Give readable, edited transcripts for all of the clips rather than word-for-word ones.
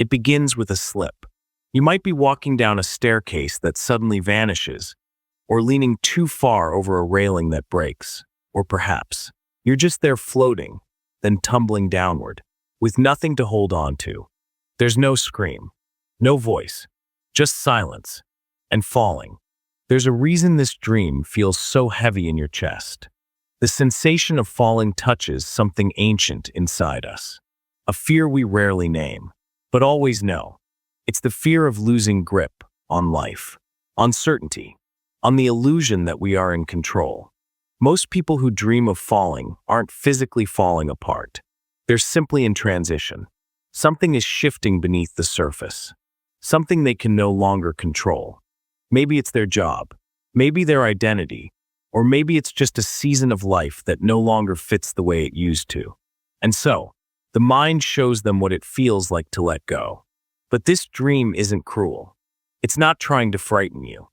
It begins with a slip. You might be walking down a staircase that suddenly vanishes, or leaning too far over a railing that breaks, or perhaps you're just there floating, then tumbling downward, with nothing to hold on to. There's no scream, no voice, just silence and falling. There's a reason this dream feels so heavy in your chest. The sensation of falling touches something ancient inside us, a fear we rarely name, but always know. It's the fear of losing grip on life, on certainty, on the illusion that we are in control. Most people who dream of falling aren't physically falling apart. They're simply in transition. Something is shifting beneath the surface, something they can no longer control. Maybe it's their job, maybe their identity, or maybe it's just a season of life that no longer fits the way it used to. And so, the mind shows them what it feels like to let go. But this dream isn't cruel. It's not trying to frighten you.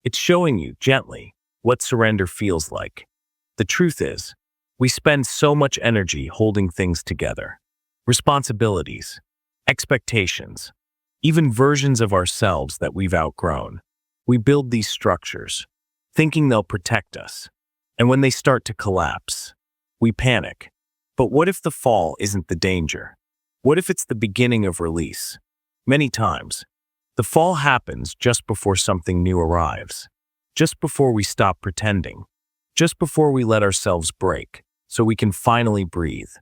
It's showing you, gently, what surrender feels like. The truth is, we spend so much energy holding things together. Responsibilities, expectations, even versions of ourselves that we've outgrown. We build these structures, thinking they'll protect us. And when they start to collapse, we panic. But what if the fall isn't the danger? What if it's the beginning of release? Many times, the fall happens just before something new arrives, just before we stop pretending, just before we let ourselves break, so we can finally breathe.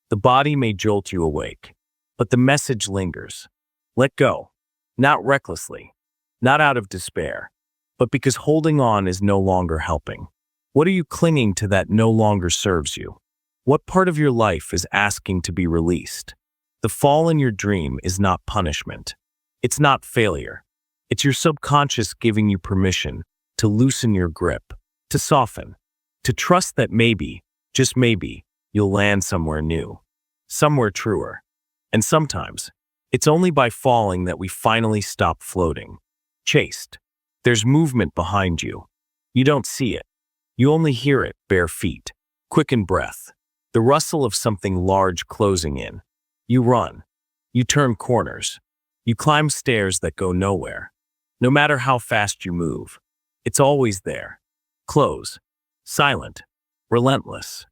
The body may jolt you awake, but the message lingers. Let go, not recklessly, not out of despair, but because holding on is no longer helping. What are you clinging to that no longer serves you? What part of your life is asking to be released? The fall in your dream is not punishment. It's not failure. It's your subconscious giving you permission to loosen your grip, to soften, to trust that maybe, just maybe, you'll land somewhere new, somewhere truer. And sometimes, it's only by falling that we finally stop floating. Chased. There's movement behind you. You don't see it. You only hear it, bare feet, quickened breath, the rustle of something large closing in. You run. You turn corners. You climb stairs that go nowhere. No matter how fast you move, it's always there. Close. Silent. Relentless.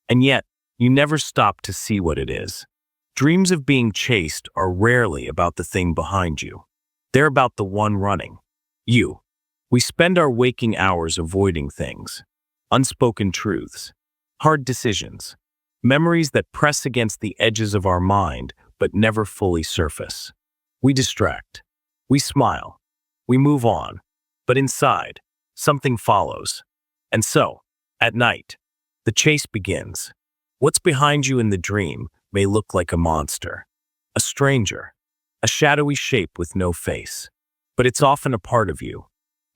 And yet, you never stop to see what it is. Dreams of being chased are rarely about the thing behind you. They're about the one running. You. We spend our waking hours avoiding things. Unspoken truths. Hard decisions. Memories that press against the edges of our mind but never fully surface. We distract. We smile. We move on. But inside, something follows. And so, at night, the chase begins. What's behind you in the dream may look like a monster, a stranger, a shadowy shape with no face. But it's often a part of you,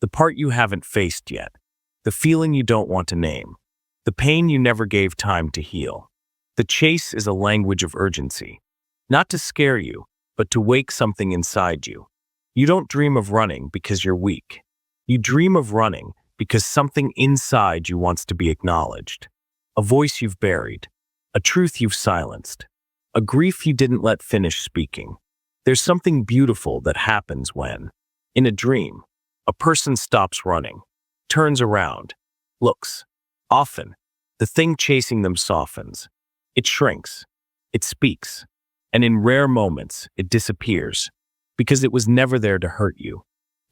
the part you haven't faced yet, the feeling you don't want to name, the pain you never gave time to heal. The chase is a language of urgency, not to scare you, but to wake something inside you. You don't dream of running because you're weak. You dream of running because something inside you wants to be acknowledged. A voice you've buried, a truth you've silenced, a grief you didn't let finish speaking. There's something beautiful that happens when, in a dream, a person stops running, turns around, looks. Often, the thing chasing them softens. It shrinks. It speaks. And in rare moments, it disappears. Because it was never there to hurt you.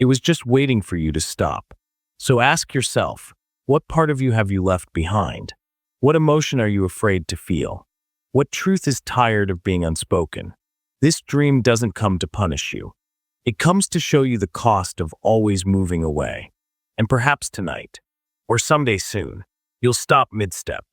It was just waiting for you to stop. So ask yourself, what part of you have you left behind? What emotion are you afraid to feel? What truth is tired of being unspoken? This dream doesn't come to punish you. It comes to show you the cost of always moving away. And perhaps tonight, or someday soon, you'll stop mid-step,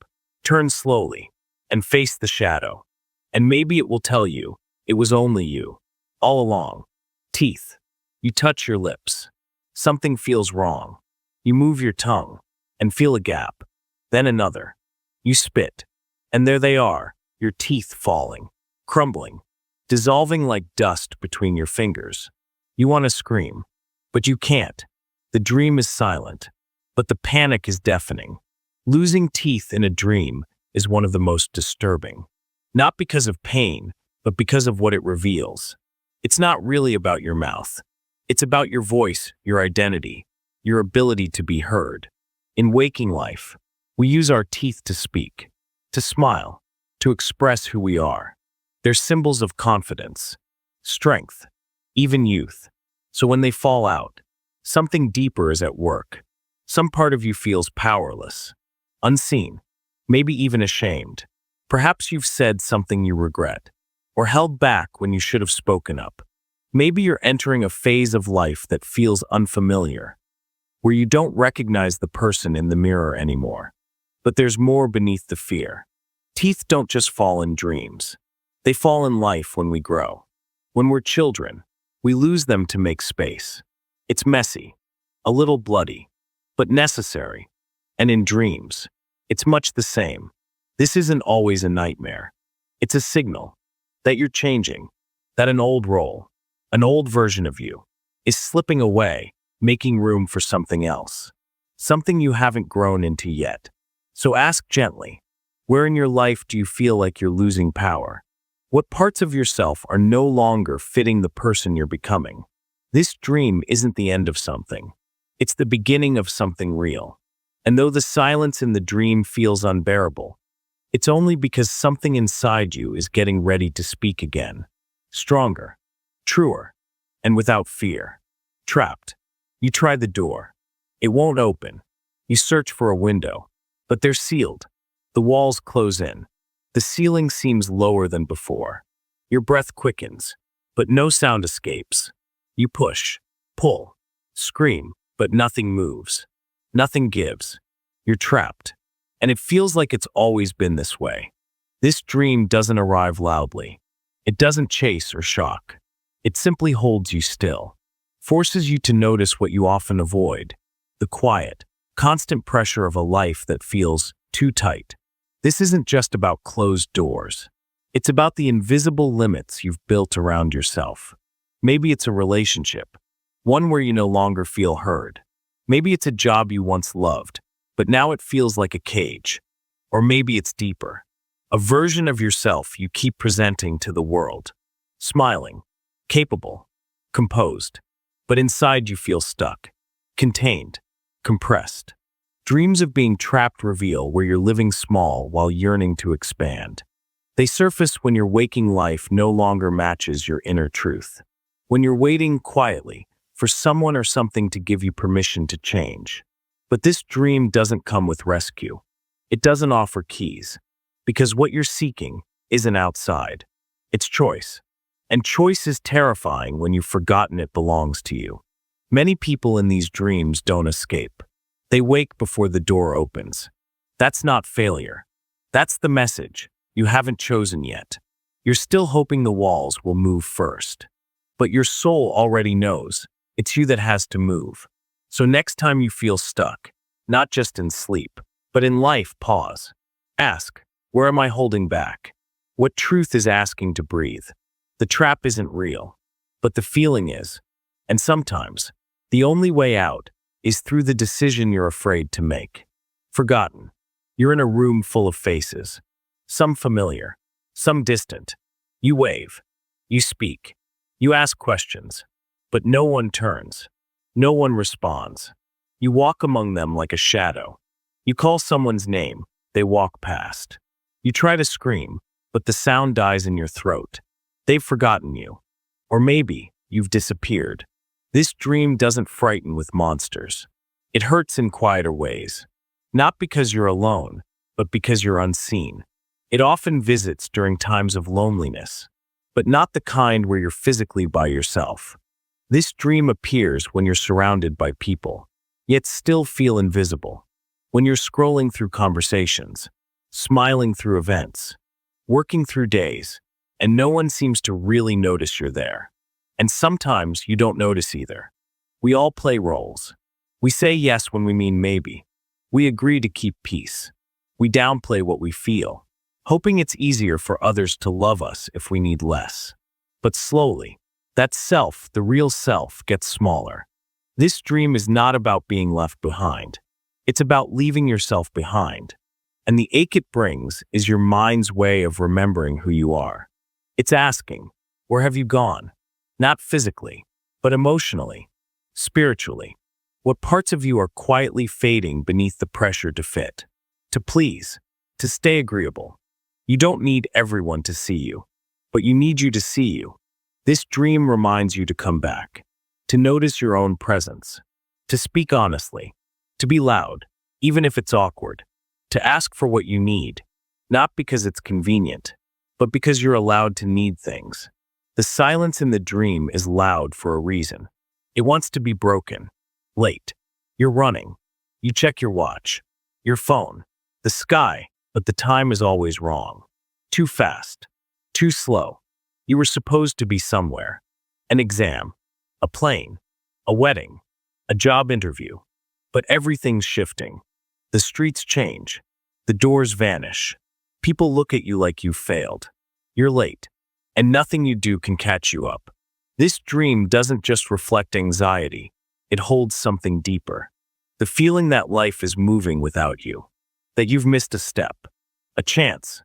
turn slowly, and face the shadow. And maybe it will tell you, it was only you, all along. Teeth. You touch your lips. Something feels wrong. You move your tongue, and feel a gap. Then another. You spit. And there they are, your teeth falling, crumbling, dissolving like dust between your fingers. You want to scream, but you can't. The dream is silent, but the panic is deafening. Losing teeth in a dream is one of the most disturbing. Not because of pain, but because of what it reveals. It's not really about your mouth. It's about your voice, your identity, your ability to be heard. In waking life, we use our teeth to speak, to smile, to express who we are. They're symbols of confidence, strength, even youth. So when they fall out, something deeper is at work. Some part of you feels powerless, unseen, maybe even ashamed. Perhaps you've said something you regret, or held back when you should have spoken up. Maybe you're entering a phase of life that feels unfamiliar, where you don't recognize the person in the mirror anymore. But there's more beneath the fear. Teeth don't just fall in dreams. They fall in life when we grow. When we're children, we lose them to make space. It's messy, a little bloody, but necessary. And in dreams, it's much the same. This isn't always a nightmare. It's a signal that you're changing, that an old role, an old version of you, is slipping away, making room for something else, something you haven't grown into yet. So ask gently, where in your life do you feel like you're losing power? What parts of yourself are no longer fitting the person you're becoming? This dream isn't the end of something. It's the beginning of something real. And though the silence in the dream feels unbearable, it's only because something inside you is getting ready to speak again. Stronger, truer, and without fear. Trapped. You try the door. It won't open. You search for a window, but they're sealed. The walls close in. The ceiling seems lower than before. Your breath quickens, but no sound escapes. You push, pull, scream, but nothing moves. Nothing gives. You're trapped. And it feels like it's always been this way. This dream doesn't arrive loudly. It doesn't chase or shock. It simply holds you still, forces you to notice what you often avoid, the quiet, constant pressure of a life that feels too tight. This isn't just about closed doors. It's about the invisible limits you've built around yourself. Maybe it's a relationship, one where you no longer feel heard. Maybe it's a job you once loved, but now it feels like a cage. Or maybe it's deeper, a version of yourself you keep presenting to the world, smiling, capable, composed, but inside you feel stuck, contained, compressed. Dreams of being trapped reveal where you're living small while yearning to expand. They surface when your waking life no longer matches your inner truth, when you're waiting quietly for someone or something to give you permission to change. But this dream doesn't come with rescue. It doesn't offer keys, because what you're seeking isn't outside. It's choice. And choice is terrifying when you've forgotten it belongs to you. Many people in these dreams don't escape. They wake before the door opens. That's not failure. That's the message. You haven't chosen yet. You're still hoping the walls will move first. But your soul already knows. It's you that has to move. So next time you feel stuck, not just in sleep, but in life, pause. Ask, where am I holding back? What truth is asking to breathe? The trap isn't real, but the feeling is. And sometimes, the only way out is through the decision you're afraid to make. Forgotten. You're in a room full of faces. Some familiar, some distant. You wave. You speak. You ask questions. But no one turns. No one responds. You walk among them like a shadow. You call someone's name. They walk past. You try to scream, but the sound dies in your throat. They've forgotten you. Or maybe you've disappeared. This dream doesn't frighten with monsters. It hurts in quieter ways. Not because you're alone, but because you're unseen. It often visits during times of loneliness, but not the kind where you're physically by yourself. This dream appears when you're surrounded by people, yet still feel invisible. When you're scrolling through conversations, smiling through events, working through days, and no one seems to really notice you're there. And sometimes you don't notice either. We all play roles. We say yes when we mean maybe. We agree to keep peace. We downplay what we feel, hoping it's easier for others to love us if we need less. But slowly, that self, the real self, gets smaller. This dream is not about being left behind. It's about leaving yourself behind. And the ache it brings is your mind's way of remembering who you are. It's asking, where have you gone? Not physically, but emotionally, spiritually. What parts of you are quietly fading beneath the pressure to fit, to please, to stay agreeable? You don't need everyone to see you, but you need you to see you. This dream reminds you to come back, to notice your own presence, to speak honestly, to be loud, even if it's awkward, to ask for what you need, not because it's convenient, but because you're allowed to need things. The silence in the dream is loud for a reason. It wants to be broken. Late. You're running. You check your watch, your phone, the sky, but the time is always wrong. Too fast. Too slow. You were supposed to be somewhere. An exam, a plane, a wedding, a job interview. But everything's shifting. The streets change. The doors vanish. People look at you like you failed. You're late. And nothing you do can catch you up. This dream doesn't just reflect anxiety. It holds something deeper. The feeling that life is moving without you. That you've missed a step. A chance.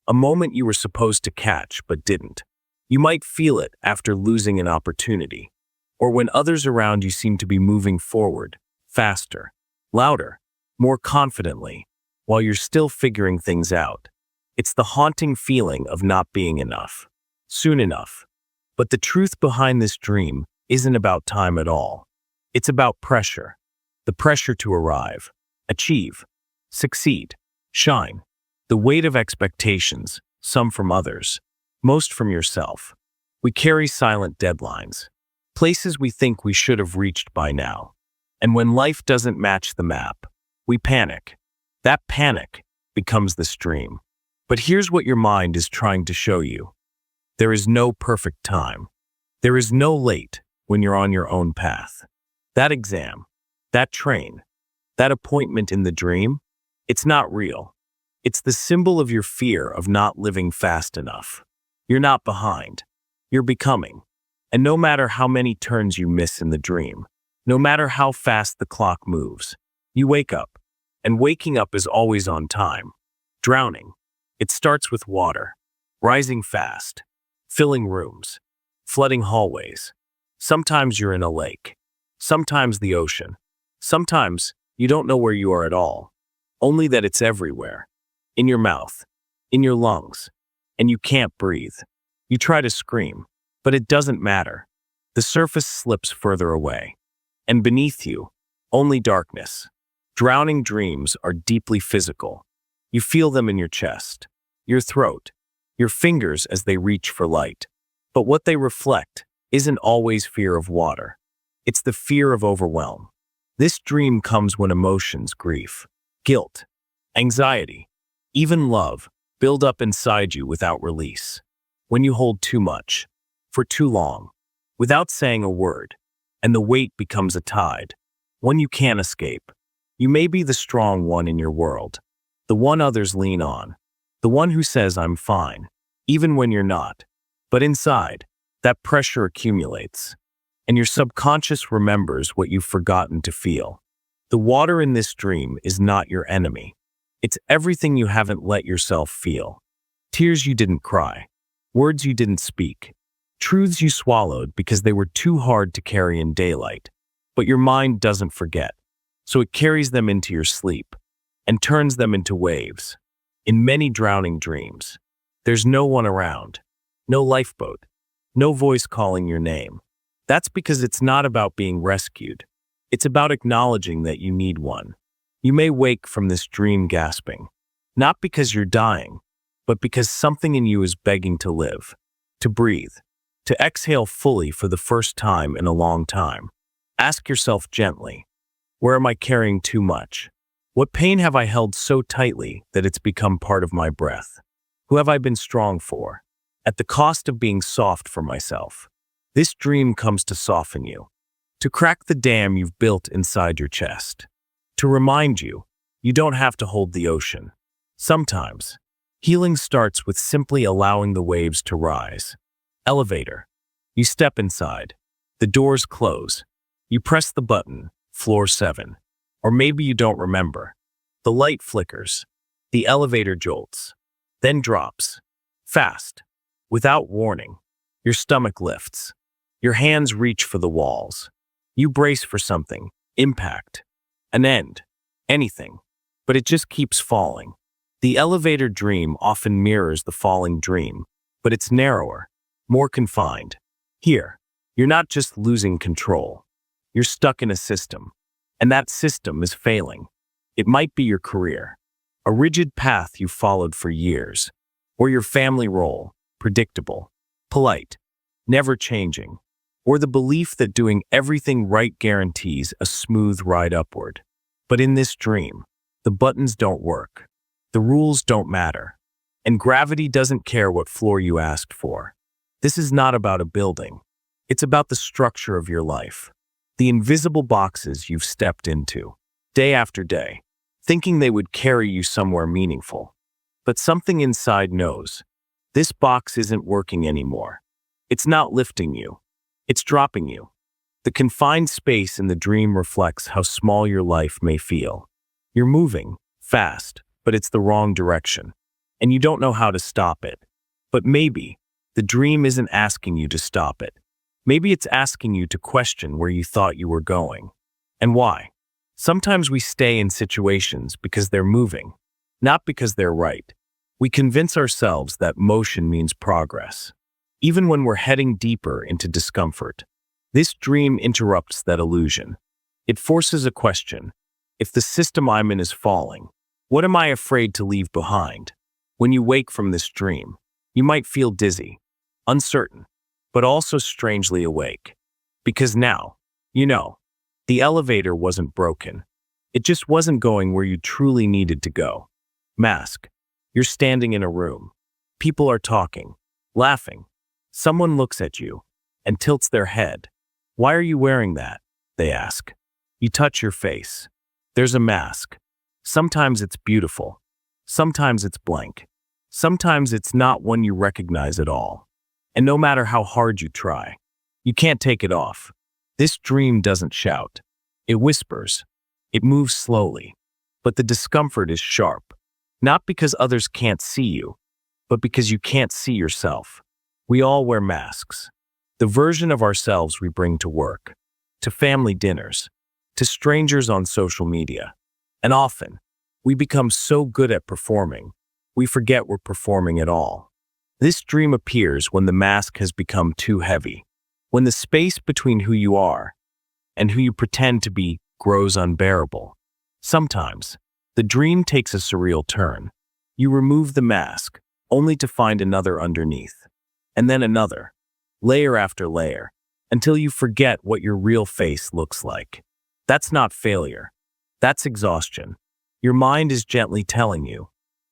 A moment you were supposed to catch but didn't. You might feel it after losing an opportunity. Or when others around you seem to be moving forward, faster, louder, more confidently, while you're still figuring things out. It's the haunting feeling of not being enough. Soon enough. But the truth behind this dream isn't about time at all. It's about pressure. The pressure to arrive, achieve, succeed, shine. The weight of expectations, some from others, most from yourself. We carry silent deadlines, places we think we should have reached by now. And when life doesn't match the map, we panic. That panic becomes the stream. But here's what your mind is trying to show you. There is no perfect time. There is no late when you're on your own path. That exam, that train, that appointment in the dream, it's not real. It's the symbol of your fear of not living fast enough. You're not behind. You're becoming. And no matter how many turns you miss in the dream, no matter how fast the clock moves, you wake up. And waking up is always on time. Drowning. It starts with water, rising fast, filling rooms, flooding hallways. Sometimes you're in a lake. Sometimes the ocean. Sometimes you don't know where you are at all. Only that it's everywhere. In your mouth, in your lungs, and you can't breathe. You try to scream, but it doesn't matter. The surface slips further away. And beneath you, only darkness. Drowning dreams are deeply physical. You feel them in your chest, your throat, your fingers as they reach for light. But what they reflect isn't always fear of water. It's the fear of overwhelm. This dream comes when emotions, grief, guilt, anxiety, even love, build up inside you without release. When you hold too much, for too long, without saying a word, and the weight becomes a tide, one you can't escape. You may be the strong one in your world, the one others lean on, the one who says, "I'm fine," even when you're not. But inside, that pressure accumulates, and your subconscious remembers what you've forgotten to feel. The water in this dream is not your enemy. It's everything you haven't let yourself feel. Tears you didn't cry, words you didn't speak, truths you swallowed because they were too hard to carry in daylight. But your mind doesn't forget, so it carries them into your sleep and turns them into waves. In many drowning dreams, there's no one around, no lifeboat, no voice calling your name. That's because it's not about being rescued. It's about acknowledging that you need one. You may wake from this dream gasping, not because you're dying, but because something in you is begging to live, to breathe, to exhale fully for the first time in a long time. Ask yourself gently, where am I carrying too much? What pain have I held so tightly that it's become part of my breath? Who have I been strong for, at the cost of being soft for myself? This dream comes to soften you, to crack the dam you've built inside your chest, to remind you, you don't have to hold the ocean. Sometimes, healing starts with simply allowing the waves to rise. Elevator. You step inside. The doors close. You press the button, floor 7. Or maybe you don't remember. The light flickers. The elevator jolts. Then drops. Fast. Without warning. Your stomach lifts. Your hands reach for the walls. You brace for something, impact, an end, anything, but it just keeps falling. The elevator dream often mirrors the falling dream, but it's narrower, more confined. Here, you're not just losing control. You're stuck in a system, and that system is failing. It might be your career, a rigid path you followed for years, or your family role, predictable, polite, never changing, or the belief that doing everything right guarantees a smooth ride upward. But in this dream, the buttons don't work, the rules don't matter, and gravity doesn't care what floor you asked for. This is not about a building. It's about the structure of your life, the invisible boxes you've stepped into, day after day, thinking they would carry you somewhere meaningful. But something inside knows, this box isn't working anymore. It's not lifting you. It's dropping you. The confined space in the dream reflects how small your life may feel. You're moving, fast, but it's the wrong direction, and you don't know how to stop it. But maybe the dream isn't asking you to stop it. Maybe it's asking you to question where you thought you were going, and why. Sometimes we stay in situations because they're moving, not because they're right. We convince ourselves that motion means progress, even when we're heading deeper into discomfort. This dream interrupts that illusion. It forces a question. If the system I'm in is falling, what am I afraid to leave behind? When you wake from this dream, you might feel dizzy, uncertain, but also strangely awake. Because now, you know, the elevator wasn't broken. It just wasn't going where you truly needed to go. Mask. You're standing in a room. People are talking, laughing. Someone looks at you and tilts their head. Why are you wearing that? They ask. You touch your face. There's a mask. Sometimes it's beautiful. Sometimes it's blank. Sometimes it's not one you recognize at all. And no matter how hard you try, you can't take it off. This dream doesn't shout. It whispers. It moves slowly. But the discomfort is sharp. Not because others can't see you, but because you can't see yourself. We all wear masks. The version of ourselves we bring to work, to family dinners, to strangers on social media. And often, we become so good at performing, we forget we're performing at all. This dream appears when the mask has become too heavy, when the space between who you are and who you pretend to be grows unbearable. Sometimes, the dream takes a surreal turn. You remove the mask, only to find another underneath, and then another, layer after layer, until you forget what your real face looks like. That's not failure. That's exhaustion. Your mind is gently telling you,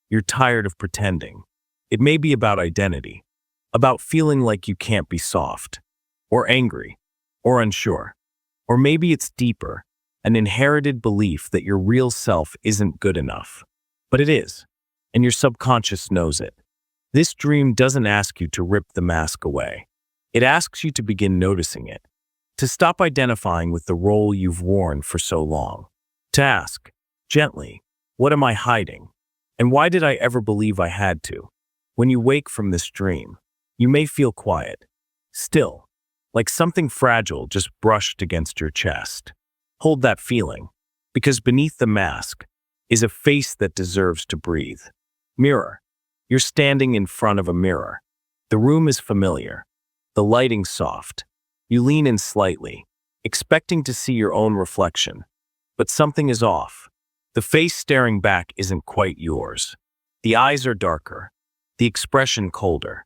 you're tired of pretending. It may be about identity, about feeling like you can't be soft, or angry, or unsure. Or maybe it's deeper, an inherited belief that your real self isn't good enough. But it is, and your subconscious knows it. This dream doesn't ask you to rip the mask away. It asks you to begin noticing it, to stop identifying with the role you've worn for so long. To ask, gently, what am I hiding? And why did I ever believe I had to? When you wake from this dream, you may feel quiet, still, like something fragile just brushed against your chest. Hold that feeling, because beneath the mask is a face that deserves to breathe. Mirror. You're standing in front of a mirror. The room is familiar. The lighting's soft. You lean in slightly, expecting to see your own reflection. But something is off. The face staring back isn't quite yours. The eyes are darker. The expression colder.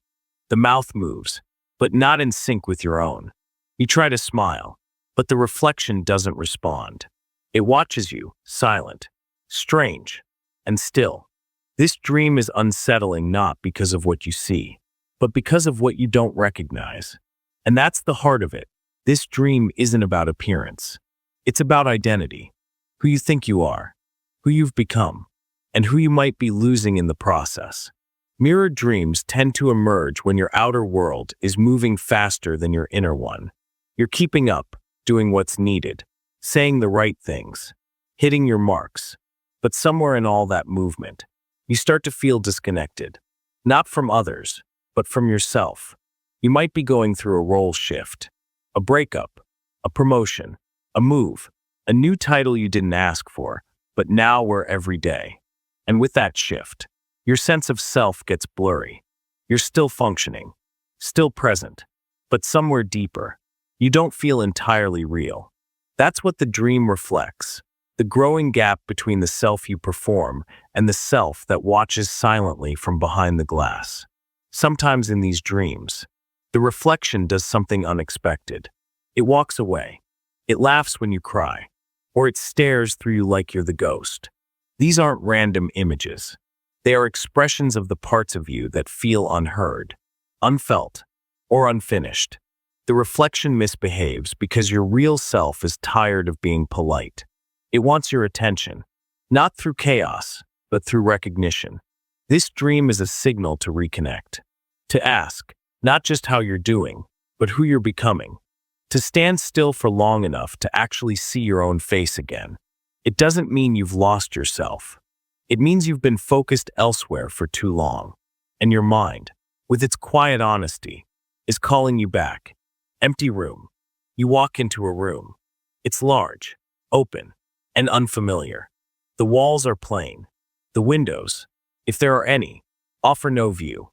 The mouth moves, but not in sync with your own. You try to smile, but the reflection doesn't respond. It watches you, silent, strange, and still. This dream is unsettling not because of what you see, but because of what you don't recognize. And that's the heart of it. This dream isn't about appearance. It's about identity, who you think you are, who you've become, and who you might be losing in the process. Mirrored dreams tend to emerge when your outer world is moving faster than your inner one. You're keeping up, doing what's needed, saying the right things, hitting your marks. But somewhere in all that movement, you start to feel disconnected, not from others, but from yourself. You might be going through a role shift, A breakup, a promotion, a move, a new title you didn't ask for, but now we're every day. And with that shift, your sense of self gets blurry. You're still functioning, still present, but somewhere deeper, you don't feel entirely real. That's what the dream reflects, the growing gap between the self you perform and the self that watches silently from behind the glass. Sometimes in these dreams, the reflection does something unexpected. It walks away. It laughs when you cry, or it stares through you like you're the ghost. These aren't random images. They are expressions of the parts of you that feel unheard, unfelt, or unfinished. The reflection misbehaves because your real self is tired of being polite. It wants your attention, not through chaos, but through recognition. This dream is a signal to reconnect, to ask, not just how you're doing, but who you're becoming, to stand still for long enough to actually see your own face again. It doesn't mean you've lost yourself. It means you've been focused elsewhere for too long, and your mind, with its quiet honesty, is calling you back. Empty room. You walk into a room. It's large, open, and unfamiliar. The walls are plain. The windows, if there are any, offer no view.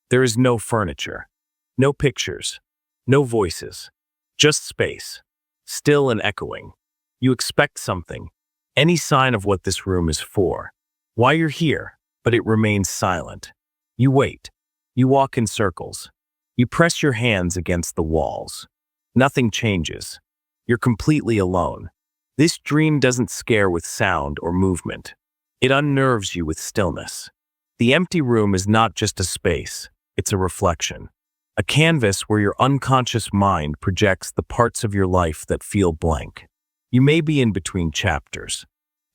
There is no furniture, no pictures, no voices, just space, still and echoing. You expect something, any sign of what this room is for, why you're here, but it remains silent. You wait. You walk in circles. You press your hands against the walls. Nothing changes. You're completely alone. This dream doesn't scare with sound or movement. It unnerves you with stillness. The empty room is not just a space, it's a reflection. A canvas where your unconscious mind projects the parts of your life that feel blank. You may be in between chapters,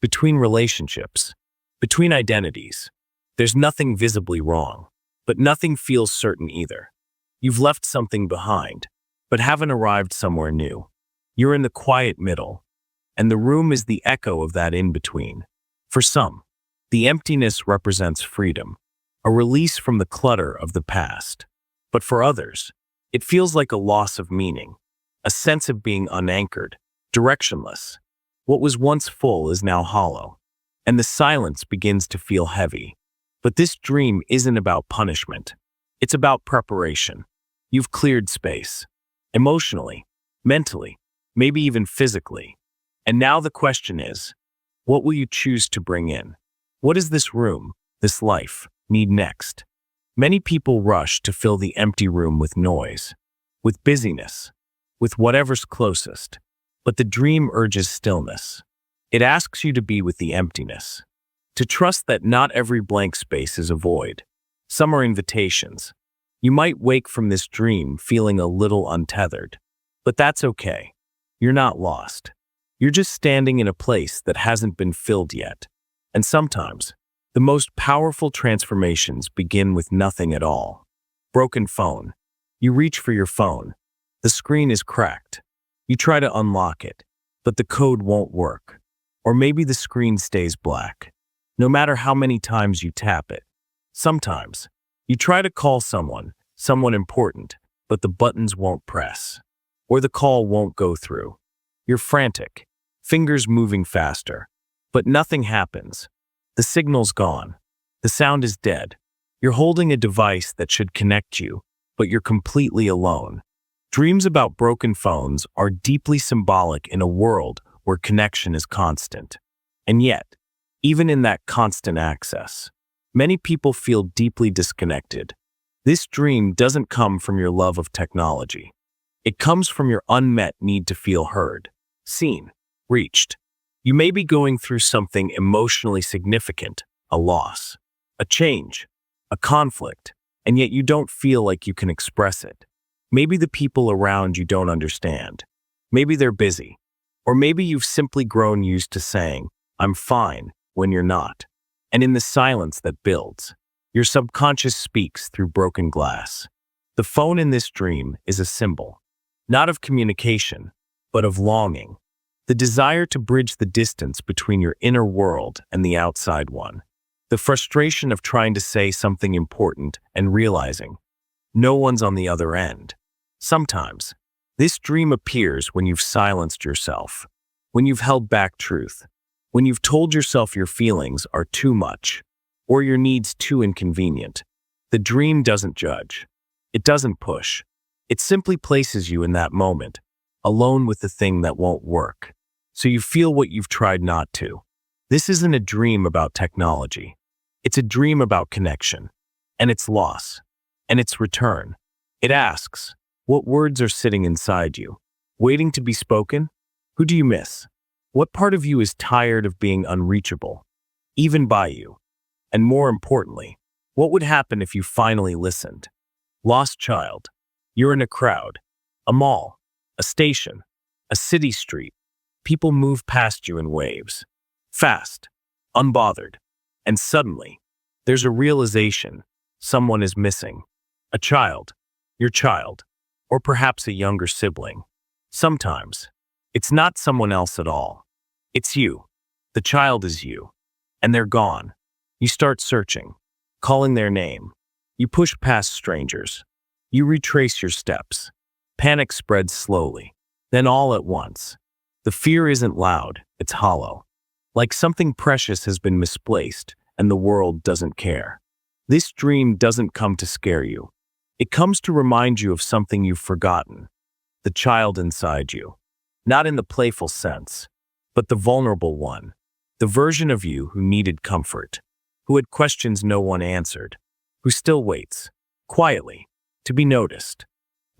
between relationships, between identities. There's nothing visibly wrong, but nothing feels certain either. You've left something behind, but haven't arrived somewhere new. You're in the quiet middle, and the room is the echo of that in-between. For some, the emptiness represents freedom, a release from the clutter of the past. But for others, it feels like a loss of meaning, a sense of being unanchored, directionless. What was once full is now hollow, and the silence begins to feel heavy. But this dream isn't about punishment. It's about preparation. You've cleared space, emotionally, mentally, maybe even physically. And now the question is, what will you choose to bring in? What does this room, this life, need next? Many people rush to fill the empty room with noise, with busyness, with whatever's closest. But the dream urges stillness. It asks you to be with the emptiness, to trust that not every blank space is a void. Some are invitations. You might wake from this dream feeling a little untethered, but that's okay. You're not lost. You're just standing in a place that hasn't been filled yet. And sometimes, the most powerful transformations begin with nothing at all. Broken phone. You reach for your phone. The screen is cracked. You try to unlock it, but the code won't work. Or maybe the screen stays black. No matter how many times you tap it. Sometimes, you try to call someone important, but the buttons won't press. Or the call won't go through. You're frantic, fingers moving faster, but nothing happens. The signal's gone. The sound is dead. You're holding a device that should connect you, but you're completely alone. Dreams about broken phones are deeply symbolic in a world where connection is constant. And yet, even in that constant access, many people feel deeply disconnected. This dream doesn't come from your love of technology. It comes from your unmet need to feel heard, seen, reached. You may be going through something emotionally significant, a loss, a change, a conflict, and yet you don't feel like you can express it. Maybe the people around you don't understand. Maybe they're busy. Or maybe you've simply grown used to saying, "I'm fine," when you're not. And in the silence that builds, your subconscious speaks through broken glass. The phone in this dream is a symbol, not of communication, but of longing. The desire to bridge the distance between your inner world and the outside one. The frustration of trying to say something important and realizing no one's on the other end. Sometimes, This dream appears when you've silenced yourself, when you've held back truth, when you've told yourself your feelings are too much, or your needs too inconvenient. The dream doesn't judge. It doesn't push. It simply places you in that moment, alone with the thing that won't work. So you feel what you've tried not to. This isn't a dream about technology. It's a dream about connection, and its loss, and its return. It asks, what words are sitting inside you, waiting to be spoken? Who do you miss? What part of you is tired of being unreachable, even by you? And more importantly, what would happen if you finally listened? Lost child. You're in a crowd, a mall, a station, a city street. People move past you in waves, fast, unbothered, and suddenly, there's a realization someone is missing. A child, your child, or perhaps a younger sibling. Sometimes, it's not someone else at all. It's you. The child is you. And they're gone. You start searching, calling their name. You push past strangers. You retrace your steps. Panic spreads slowly. Then all at once. The fear isn't loud, it's hollow. Like something precious has been misplaced, and the world doesn't care. This dream doesn't come to scare you. It comes to remind you of something you've forgotten. The child inside you. Not in the playful sense, but the vulnerable one. The version of you who needed comfort, who had questions no one answered, who still waits, quietly, to be noticed.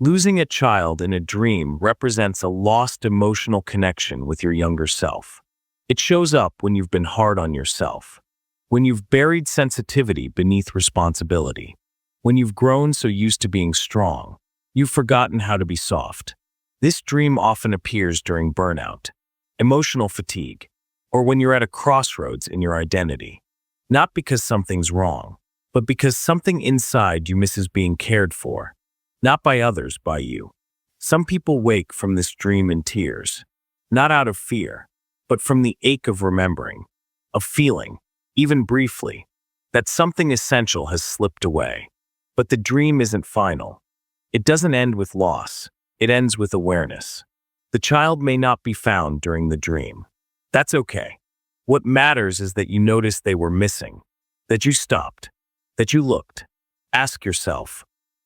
Losing a child in a dream represents a lost emotional connection with your younger self. It shows up when you've been hard on yourself, when you've buried sensitivity beneath responsibility, when you've grown so used to being strong, you've forgotten how to be soft. This dream often appears during burnout, emotional fatigue, or when you're at a crossroads in your identity. Not because something's wrong, but because something inside you misses being cared for. Not by others, by you. Some people wake from this dream in tears, not out of fear, but from the ache of remembering, of feeling, even briefly, that something essential has slipped away. But the dream isn't final. It doesn't end with loss. It ends with awareness. The child may not be found during the dream. That's okay. What matters is that you noticed they were missing, that you stopped, that you looked. Ask yourself,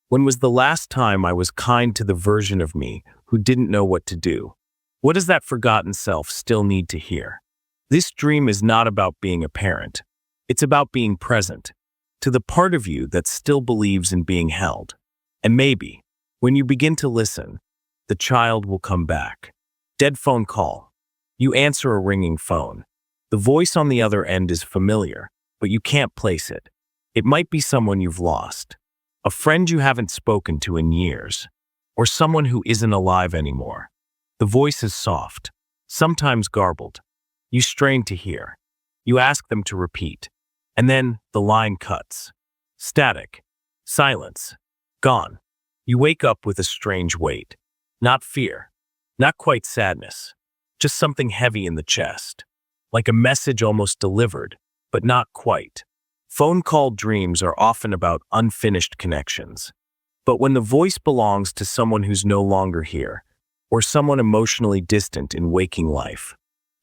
when was the last time I was kind to the version of me who didn't know what to do? What does that forgotten self still need to hear? This dream is not about being a parent. It's about being present to the part of you that still believes in being held. And maybe, when you begin to listen, the child will come back. Dead phone call. You answer a ringing phone. The voice on the other end is familiar, but you can't place it. It might be someone you've lost, a friend you haven't spoken to in years, or someone who isn't alive anymore. The voice is soft, sometimes garbled. You strain to hear. You ask them to repeat. And then the line cuts. Static. Silence. Gone. You wake up with a strange weight. Not fear. Not quite sadness. Just something heavy in the chest. Like a message almost delivered, but not quite. Phone call dreams are often about unfinished connections. But when the voice belongs to someone who's no longer here, or someone emotionally distant in waking life,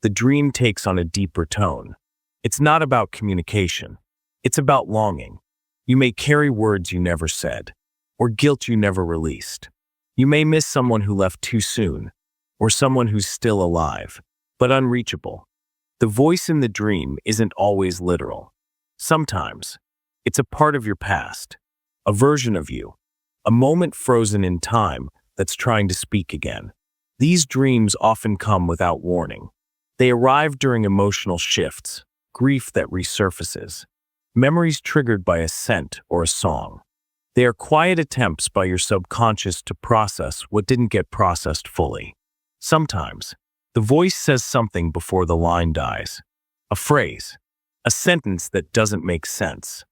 the dream takes on a deeper tone. It's not about communication. It's about longing. You may carry words you never said, or guilt you never released. You may miss someone who left too soon, or someone who's still alive, but unreachable. The voice in the dream isn't always literal. Sometimes, it's a part of your past, a version of you, a moment frozen in time that's trying to speak again. These dreams often come without warning. They arrive during emotional shifts, grief that resurfaces, memories triggered by a scent or a song. They are quiet attempts by your subconscious to process what didn't get processed fully. Sometimes, the voice says something before the line dies. A phrase, a sentence that doesn't make sense.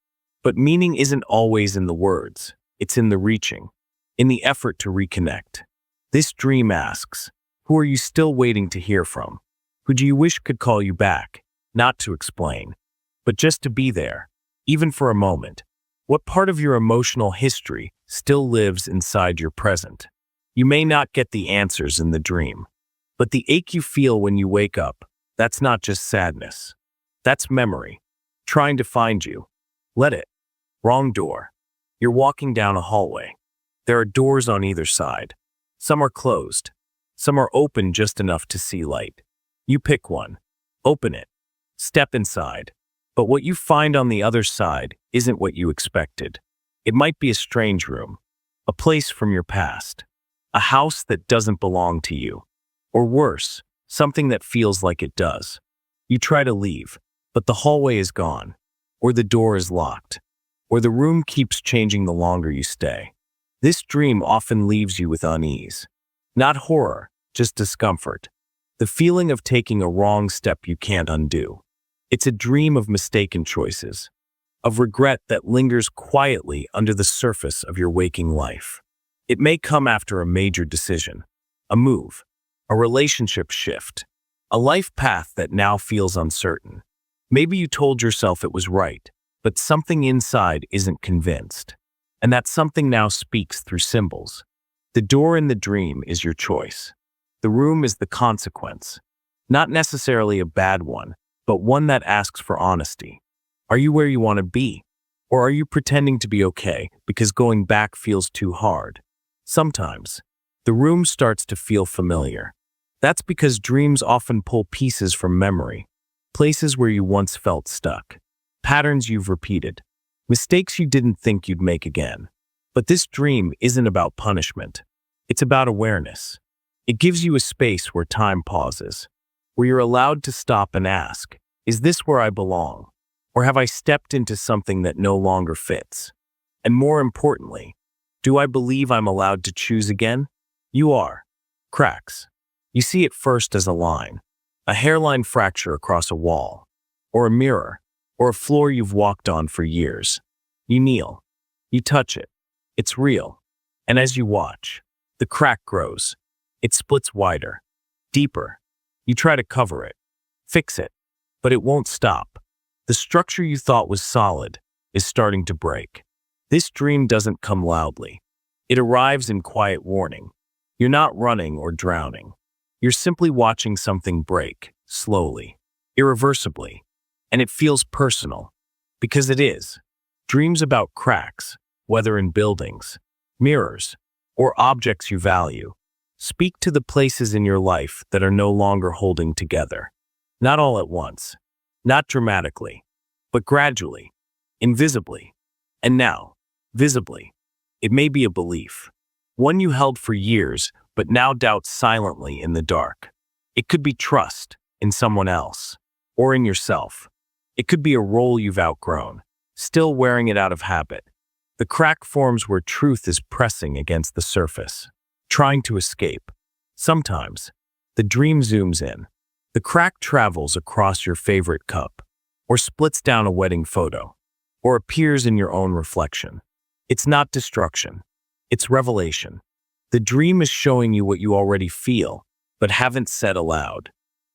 But meaning isn't always in the words, it's in the reaching, in the effort to reconnect. This dream asks, who are you still waiting to hear from? Who do you wish could call you back? Not to explain, but just to be there, even for a moment. What part of your emotional history still lives inside your present? You may not get the answers in the dream, but the ache you feel when you wake up, that's not just sadness. That's memory, trying to find you. Let it. Wrong door. You're walking down a hallway. There are doors on either side. Some are closed. Some are open just enough to see light. You pick one. Open it. Step inside. But what you find on the other side isn't what you expected. It might be a strange room, a place from your past, a house that doesn't belong to you, or worse, something that feels like it does. You try to leave, but the hallway is gone, or the door is locked, or the room keeps changing the longer you stay. This dream often leaves you with unease. Not horror, just discomfort. The feeling of taking a wrong step you can't undo. It's a dream of mistaken choices, of regret that lingers quietly under the surface of your waking life. It may come after a major decision, a move, a relationship shift, a life path that now feels uncertain. Maybe you told yourself it was right, but something inside isn't convinced. And that something now speaks through symbols. The door in the dream is your choice. The room is the consequence. Not necessarily a bad one, but one that asks for honesty. Are you where you want to be? Or are you pretending to be okay because going back feels too hard? Sometimes, the room starts to feel familiar. That's because dreams often pull pieces from memory, places where you once felt stuck, patterns you've repeated, mistakes you didn't think you'd make again. But this dream isn't about punishment. It's about awareness. It gives you a space where time pauses, where you're allowed to stop and ask, is this where I belong? Or have I stepped into something that no longer fits? And more importantly, do I believe I'm allowed to choose again? You are. Cracks. You see it first as a line, a hairline fracture across a wall, or a mirror, or a floor you've walked on for years. You kneel. You touch it. It's real. And as you watch, the crack grows. It splits wider, deeper. You try to cover it, fix it, but it won't stop. The structure you thought was solid is starting to break. This dream doesn't come loudly. It arrives in quiet warning. You're not running or drowning. You're simply watching something break, slowly, irreversibly. And it feels personal, because it is. Dreams about cracks, whether in buildings, mirrors, or objects you value, speak to the places in your life that are no longer holding together. Not all at once, not dramatically, but gradually, invisibly, and now, visibly. It may be a belief, one you held for years but now doubt silently in the dark. It could be trust in someone else, or in yourself. It could be a role you've outgrown, still wearing it out of habit. The crack forms where truth is pressing against the surface, trying to escape. Sometimes, the dream zooms in. The crack travels across your favorite cup, or splits down a wedding photo, or appears in your own reflection. It's not destruction. It's revelation. The dream is showing you what you already feel, but haven't said aloud.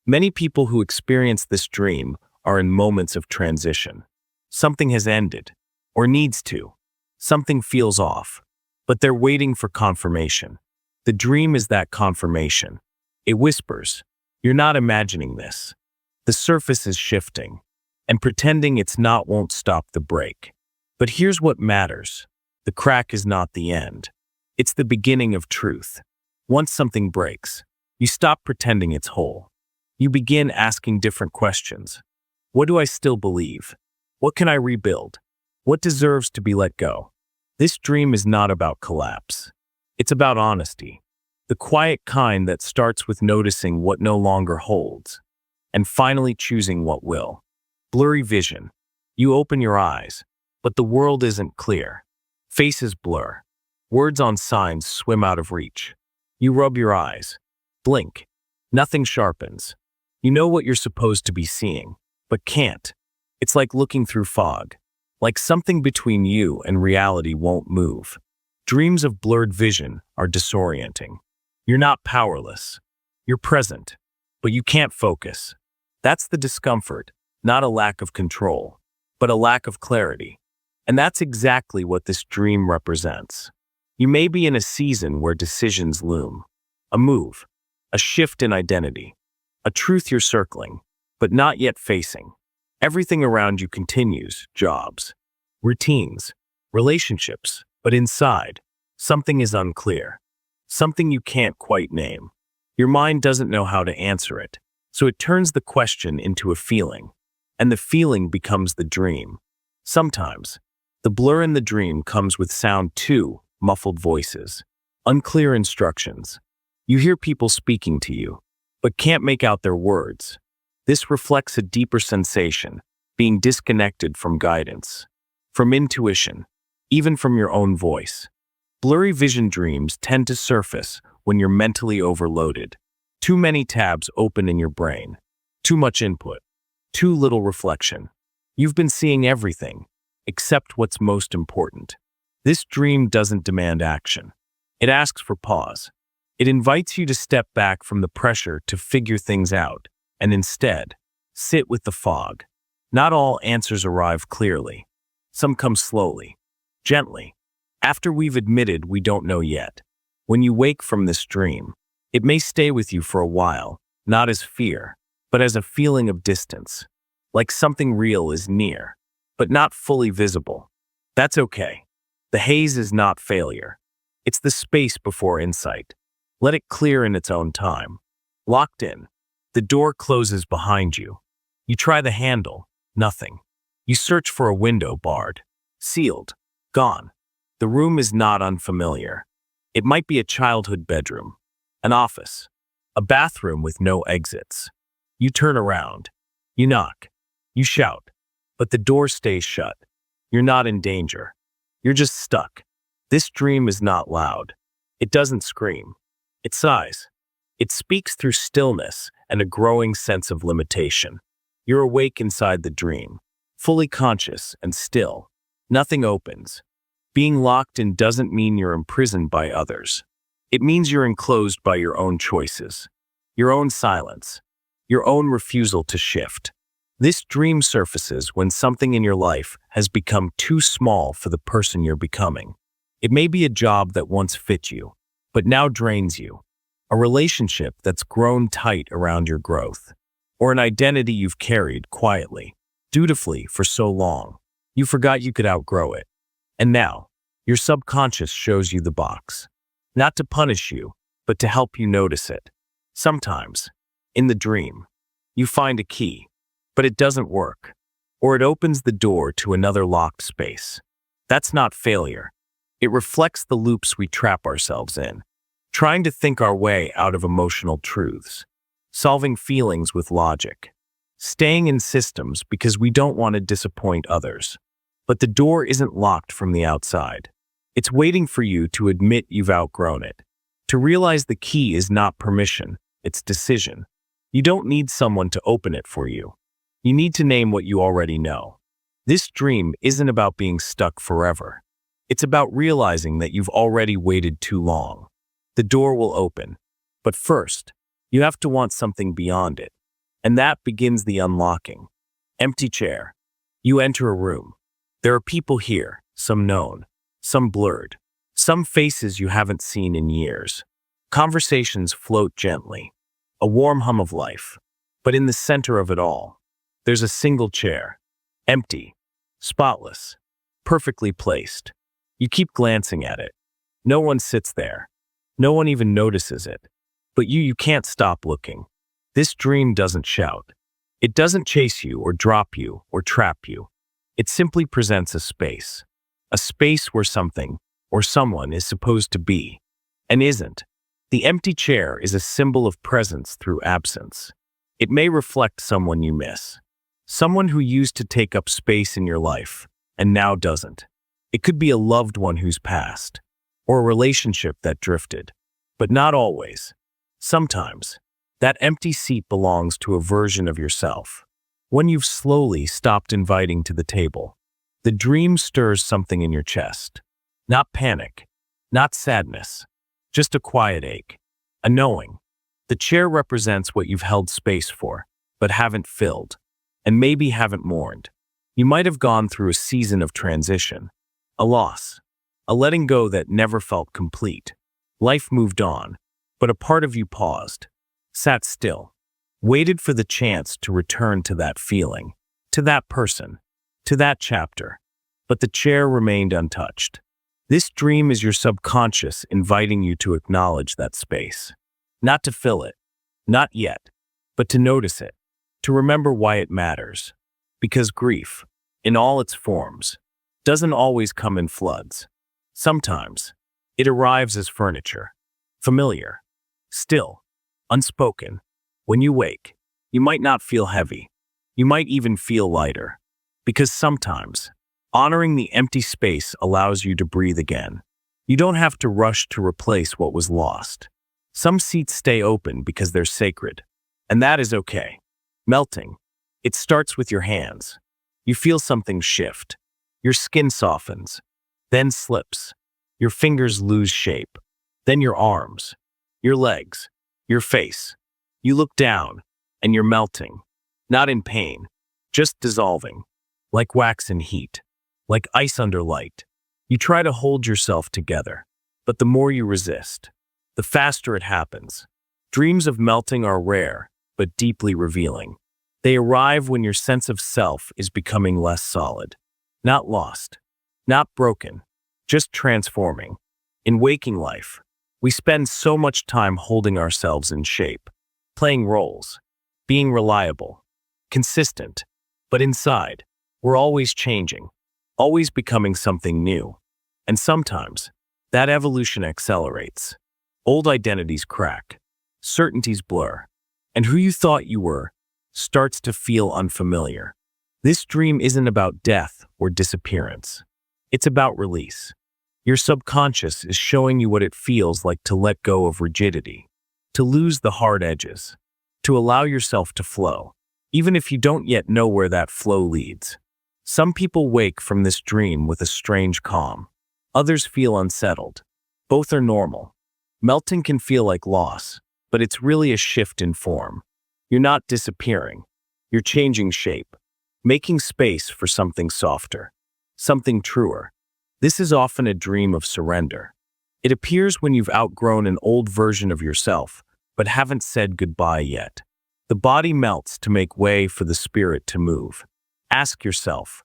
Many people who experience this dream are in moments of transition. Something has ended, or needs to. Something feels off, but they're waiting for confirmation. The dream is that confirmation. It whispers, "You're not imagining this." The surface is shifting, and pretending it's not won't stop the break. But here's what matters. The crack is not the end. It's the beginning of truth. Once something breaks, you stop pretending it's whole. You begin asking different questions. What do I still believe? What can I rebuild? What deserves to be let go? This dream is not about collapse. It's about honesty, the quiet kind that starts with noticing what no longer holds, and finally choosing what will. Blurry vision. You open your eyes, but the world isn't clear. Faces blur. Words on signs swim out of reach. You rub your eyes. Blink. Nothing sharpens. You know what you're supposed to be seeing, but can't. It's like looking through fog. Like something between you and reality won't move. Dreams of blurred vision are disorienting. You're not powerless. You're present, but you can't focus. That's the discomfort, not a lack of control, but a lack of clarity. And that's exactly what this dream represents. You may be in a season where decisions loom. A move, a shift in identity, a truth you're circling, but not yet facing. Everything around you continues, jobs, routines, relationships, but inside, something is unclear. Something you can't quite name. Your mind doesn't know how to answer it, so it turns the question into a feeling, and the feeling becomes the dream. Sometimes, the blur in the dream comes with sound too, muffled voices, unclear instructions. You hear people speaking to you, but can't make out their words. This reflects a deeper sensation, being disconnected from guidance, from intuition, even from your own voice. Blurry vision dreams tend to surface when you're mentally overloaded. Too many tabs open in your brain. Too much input. Too little reflection. You've been seeing everything, except what's most important. This dream doesn't demand action. It asks for pause. It invites you to step back from the pressure to figure things out, and instead, sit with the fog. Not all answers arrive clearly. Some come slowly, gently, after we've admitted we don't know yet. When you wake from this dream, it may stay with you for a while, not as fear, but as a feeling of distance, like something real is near, but not fully visible. That's okay. The haze is not failure. It's the space before insight. Let it clear in its own time. Locked in, the door closes behind you. You try the handle, nothing. You search for a window, barred, sealed, gone. The room is not unfamiliar. It might be a childhood bedroom, an office, a bathroom with no exits. You turn around. You knock. You shout. But the door stays shut. You're not in danger. You're just stuck. This dream is not loud. It doesn't scream. It sighs. It speaks through stillness and a growing sense of limitation. You're awake inside the dream, fully conscious and still. Nothing opens. Being locked in doesn't mean you're imprisoned by others. It means you're enclosed by your own choices, your own silence, your own refusal to shift. This dream surfaces when something in your life has become too small for the person you're becoming. It may be a job that once fit you, but now drains you, a relationship that's grown tight around your growth, or an identity you've carried quietly, dutifully for so long, you forgot you could outgrow it. And now, your subconscious shows you the box, not to punish you, but to help you notice it. Sometimes, in the dream, you find a key, but it doesn't work, or it opens the door to another locked space. That's not failure. It reflects the loops we trap ourselves in, trying to think our way out of emotional truths, solving feelings with logic, staying in systems because we don't want to disappoint others. But the door isn't locked from the outside. It's waiting for you to admit you've outgrown it, to realize the key is not permission, it's decision. You don't need someone to open it for you. You need to name what you already know. This dream isn't about being stuck forever. It's about realizing that you've already waited too long. The door will open, but first, you have to want something beyond it, and that begins the unlocking. Empty chair. You enter a room. There are people here, some known, some blurred, some faces you haven't seen in years. Conversations float gently, a warm hum of life. But in the center of it all, there's a single chair, empty, spotless, perfectly placed. You keep glancing at it. No one sits there. No one even notices it. But you can't stop looking. This dream doesn't shout. It doesn't chase you or drop you or trap you. It simply presents a space where something or someone is supposed to be and isn't. The empty chair is a symbol of presence through absence. It may reflect someone you miss, someone who used to take up space in your life and now doesn't. It could be a loved one who's passed, or a relationship that drifted, but not always. Sometimes, that empty seat belongs to a version of yourself, one you've slowly stopped inviting to the table. The dream stirs something in your chest. Not panic, not sadness, just a quiet ache, a knowing. The chair represents what you've held space for, but haven't filled, and maybe haven't mourned. You might have gone through a season of transition, a loss, a letting go that never felt complete. Life moved on, but a part of you paused, sat still, waited for the chance to return to that feeling, to that person, to that chapter. But the chair remained untouched. This dream is your subconscious inviting you to acknowledge that space. Not to fill it, not yet, but to notice it, to remember why it matters. Because grief, in all its forms, doesn't always come in floods. Sometimes, it arrives as furniture, familiar, still, unspoken. When you wake, you might not feel heavy. You might even feel lighter. Because sometimes, honoring the empty space allows you to breathe again. You don't have to rush to replace what was lost. Some seats stay open because they're sacred, and that is okay. Melting. It starts with your hands. You feel something shift. Your skin softens, then slips. Your fingers lose shape. Then your arms, your legs, your face. You look down, and you're melting. Not in pain, just dissolving. Like wax in heat. Like ice under light. You try to hold yourself together, but the more you resist, the faster it happens. Dreams of melting are rare, but deeply revealing. They arrive when your sense of self is becoming less solid. Not lost, not broken, just transforming. In waking life, we spend so much time holding ourselves in shape, playing roles, being reliable, consistent, but inside, we're always changing, always becoming something new. And sometimes, that evolution accelerates. Old identities crack, certainties blur, and who you thought you were starts to feel unfamiliar. This dream isn't about death or disappearance. It's about release. Your subconscious is showing you what it feels like to let go of rigidity, to lose the hard edges, to allow yourself to flow, even if you don't yet know where that flow leads. Some people wake from this dream with a strange calm. Others feel unsettled. Both are normal. Melting can feel like loss, but it's really a shift in form. You're not disappearing. You're changing shape, making space for something softer, something truer. This is often a dream of surrender. It appears when you've outgrown an old version of yourself, but haven't said goodbye yet. The body melts to make way for the spirit to move. Ask yourself,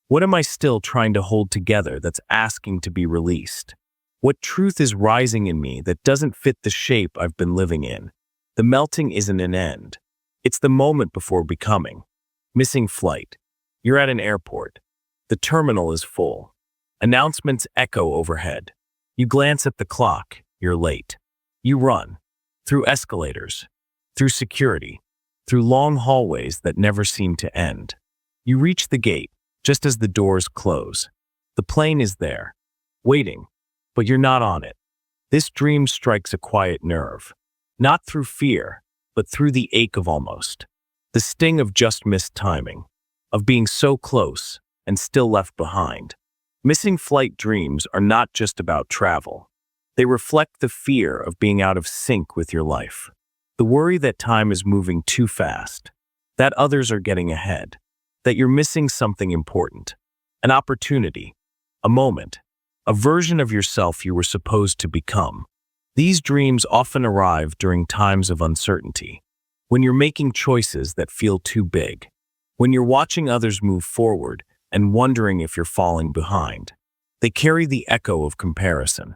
what am I still trying to hold together that's asking to be released? What truth is rising in me that doesn't fit the shape I've been living in? The melting isn't an end. It's the moment before becoming. Missing flight. You're at an airport. The terminal is full. Announcements echo overhead. You glance at the clock. You're late. You run. Through escalators. Through security. Through long hallways that never seem to end. You reach the gate just as the doors close. The plane is there, waiting, but you're not on it. This dream strikes a quiet nerve. Not through fear, but through the ache of almost. The sting of just missed timing. Of being so close and still left behind. Missing flight dreams are not just about travel. They reflect the fear of being out of sync with your life. The worry that time is moving too fast. That others are getting ahead. That you're missing something important. An opportunity. A moment. A version of yourself you were supposed to become. These dreams often arrive during times of uncertainty. When you're making choices that feel too big. When you're watching others move forward and wondering if you're falling behind. They carry the echo of comparison,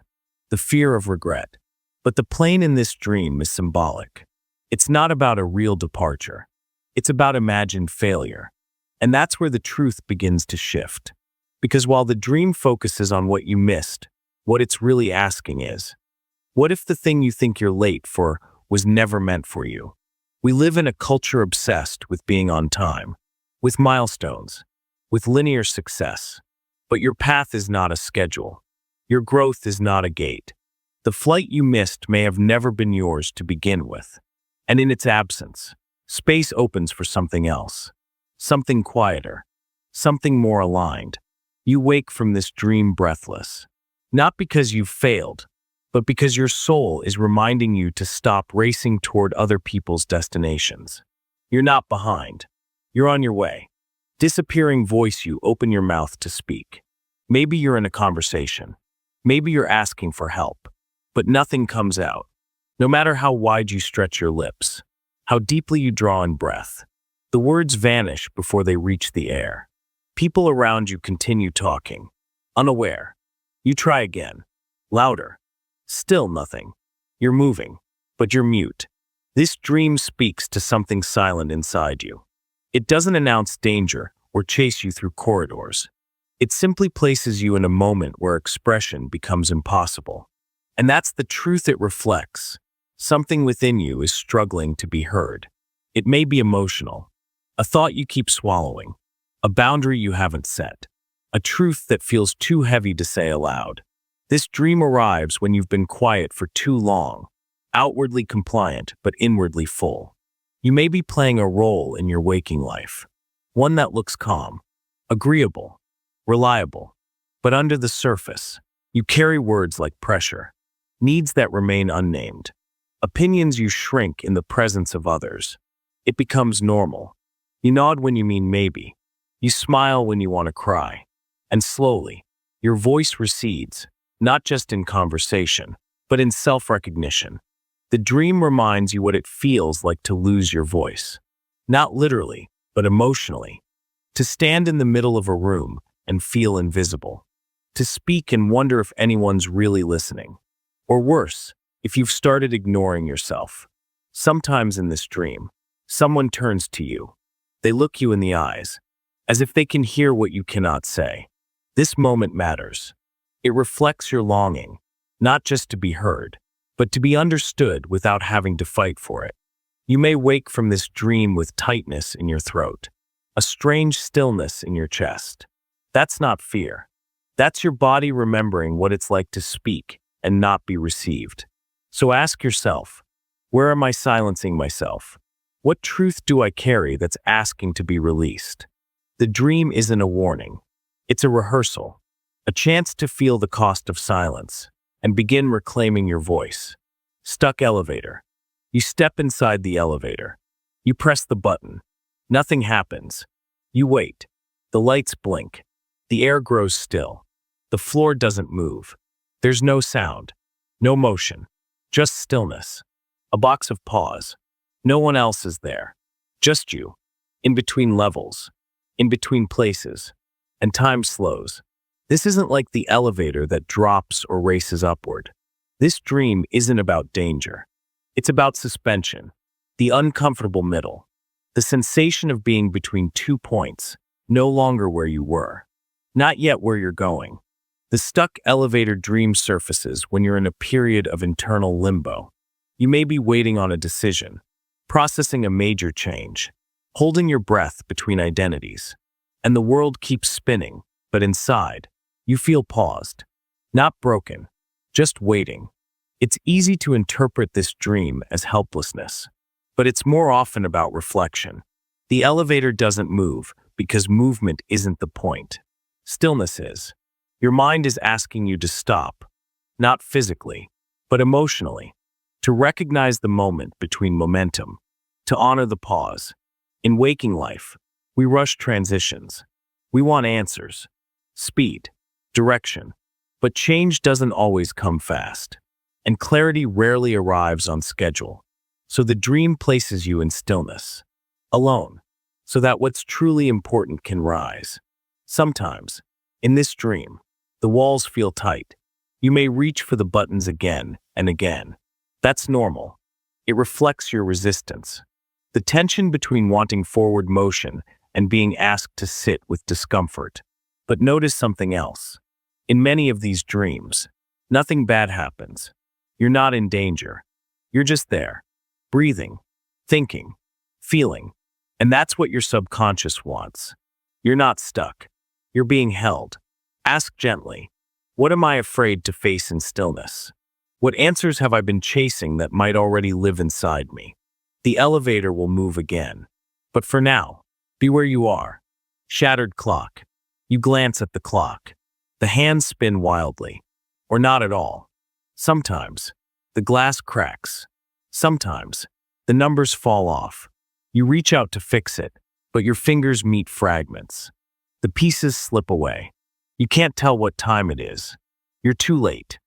the fear of regret. But the plane in this dream is symbolic. It's not about a real departure. It's about imagined failure. And that's where the truth begins to shift. Because while the dream focuses on what you missed, what it's really asking is, what if the thing you think you're late for was never meant for you? We live in a culture obsessed with being on time, with milestones, with linear success. But your path is not a schedule. Your growth is not a gate. The flight you missed may have never been yours to begin with. And in its absence, space opens for something else. Something quieter. Something more aligned. You wake from this dream breathless. Not because you've failed, but because your soul is reminding you to stop racing toward other people's destinations. You're not behind. You're on your way. Disappearing voice, you open your mouth to speak. Maybe you're in a conversation. Maybe you're asking for help, but nothing comes out. No matter how wide you stretch your lips, how deeply you draw in breath, the words vanish before they reach the air. People around you continue talking, unaware. You try again, louder. Still nothing. You're moving, but you're mute. This dream speaks to something silent inside you. It doesn't announce danger or chase you through corridors. It simply places you in a moment where expression becomes impossible. And that's the truth it reflects. Something within you is struggling to be heard. It may be emotional, a thought you keep swallowing, a boundary you haven't set, a truth that feels too heavy to say aloud. This dream arrives when you've been quiet for too long, outwardly compliant but inwardly full. You may be playing a role in your waking life, one that looks calm, agreeable, reliable, but under the surface, you carry words like pressure, needs that remain unnamed, opinions you shrink in the presence of others. It becomes normal. You nod when you mean maybe. You smile when you want to cry. And slowly, your voice recedes, not just in conversation, but in self-recognition. The dream reminds you what it feels like to lose your voice. Not literally, but emotionally. To stand in the middle of a room and feel invisible. To speak and wonder if anyone's really listening. Or worse, if you've started ignoring yourself. Sometimes in this dream, someone turns to you. They look you in the eyes, as if they can hear what you cannot say. This moment matters. It reflects your longing, not just to be heard, but to be understood without having to fight for it. You may wake from this dream with tightness in your throat, a strange stillness in your chest. That's not fear. That's your body remembering what it's like to speak and not be received. So ask yourself, where am I silencing myself? What truth do I carry that's asking to be released? The dream isn't a warning. It's a rehearsal, a chance to feel the cost of silence and begin reclaiming your voice. Stuck elevator. You step inside the elevator. You press the button. Nothing happens. You wait. The lights blink. The air grows still. The floor doesn't move. There's no sound, no motion, just stillness. A box of pause. No one else is there. Just you. In between levels. In between places. And time slows. This isn't like the elevator that drops or races upward. This dream isn't about danger. It's about suspension, the uncomfortable middle, the sensation of being between 2 points, no longer where you were, not yet where you're going. The stuck elevator dream surfaces when you're in a period of internal limbo. You may be waiting on a decision, processing a major change, holding your breath between identities, and the world keeps spinning, but inside, you feel paused, not broken, just waiting. It's easy to interpret this dream as helplessness, but it's more often about reflection. The elevator doesn't move because movement isn't the point. Stillness is. Your mind is asking you to stop, not physically, but emotionally, to recognize the moment between momentum, to honor the pause. In waking life, we rush transitions. We want answers, speed, direction, but change doesn't always come fast, and clarity rarely arrives on schedule. So the dream places you in stillness, alone, so that what's truly important can rise. Sometimes, in this dream, the walls feel tight. You may reach for the buttons again and again. That's normal. It reflects your resistance. The tension between wanting forward motion and being asked to sit with discomfort. But notice something else. In many of these dreams, nothing bad happens. You're not in danger. You're just there, breathing, thinking, feeling. And that's what your subconscious wants. You're not stuck. You're being held. Ask gently, what am I afraid to face in stillness? What answers have I been chasing that might already live inside me? The elevator will move again. But for now, be where you are. Shattered clock. You glance at the clock. The hands spin wildly, or not at all. Sometimes, the glass cracks. Sometimes, the numbers fall off. You reach out to fix it, but your fingers meet fragments. The pieces slip away. You can't tell what time it is. You're too late,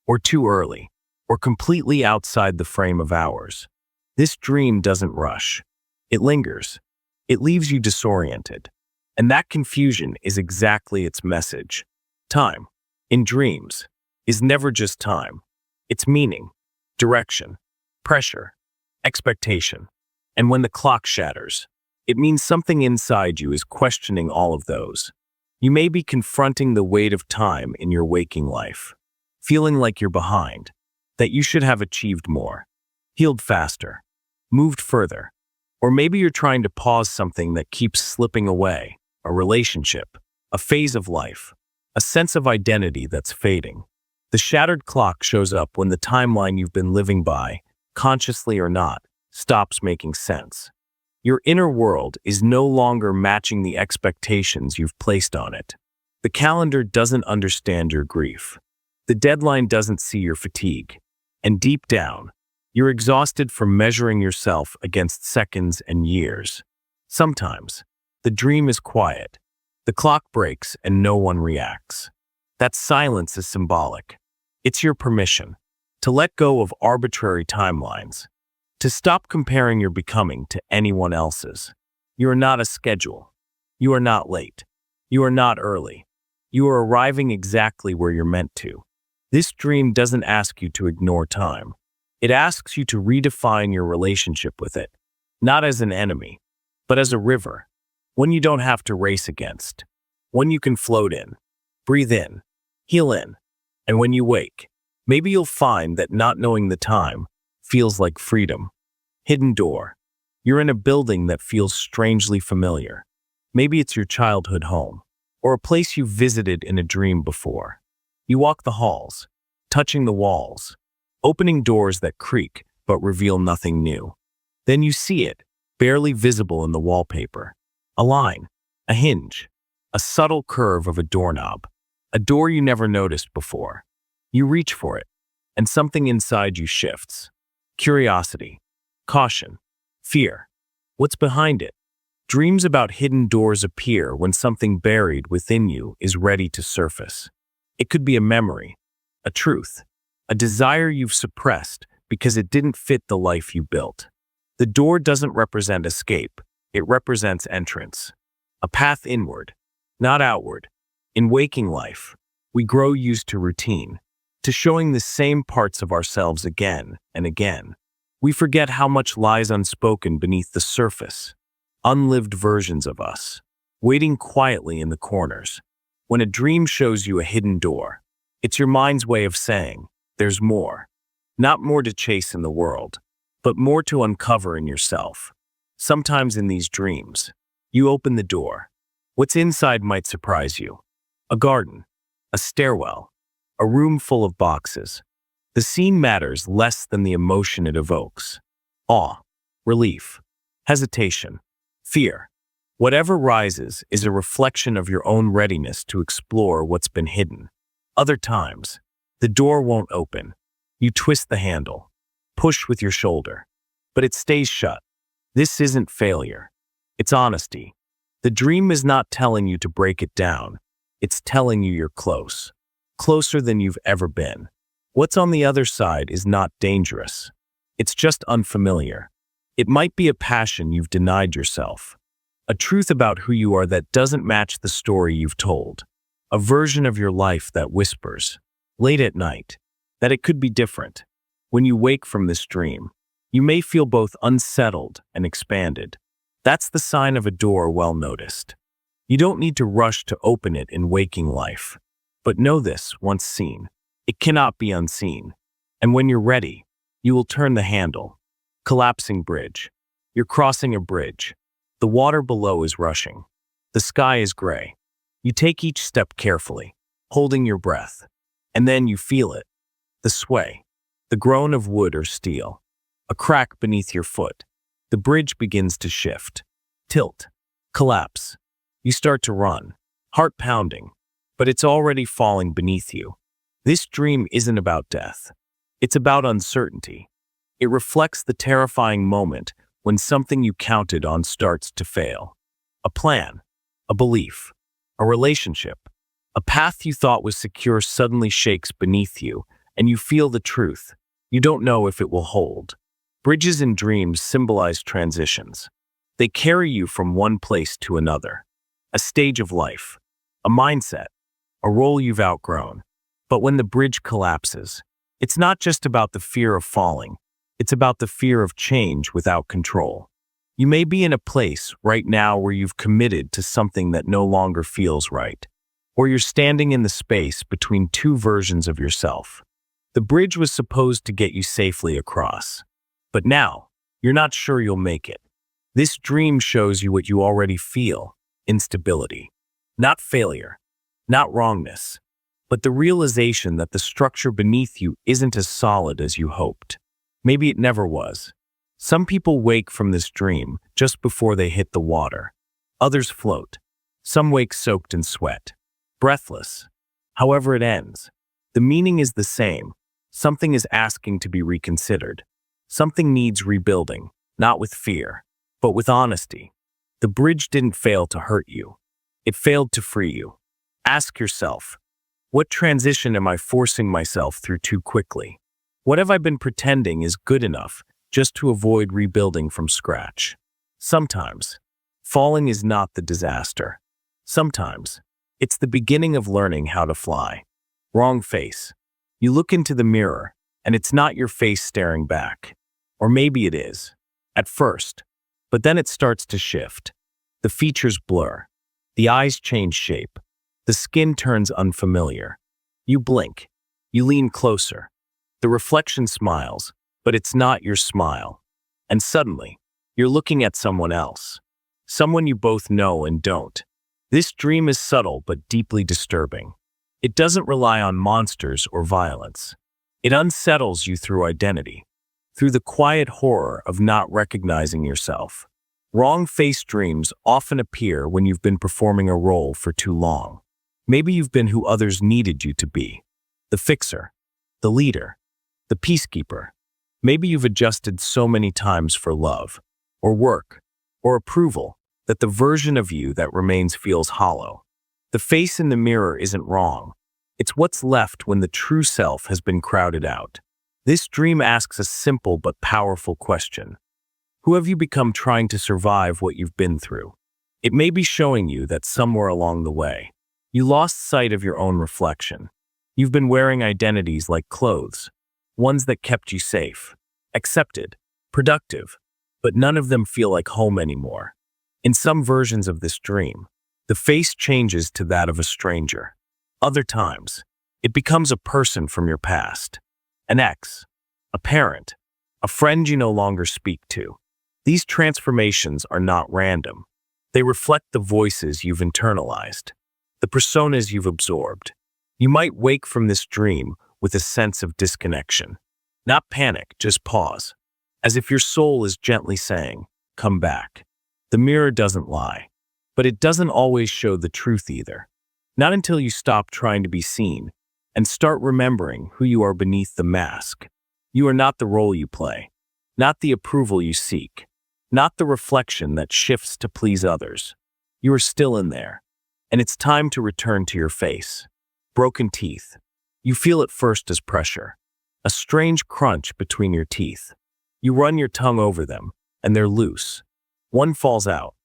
or too early, or completely outside the frame of hours. This dream doesn't rush. It lingers. It leaves you disoriented. And that confusion is exactly its message. Time, in dreams, is never just time. It's meaning, direction, pressure, expectation. And when the clock shatters, it means something inside you is questioning all of those. You may be confronting the weight of time in your waking life, feeling like you're behind, that you should have achieved more, healed faster, moved further. Or maybe you're trying to pause something that keeps slipping away, a relationship, a phase of life, a sense of identity that's fading. The shattered clock shows up when the timeline you've been living by, consciously or not, stops making sense. Your inner world is no longer matching the expectations you've placed on it. The calendar doesn't understand your grief. The deadline doesn't see your fatigue. And deep down, you're exhausted from measuring yourself against seconds and years. Sometimes, the dream is quiet. The clock breaks and no one reacts. That silence is symbolic. It's your permission to let go of arbitrary timelines, to stop comparing your becoming to anyone else's. You are not a schedule. You are not late. You are not early. You are arriving exactly where you're meant to. This dream doesn't ask you to ignore time. It asks you to redefine your relationship with it, not as an enemy, but as a river, one you don't have to race against, one you can float in, breathe in, heal in. And when you wake, maybe you'll find that not knowing the time feels like freedom. Hidden door. You're in a building that feels strangely familiar. Maybe it's your childhood home, or a place you've visited in a dream before. You walk the halls, touching the walls, opening doors that creak but reveal nothing new. Then you see it, barely visible in the wallpaper. A line, a hinge, a subtle curve of a doorknob, a door you never noticed before. You reach for it, and something inside you shifts. Curiosity, caution, fear. What's behind it? Dreams about hidden doors appear when something buried within you is ready to surface. It could be a memory, a truth, a desire you've suppressed because it didn't fit the life you built. The door doesn't represent escape, it represents entrance. A path inward, not outward. In waking life, we grow used to routine, to showing the same parts of ourselves again and again. We forget how much lies unspoken beneath the surface, unlived versions of us, waiting quietly in the corners. When a dream shows you a hidden door, it's your mind's way of saying, there's more. Not more to chase in the world, but more to uncover in yourself. Sometimes in these dreams, you open the door. What's inside might surprise you. A garden, a stairwell, a room full of boxes. The scene matters less than the emotion it evokes. Awe, relief, hesitation, fear. Whatever rises is a reflection of your own readiness to explore what's been hidden. Other times, the door won't open. You twist the handle, push with your shoulder, but it stays shut. This isn't failure. It's honesty. The dream is not telling you to break it down. It's telling you you're close, closer than you've ever been. What's on the other side is not dangerous. It's just unfamiliar. It might be a passion you've denied yourself, a truth about who you are that doesn't match the story you've told, a version of your life that whispers, late at night, that it could be different. When you wake from this dream, you may feel both unsettled and expanded. That's the sign of a door well noticed. You don't need to rush to open it in waking life. But know this, once seen, it cannot be unseen. And when you're ready, you will turn the handle. Collapsing bridge. You're crossing a bridge. The water below is rushing. The sky is gray. You take each step carefully, holding your breath. And then you feel it. The sway. The groan of wood or steel. A crack beneath your foot. The bridge begins to shift. Tilt. Collapse. You start to run, heart pounding, but it's already falling beneath you. This dream isn't about death. It's about uncertainty. It reflects the terrifying moment when something you counted on starts to fail. A plan, a belief, a relationship, A path you thought was secure suddenly shakes beneath you, and you feel the truth. You don't know if it will hold. Bridges in dreams symbolize transitions. They carry you from one place to another. A stage of life, a mindset, a role you've outgrown. But when the bridge collapses, it's not just about the fear of falling. It's about the fear of change without control. You may be in a place right now where you've committed to something that no longer feels right, or you're standing in the space between two versions of yourself. The bridge was supposed to get you safely across, but now you're not sure you'll make it. This dream shows you what you already feel: instability. Not failure, not wrongness, but the realization that the structure beneath you isn't as solid as you hoped. Maybe it never was. Some people wake from this dream just before they hit the water. Others float. Some wake soaked in sweat, breathless. However it ends, the meaning is the same. Something is asking to be reconsidered. Something needs rebuilding, not with fear, but with honesty. The bridge didn't fail to hurt you. It failed to free you. Ask yourself, what transition am I forcing myself through too quickly? What have I been pretending is good enough just to avoid rebuilding from scratch? Sometimes, falling is not the disaster. Sometimes, it's the beginning of learning how to fly. Wrong face. You look into the mirror, and it's not your face staring back. Or maybe it is, at first. But then it starts to shift. The features blur. The eyes change shape. The skin turns unfamiliar. You blink. You lean closer. The reflection smiles, but it's not your smile. And suddenly, you're looking at someone else. Someone you both know and don't. This dream is subtle but deeply disturbing. It doesn't rely on monsters or violence. It unsettles you through identity, through the quiet horror of not recognizing yourself. Wrong-face dreams often appear when you've been performing a role for too long. Maybe you've been who others needed you to be. The fixer, the leader, the peacekeeper. Maybe you've adjusted so many times for love, or work, or approval, that the version of you that remains feels hollow. The face in the mirror isn't wrong. It's what's left when the true self has been crowded out. This dream asks a simple but powerful question. Who have you become trying to survive what you've been through? It may be showing you that somewhere along the way, you lost sight of your own reflection. You've been wearing identities like clothes, ones that kept you safe, accepted, productive, but none of them feel like home anymore. In some versions of this dream, the face changes to that of a stranger. Other times, it becomes a person from your past, an ex, a parent, a friend you no longer speak to. These transformations are not random. They reflect the voices you've internalized, the personas you've absorbed. You might wake from this dream with a sense of disconnection. Not panic, just pause, as if your soul is gently saying, "Come back." The mirror doesn't lie, but it doesn't always show the truth either. Not until you stop trying to be seen and start remembering who you are beneath the mask. You are not the role you play, not the approval you seek, not the reflection that shifts to please others. You are still in there, and it's time to return to your face. Broken teeth. You feel it first as pressure, a strange crunch between your teeth. You run your tongue over them, and they're loose. One falls out,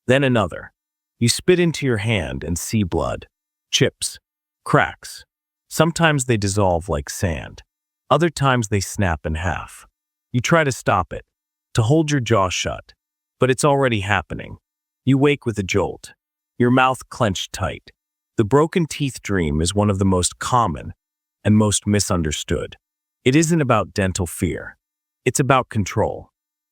then another. You spit into your hand and see blood, chips, cracks. Sometimes they dissolve like sand. Other times they snap in half. You try to stop it, to hold your jaw shut, but it's already happening. You wake with a jolt, your mouth clenched tight. The broken teeth dream is one of the most common and most misunderstood. It isn't about dental fear. It's about control,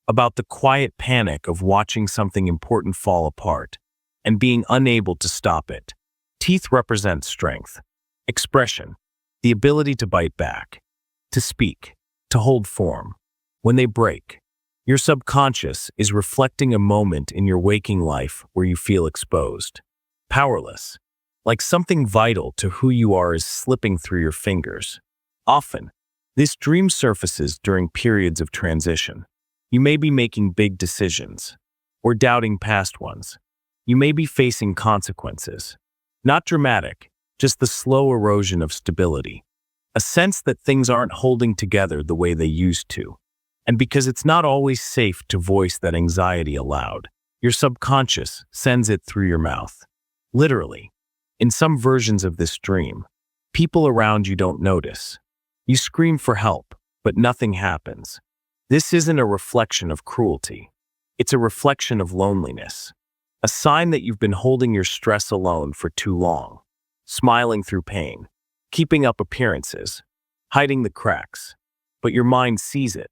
about the quiet panic of watching something important fall apart and being unable to stop it. Teeth represent strength, expression, the ability to bite back, to speak, to hold form. When they break, your subconscious is reflecting a moment in your waking life where you feel exposed, powerless, like something vital to who you are is slipping through your fingers. Often, this dream surfaces during periods of transition. You may be making big decisions, or doubting past ones. You may be facing consequences. Not dramatic, just the slow erosion of stability, a sense that things aren't holding together the way they used to. And because it's not always safe to voice that anxiety aloud, your subconscious sends it through your mouth. Literally, in some versions of this dream, people around you don't notice. You scream for help, but nothing happens. This isn't a reflection of cruelty. It's a reflection of loneliness, a sign that you've been holding your stress alone for too long, smiling through pain, keeping up appearances, hiding the cracks. But your mind sees it.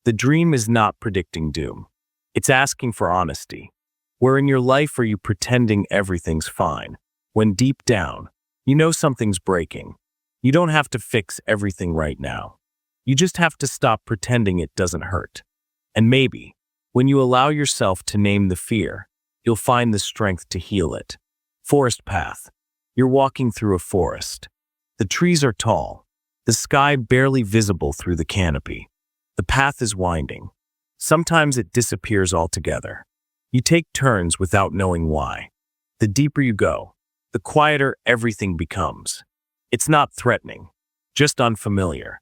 The dream is not predicting doom. It's asking for honesty. Where in your life are you pretending everything's fine, when deep down, you know something's breaking? You don't have to fix everything right now. You just have to stop pretending it doesn't hurt. And maybe, when you allow yourself to name the fear, you'll find the strength to heal it. Forest path. You're walking through a forest. The trees are tall, the sky barely visible through the canopy. The path is winding. Sometimes it disappears altogether. You take turns without knowing why. The deeper you go, the quieter everything becomes. It's not threatening, just unfamiliar.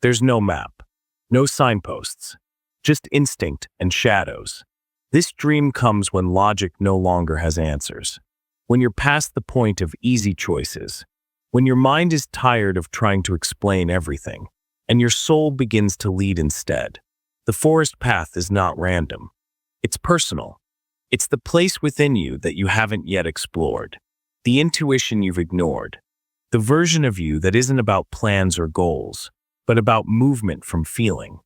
There's no map, no signposts, just instinct and shadows. This dream comes when logic no longer has answers, when you're past the point of easy choices, when your mind is tired of trying to explain everything, and your soul begins to lead instead. The forest path is not random. It's personal. It's the place within you that you haven't yet explored, the intuition you've ignored, the version of you that isn't about plans or goals, but about movement from feeling.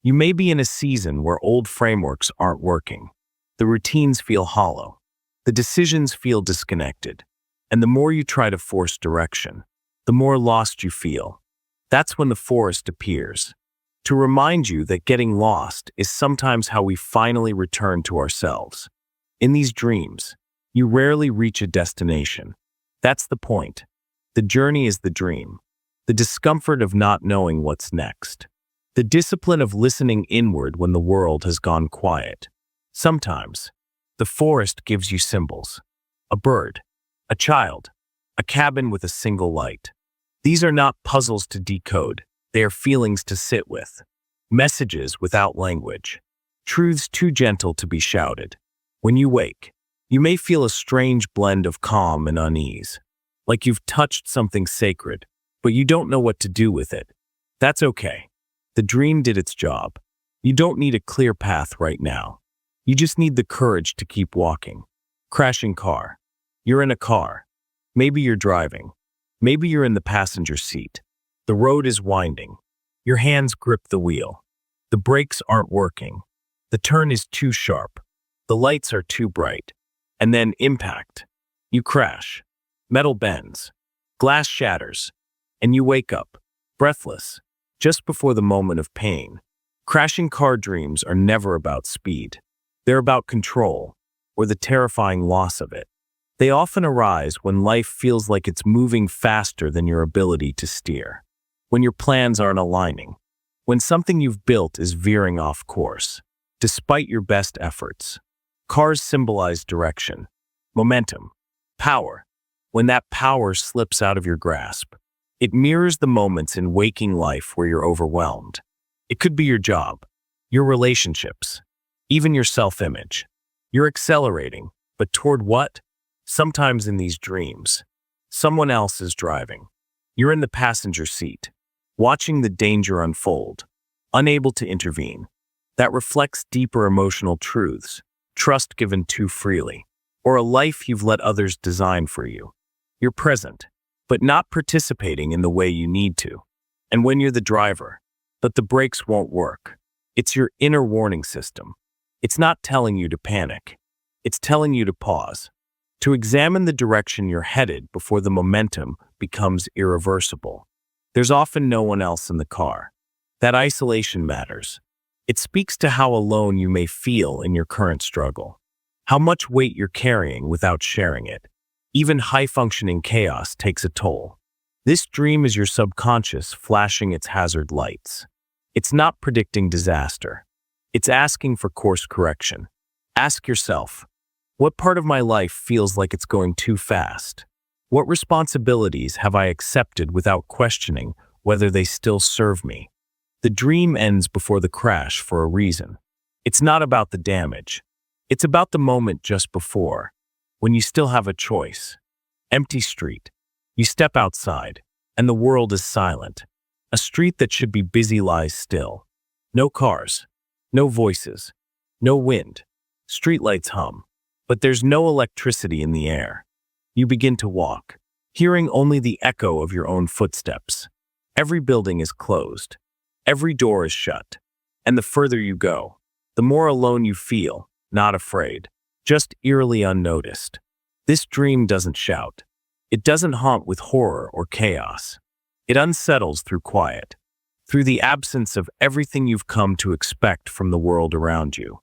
You may be in a season where old frameworks aren't working. The routines feel hollow. The decisions feel disconnected. And the more you try to force direction, the more lost you feel. That's when the forest appears, to remind you that getting lost is sometimes how we finally return to ourselves. In these dreams, you rarely reach a destination. That's the point. The journey is the dream, the discomfort of not knowing what's next, the discipline of listening inward when the world has gone quiet. Sometimes, the forest gives you symbols: a bird, a child, a cabin with a single light. These are not puzzles to decode, they are feelings to sit with, messages without language, truths too gentle to be shouted. When you wake, you may feel a strange blend of calm and unease, like you've touched something sacred, but you don't know what to do with it. That's okay. The dream did its job. You don't need a clear path right now. You just need the courage to keep walking. Crashing car. You're in a car. Maybe you're driving. Maybe you're in the passenger seat. The road is winding. Your hands grip the wheel. The brakes aren't working. The turn is too sharp. The lights are too bright. And then impact. You crash. Metal bends. Glass shatters. And you wake up, breathless, just before the moment of pain. Crashing car dreams are never about speed. They're about control, or the terrifying loss of it. They often arise when life feels like it's moving faster than your ability to steer, when your plans aren't aligning, when something you've built is veering off course, despite your best efforts. Cars symbolize direction, momentum, power. When that power slips out of your grasp, it mirrors the moments in waking life where you're overwhelmed. It could be your job, your relationships, even your self-image. You're accelerating, but toward what? Sometimes in these dreams, someone else is driving. You're in the passenger seat, watching the danger unfold, unable to intervene. That reflects deeper emotional truths, trust given too freely, or a life you've let others design for you. You're present, but not participating in the way you need to. And when you're the driver, but the brakes won't work, it's your inner warning system. It's not telling you to panic. It's telling you to pause, to examine the direction you're headed before the momentum becomes irreversible. There's often no one else in the car. That isolation matters. It speaks to how alone you may feel in your current struggle, how much weight you're carrying without sharing it. Even high-functioning chaos takes a toll. This dream is your subconscious flashing its hazard lights. It's not predicting disaster. It's asking for course correction. Ask yourself, what part of my life feels like it's going too fast? What responsibilities have I accepted without questioning whether they still serve me? The dream ends before the crash for a reason. It's not about the damage. It's about the moment just before, when you still have a choice. Empty street. You step outside, and the world is silent. A street that should be busy lies still. No cars, no voices, no wind. Streetlights hum, but there's no electricity in the air. You begin to walk, hearing only the echo of your own footsteps. Every building is closed. Every door is shut. And the further you go, the more alone you feel, not afraid, just eerily unnoticed. This dream doesn't shout. It doesn't haunt with horror or chaos. It unsettles through quiet, through the absence of everything you've come to expect from the world around you.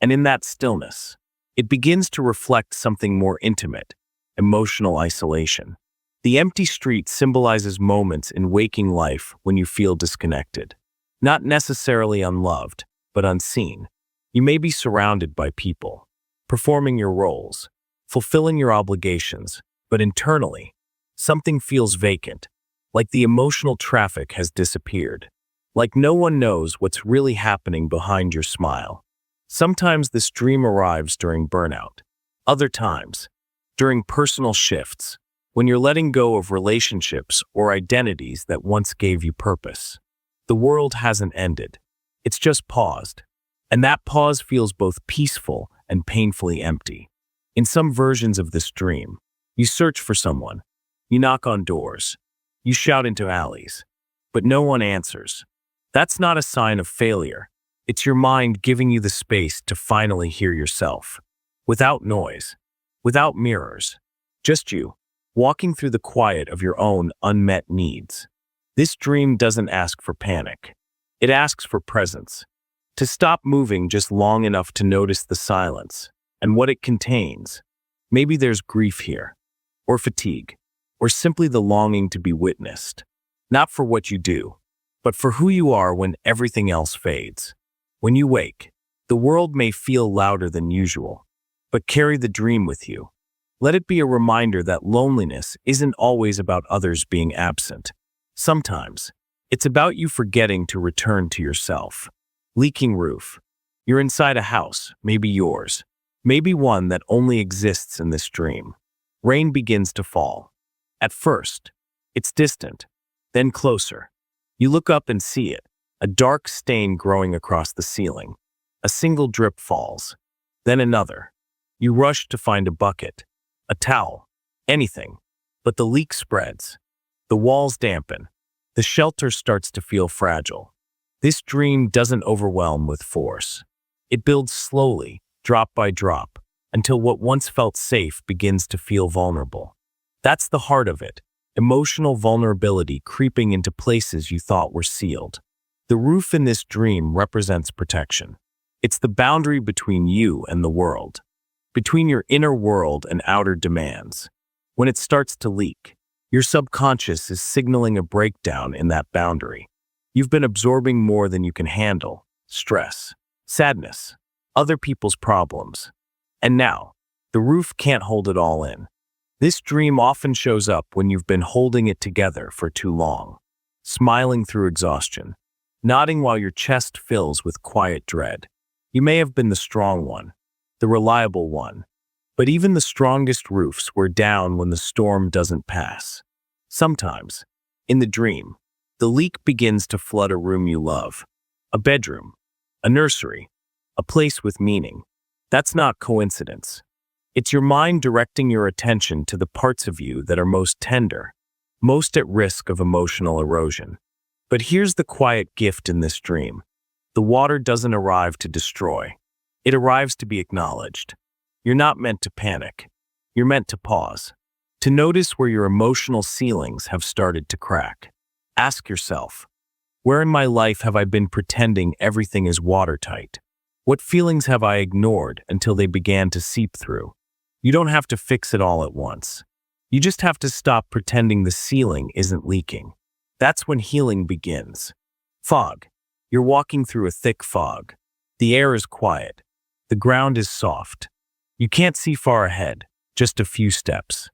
And in that stillness, it begins to reflect something more intimate, emotional isolation. The empty street symbolizes moments in waking life when you feel disconnected. Not necessarily unloved, but unseen. You may be surrounded by people, performing your roles, fulfilling your obligations, but internally, something feels vacant, like the emotional traffic has disappeared, like no one knows what's really happening behind your smile. Sometimes this dream arrives during burnout. Other times, during personal shifts, when you're letting go of relationships or identities that once gave you purpose. The world hasn't ended. It's just paused. And that pause feels both peaceful and painfully empty. In some versions of this dream, you search for someone. You knock on doors. You shout into alleys. But no one answers. That's not a sign of failure. It's your mind giving you the space to finally hear yourself. Without noise. Without mirrors. Just you, walking through the quiet of your own unmet needs. This dream doesn't ask for panic. It asks for presence. To stop moving just long enough to notice the silence and what it contains. Maybe there's grief here, or fatigue, or simply the longing to be witnessed. Not for what you do, but for who you are when everything else fades. When you wake, the world may feel louder than usual, but carry the dream with you. Let it be a reminder that loneliness isn't always about others being absent. Sometimes, it's about you forgetting to return to yourself. Leaking roof. You're inside a house, maybe yours, maybe one that only exists in this dream. Rain begins to fall. At first, it's distant, then closer. You look up and see it, a dark stain growing across the ceiling. A single drip falls, then another. You rush to find a bucket, a towel, anything, but the leak spreads. The walls dampen. The shelter starts to feel fragile. This dream doesn't overwhelm with force. It builds slowly, drop by drop, until what once felt safe begins to feel vulnerable. That's the heart of it, emotional vulnerability creeping into places you thought were sealed. The roof in this dream represents protection. It's the boundary between you and the world, between your inner world and outer demands. When it starts to leak, your subconscious is signaling a breakdown in that boundary. You've been absorbing more than you can handle, stress, sadness, other people's problems. And now, the roof can't hold it all in. This dream often shows up when you've been holding it together for too long, smiling through exhaustion, nodding while your chest fills with quiet dread. You may have been the strong one, the reliable one, but even the strongest roofs wear down when the storm doesn't pass. Sometimes, in the dream, the leak begins to flood a room you love, a bedroom, a nursery, a place with meaning. That's not coincidence. It's your mind directing your attention to the parts of you that are most tender, most at risk of emotional erosion. But here's the quiet gift in this dream. The water doesn't arrive to destroy. It arrives to be acknowledged. You're not meant to panic. You're meant to pause, to notice where your emotional ceilings have started to crack. Ask yourself, where in my life have I been pretending everything is watertight? What feelings have I ignored until they began to seep through? You don't have to fix it all at once. You just have to stop pretending the ceiling isn't leaking. That's when healing begins. Fog. You're walking through a thick fog. The air is quiet. The ground is soft. You can't see far ahead, just a few steps.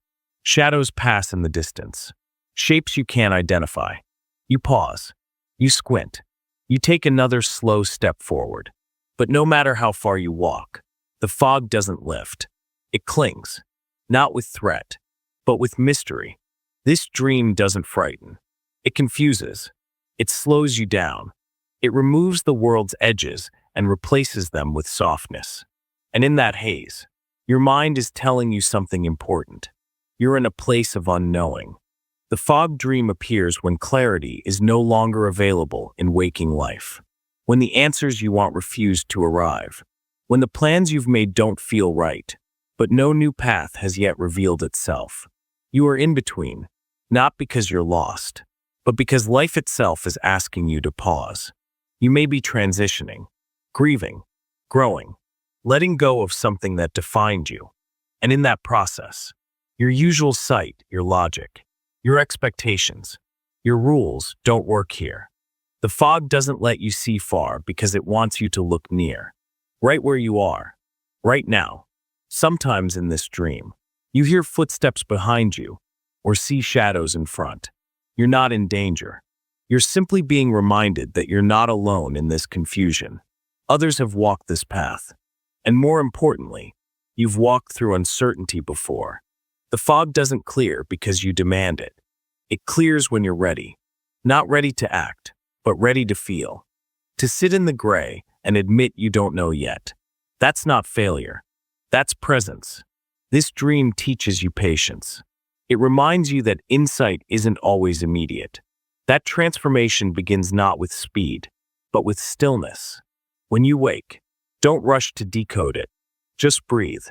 Shadows pass in the distance. Shapes you can't identify. You pause. You squint. You take another slow step forward. But no matter how far you walk, the fog doesn't lift. It clings. Not with threat, but with mystery. This dream doesn't frighten. It confuses. It slows you down. It removes the world's edges and replaces them with softness. And in that haze, your mind is telling you something important. You're in a place of unknowing. The fog dream appears when clarity is no longer available in waking life. When the answers you want refuse to arrive. When the plans you've made don't feel right, but no new path has yet revealed itself. You are in between, not because you're lost, but because life itself is asking you to pause. You may be transitioning, grieving, growing, letting go of something that defined you. And in that process, your usual sight, your logic, your expectations, your rules don't work here. The fog doesn't let you see far because it wants you to look near, right where you are, right now. Sometimes in this dream, you hear footsteps behind you or see shadows in front. You're not in danger. You're simply being reminded that you're not alone in this confusion. Others have walked this path. And more importantly, you've walked through uncertainty before. The fog doesn't clear because you demand it. It clears when you're ready. Not ready to act, but ready to feel. To sit in the gray and admit you don't know yet. That's not failure. That's presence. This dream teaches you patience. It reminds you that insight isn't always immediate. That transformation begins not with speed, but with stillness. When you wake, don't rush to decode it. Just breathe.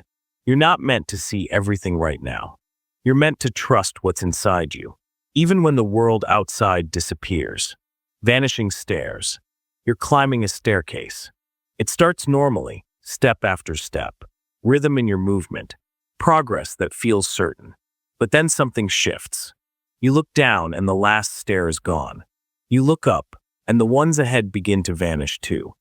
You're not meant to see everything right now. You're meant to trust what's inside you, even when the world outside disappears. Vanishing stairs. You're climbing a staircase. It starts normally, step after step, rhythm in your movement, progress that feels certain. But then something shifts. You look down and the last stair is gone. You look up and the ones ahead begin to vanish too.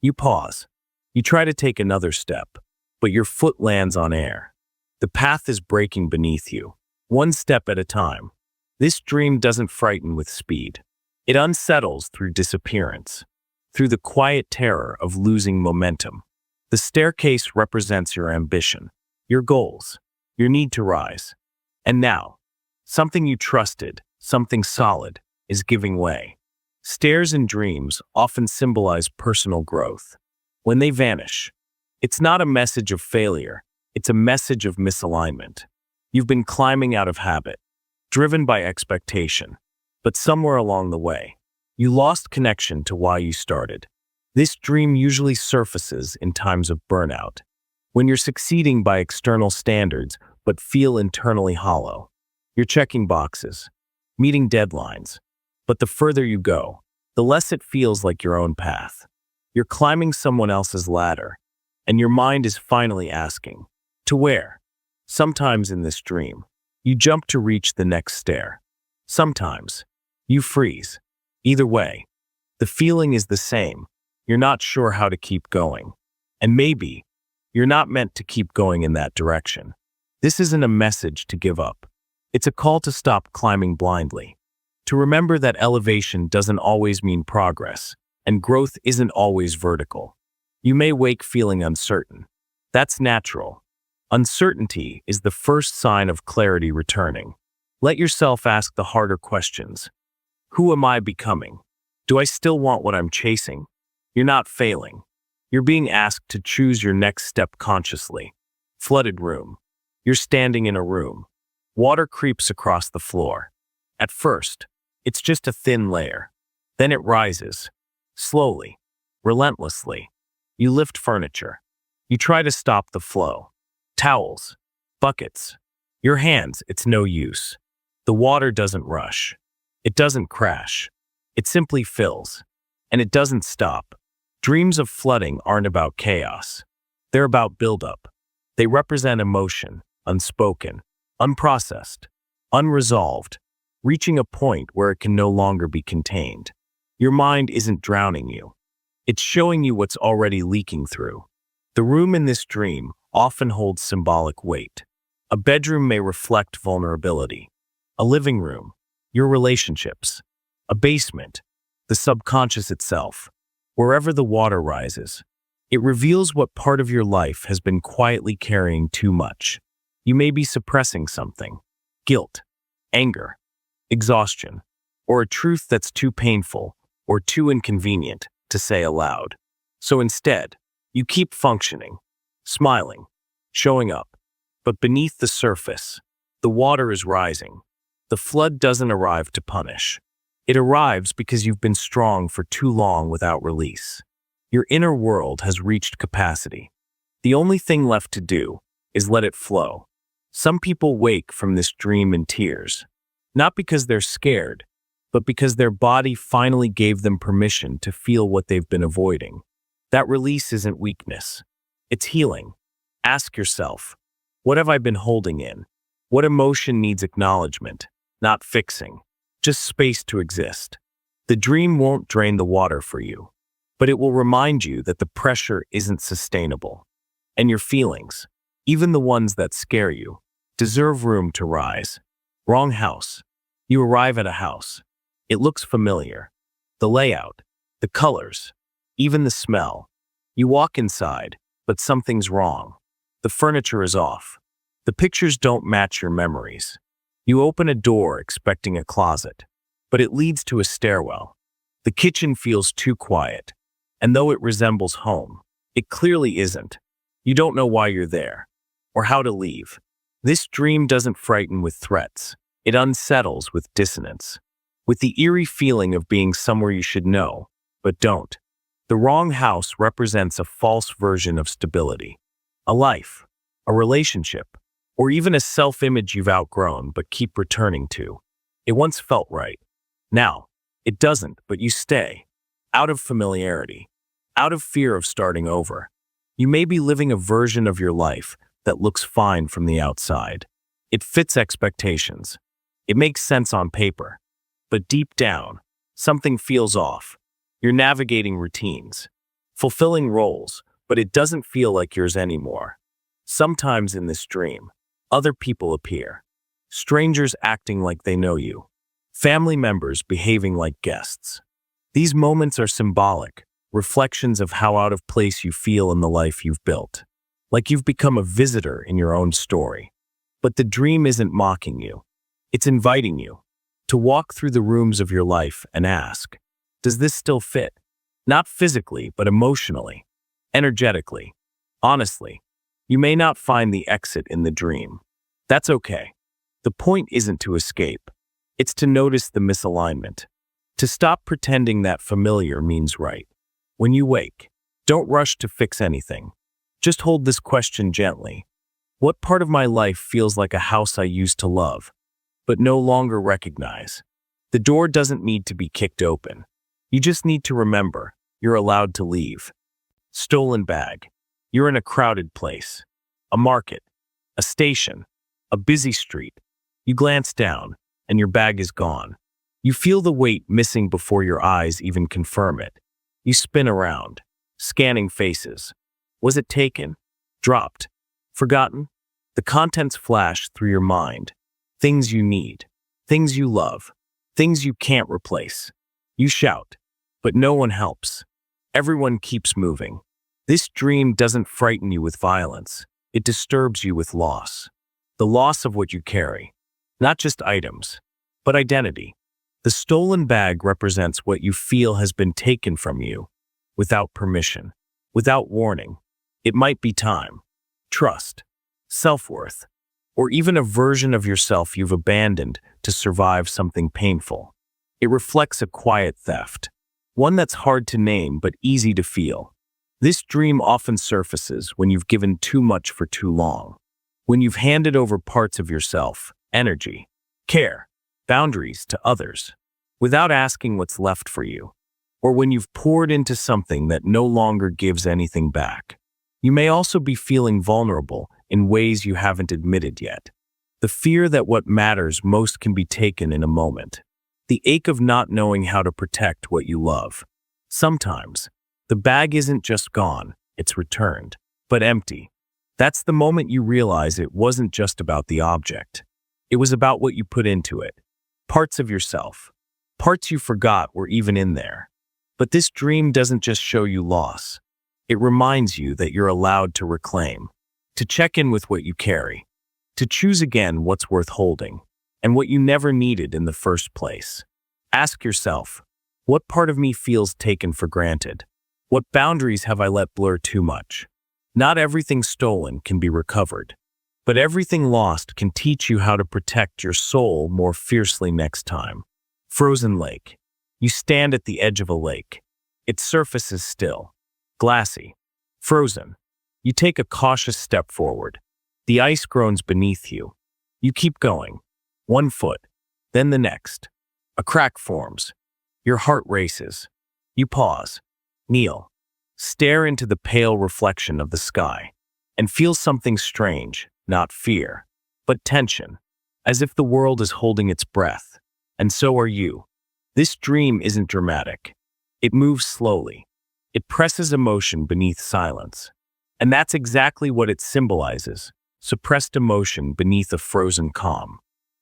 You pause. You try to take another step, but your foot lands on air. The path is breaking beneath you, one step at a time. This dream doesn't frighten with speed. It unsettles through disappearance, through the quiet terror of losing momentum. The staircase represents your ambition, your goals, your need to rise. And now, something you trusted, something solid, is giving way. Stairs in dreams often symbolize personal growth. When they vanish, it's not a message of failure, it's a message of misalignment. You've been climbing out of habit, driven by expectation, but somewhere along the way, you lost connection to why you started. This dream usually surfaces in times of burnout, when you're succeeding by external standards but feel internally hollow. You're checking boxes, meeting deadlines, but the further you go, the less it feels like your own path. You're climbing someone else's ladder, and your mind is finally asking, to where? Sometimes in this dream, you jump to reach the next stair. Sometimes, you freeze. Either way, the feeling is the same. You're not sure how to keep going. And maybe, you're not meant to keep going in that direction. This isn't a message to give up. It's a call to stop climbing blindly. To remember that elevation doesn't always mean progress, and growth isn't always vertical. You may wake feeling uncertain. That's natural. Uncertainty is the first sign of clarity returning. Let yourself ask the harder questions. Who am I becoming? Do I still want what I'm chasing? You're not failing. You're being asked to choose your next step consciously. Flooded room. You're standing in a room. Water creeps across the floor. At first, it's just a thin layer. Then it rises. Slowly. Relentlessly. You lift furniture. You try to stop the flow. Towels. Buckets. Your hands, it's no use. The water doesn't rush. It doesn't crash. It simply fills. And it doesn't stop. Dreams of flooding aren't about chaos. They're about buildup. They represent emotion, unspoken, unprocessed, unresolved, reaching a point where it can no longer be contained. Your mind isn't drowning you. It's showing you what's already leaking through. The room in this dream often holds symbolic weight. A bedroom may reflect vulnerability. A living room, your relationships. A basement, the subconscious itself. Wherever the water rises, it reveals what part of your life has been quietly carrying too much. You may be suppressing something. Guilt, anger, exhaustion, or a truth that's too painful or too inconvenient to say aloud. So instead, you keep functioning, smiling, showing up. But beneath the surface, the water is rising. The flood doesn't arrive to punish. It arrives because you've been strong for too long without release. Your inner world has reached capacity. The only thing left to do is let it flow. Some people wake from this dream in tears, not because they're scared, but because their body finally gave them permission to feel what they've been avoiding. That release isn't weakness. It's healing. Ask yourself, what have I been holding in? What emotion needs acknowledgement, not fixing, just space to exist? The dream won't drain the water for you, but it will remind you that the pressure isn't sustainable. And your feelings, even the ones that scare you, deserve room to rise. Wrong house. You arrive at a house. It looks familiar. The layout, the colors, even the smell. You walk inside, but something's wrong. The furniture is off. The pictures don't match your memories. You open a door expecting a closet, but it leads to a stairwell. The kitchen feels too quiet, and though it resembles home, it clearly isn't. You don't know why you're there, or how to leave. This dream doesn't frighten with threats. It unsettles with dissonance, with the eerie feeling of being somewhere you should know, but don't. The wrong house represents a false version of stability, a life, a relationship, or even a self-image you've outgrown but keep returning to. It once felt right. Now, it doesn't, but you stay, out of familiarity, out of fear of starting over. You may be living a version of your life that looks fine from the outside. It fits expectations. It makes sense on paper. But deep down, something feels off. You're navigating routines, fulfilling roles, but it doesn't feel like yours anymore. Sometimes in this dream, other people appear. Strangers acting like they know you. Family members behaving like guests. These moments are symbolic, reflections of how out of place you feel in the life you've built. Like you've become a visitor in your own story. But the dream isn't mocking you. It's inviting you to walk through the rooms of your life and ask, does this still fit? Not physically, but emotionally, energetically, honestly. You may not find the exit in the dream. That's okay. The point isn't to escape. It's to notice the misalignment. To stop pretending that familiar means right. When you wake, don't rush to fix anything. Just hold this question gently. What part of my life feels like a house I used to love, but no longer recognize? The door doesn't need to be kicked open. You just need to remember, you're allowed to leave. Stolen bag. You're in a crowded place. A market. A station. A busy street. You glance down, and your bag is gone. You feel the weight missing before your eyes even confirm it. You spin around, scanning faces. Was it taken? Dropped? Forgotten? The contents flash through your mind. Things you need. Things you love. Things you can't replace. You shout, but no one helps. Everyone keeps moving. This dream doesn't frighten you with violence. It disturbs you with loss. The loss of what you carry. Not just items, but identity. The stolen bag represents what you feel has been taken from you, without permission, without warning. It might be time, trust, self-worth, or even a version of yourself you've abandoned to survive something painful. It reflects a quiet theft, one that's hard to name but easy to feel. This dream often surfaces when you've given too much for too long, when you've handed over parts of yourself, energy, care, boundaries to others, without asking what's left for you, or when you've poured into something that no longer gives anything back. You may also be feeling vulnerable in ways you haven't admitted yet. The fear that what matters most can be taken in a moment. The ache of not knowing how to protect what you love. Sometimes, the bag isn't just gone, it's returned, but empty. That's the moment you realize it wasn't just about the object. It was about what you put into it. Parts of yourself. Parts you forgot were even in there. But this dream doesn't just show you loss. It reminds you that you're allowed to reclaim, to check in with what you carry, to choose again what's worth holding, and what you never needed in the first place. Ask yourself, what part of me feels taken for granted? What boundaries have I let blur too much? Not everything stolen can be recovered, but everything lost can teach you how to protect your soul more fiercely next time. Frozen lake. You stand at the edge of a lake. Its surface is still, glassy, frozen. You take a cautious step forward. The ice groans beneath you. You keep going. 1 foot, then the next. A crack forms. Your heart races. You pause, kneel, stare into the pale reflection of the sky, and feel something strange, not fear, but tension, as if the world is holding its breath. And so are you. This dream isn't dramatic. It moves slowly. It presses emotion beneath silence. And that's exactly what it symbolizes, suppressed emotion beneath a frozen calm.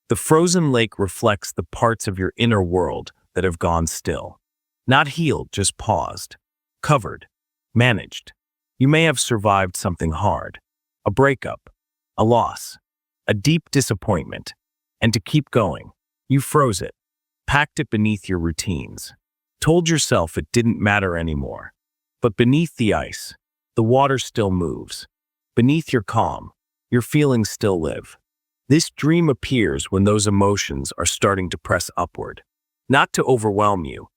The frozen lake reflects the parts of your inner world that have gone still. Not healed, just paused, covered, managed. You may have survived something hard, a breakup, a loss, a deep disappointment, and to keep going, you froze it, packed it beneath your routines, told yourself it didn't matter anymore. But beneath the ice, the water still moves. Beneath your calm, your feelings still live. This dream appears when those emotions are starting to press upward, not to overwhelm you,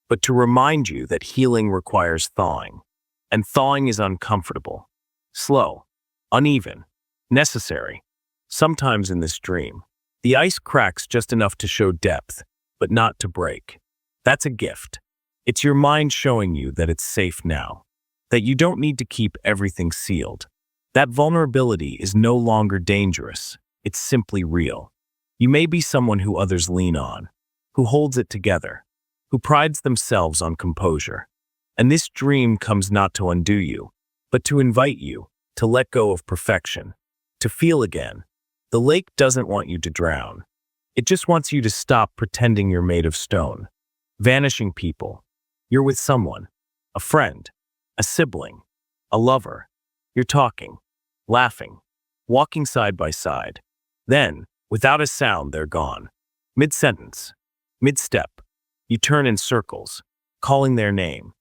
but to remind you that healing requires thawing. And thawing is uncomfortable, slow, uneven, necessary. Sometimes in this dream, the ice cracks just enough to show depth, but not to break. That's a gift. It's your mind showing you that it's safe now, that you don't need to keep everything sealed. That vulnerability is no longer dangerous. It's simply real. You may be someone who others lean on, who holds it together, who prides themselves on composure. And this dream comes not to undo you, but to invite you to let go of perfection, to feel again. The lake doesn't want you to drown. It just wants you to stop pretending you're made of stone. Vanishing people. You're with someone, a friend, a sibling, a lover. You're talking, laughing, walking side by side. Then, without a sound, they're gone. Mid-sentence, mid-step, you turn in circles, calling their name.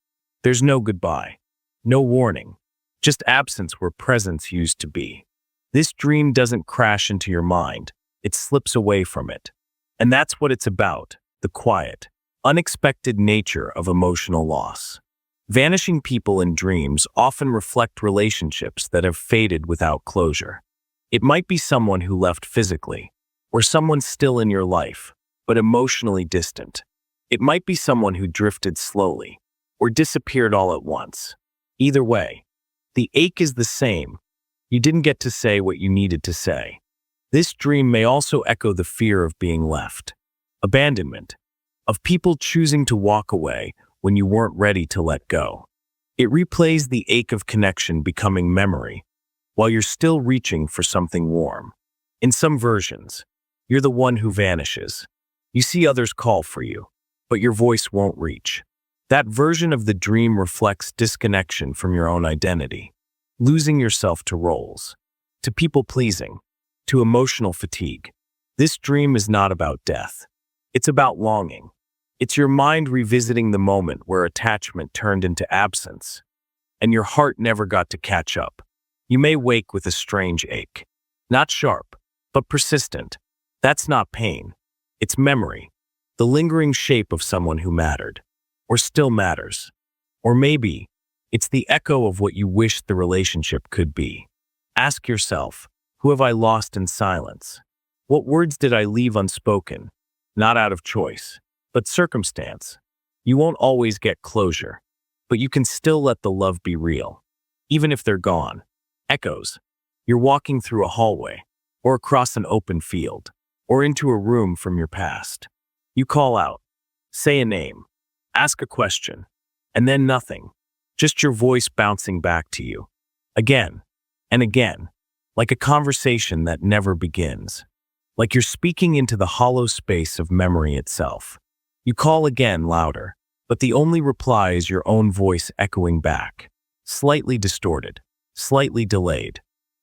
There's no goodbye, no warning, just absence where presence used to be. This dream doesn't crash into your mind, it slips away from it. And that's what it's about, the quiet, unexpected nature of emotional loss. Vanishing people in dreams often reflect relationships that have faded without closure. It might be someone who left physically, or someone still in your life, but emotionally distant. It might be someone who drifted slowly, or disappeared all at once. Either way, the ache is the same. You didn't get to say what you needed to say. This dream may also echo the fear of being left, abandonment, of people choosing to walk away when you weren't ready to let go. It replays the ache of connection becoming memory, while you're still reaching for something warm. In some versions, you're the one who vanishes. You see others call for you, but your voice won't reach. That version of the dream reflects disconnection from your own identity, losing yourself to roles, to people-pleasing, to emotional fatigue. This dream is not about death. It's about longing. It's your mind revisiting the moment where attachment turned into absence, and your heart never got to catch up. You may wake with a strange ache, not sharp, but persistent. That's not pain. It's memory, the lingering shape of someone who mattered, or still matters. Or maybe it's the echo of what you wish the relationship could be. Ask yourself, who have I lost in silence? What words did I leave unspoken? Not out of choice, but circumstance. You won't always get closure, but you can still let the love be real, even if they're gone. Echoes. You're walking through a hallway, or across an open field, or into a room from your past. You call out, say a name, ask a question, and then nothing, just your voice bouncing back to you. Again, and again, like a conversation that never begins. Like you're speaking into the hollow space of memory itself. You call again, louder, but the only reply is your own voice echoing back, slightly distorted, slightly delayed.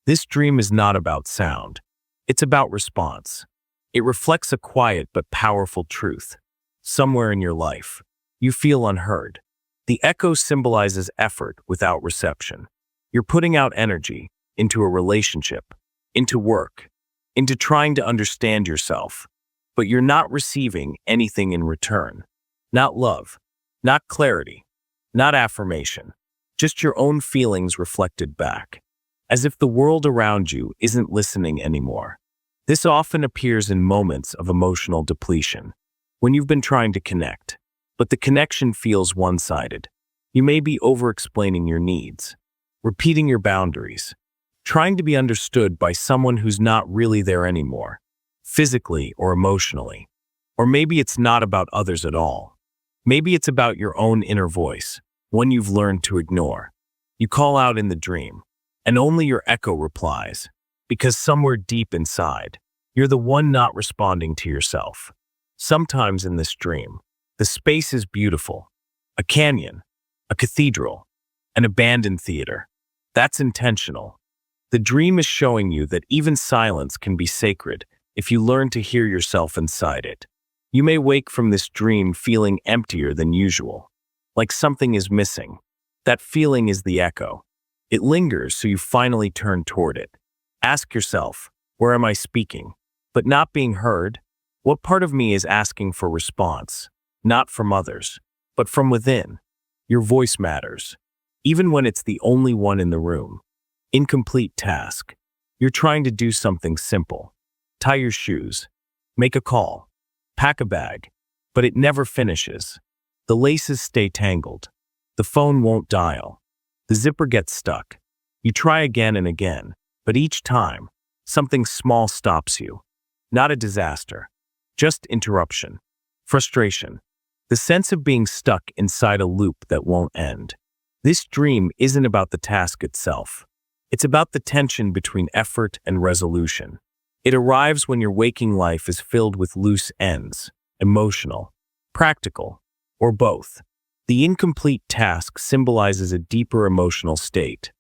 This dream is not about sound. It's about response. It reflects a quiet but powerful truth. Somewhere in your life, you feel unheard. The echo symbolizes effort without reception. You're putting out energy into a relationship, into work, into trying to understand yourself, but you're not receiving anything in return. Not love, not clarity, not affirmation, just your own feelings reflected back, as if the world around you isn't listening anymore. This often appears in moments of emotional depletion, when you've been trying to connect, but the connection feels one-sided. You may be over-explaining your needs, repeating your boundaries, trying to be understood by someone who's not really there anymore, physically or emotionally. Or maybe it's not about others at all. Maybe it's about your own inner voice, one you've learned to ignore. You call out in the dream, and only your echo replies, because somewhere deep inside, you're the one not responding to yourself. Sometimes in this dream, the space is beautiful. A canyon, a cathedral, an abandoned theater. That's intentional. The dream is showing you that even silence can be sacred if you learn to hear yourself inside it. You may wake from this dream feeling emptier than usual, like something is missing. That feeling is the echo. It lingers, so you finally turn toward it. Ask yourself, where am I speaking? But not being heard? What part of me is asking for response? Not from others, but from within. Your voice matters, even when it's the only one in the room. Incomplete task. You're trying to do something simple. Tie your shoes, make a call, pack a bag, but it never finishes. The laces stay tangled. The phone won't dial. The zipper gets stuck. You try again and again, but each time, something small stops you. Not a disaster, just interruption, frustration, the sense of being stuck inside a loop that won't end. This dream isn't about the task itself. It's about the tension between effort and resolution. It arrives when your waking life is filled with loose ends, emotional, practical, or both. The incomplete task symbolizes a deeper emotional state.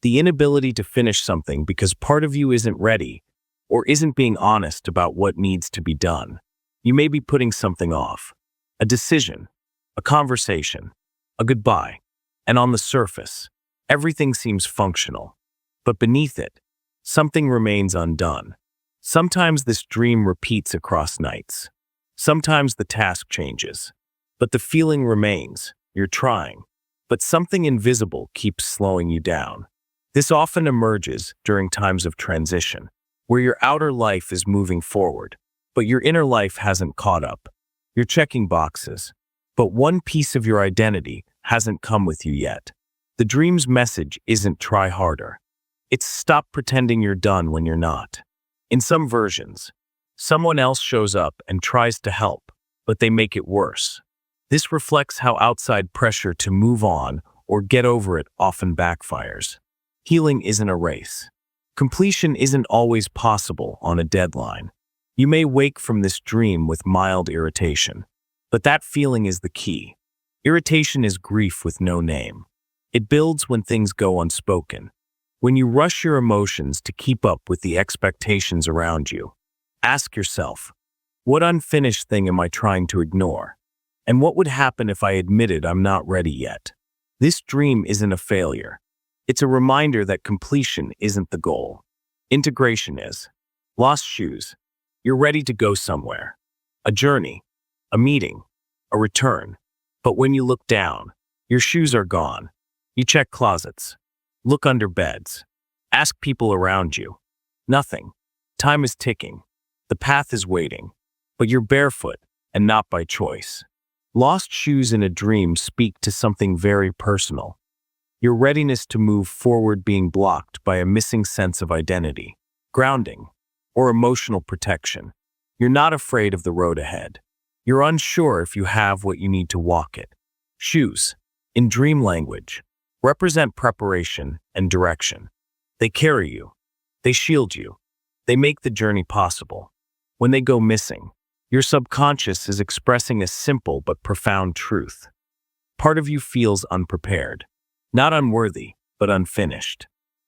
The inability to finish something because part of you isn't ready or isn't being honest about what needs to be done. You may be putting something off. A decision, a conversation, a goodbye. And on the surface, everything seems functional. But beneath it, something remains undone. Sometimes this dream repeats across nights. Sometimes the task changes. But the feeling remains. You're trying. But something invisible keeps slowing you down. This often emerges during times of transition, where your outer life is moving forward, but your inner life hasn't caught up. You're checking boxes, but one piece of your identity hasn't come with you yet. The dream's message isn't try harder. It's stop pretending you're done when you're not. In some versions, someone else shows up and tries to help, but they make it worse. This reflects how outside pressure to move on or get over it often backfires. Healing isn't a race. Completion isn't always possible on a deadline. You may wake from this dream with mild irritation, but that feeling is the key. Irritation is grief with no name. It builds when things go unspoken. When you rush your emotions to keep up with the expectations around you, ask yourself, what unfinished thing am I trying to ignore? And what would happen if I admitted I'm not ready yet? This dream isn't a failure. It's a reminder that completion isn't the goal. Integration is. Lost shoes. You're ready to go somewhere. A journey, a meeting, a return. But when you look down, your shoes are gone. You check closets. Look under beds. Ask people around you. Nothing. Time is ticking. The path is waiting. But you're barefoot, and not by choice. Lost shoes in a dream speak to something very personal. Your readiness to move forward being blocked by a missing sense of identity, grounding, or emotional protection. You're not afraid of the road ahead. You're unsure if you have what you need to walk it. Shoes, in dream language, represent preparation and direction. They carry you. They shield you. They make the journey possible. When they go missing, your subconscious is expressing a simple but profound truth. Part of you feels unprepared, not unworthy, but unfinished.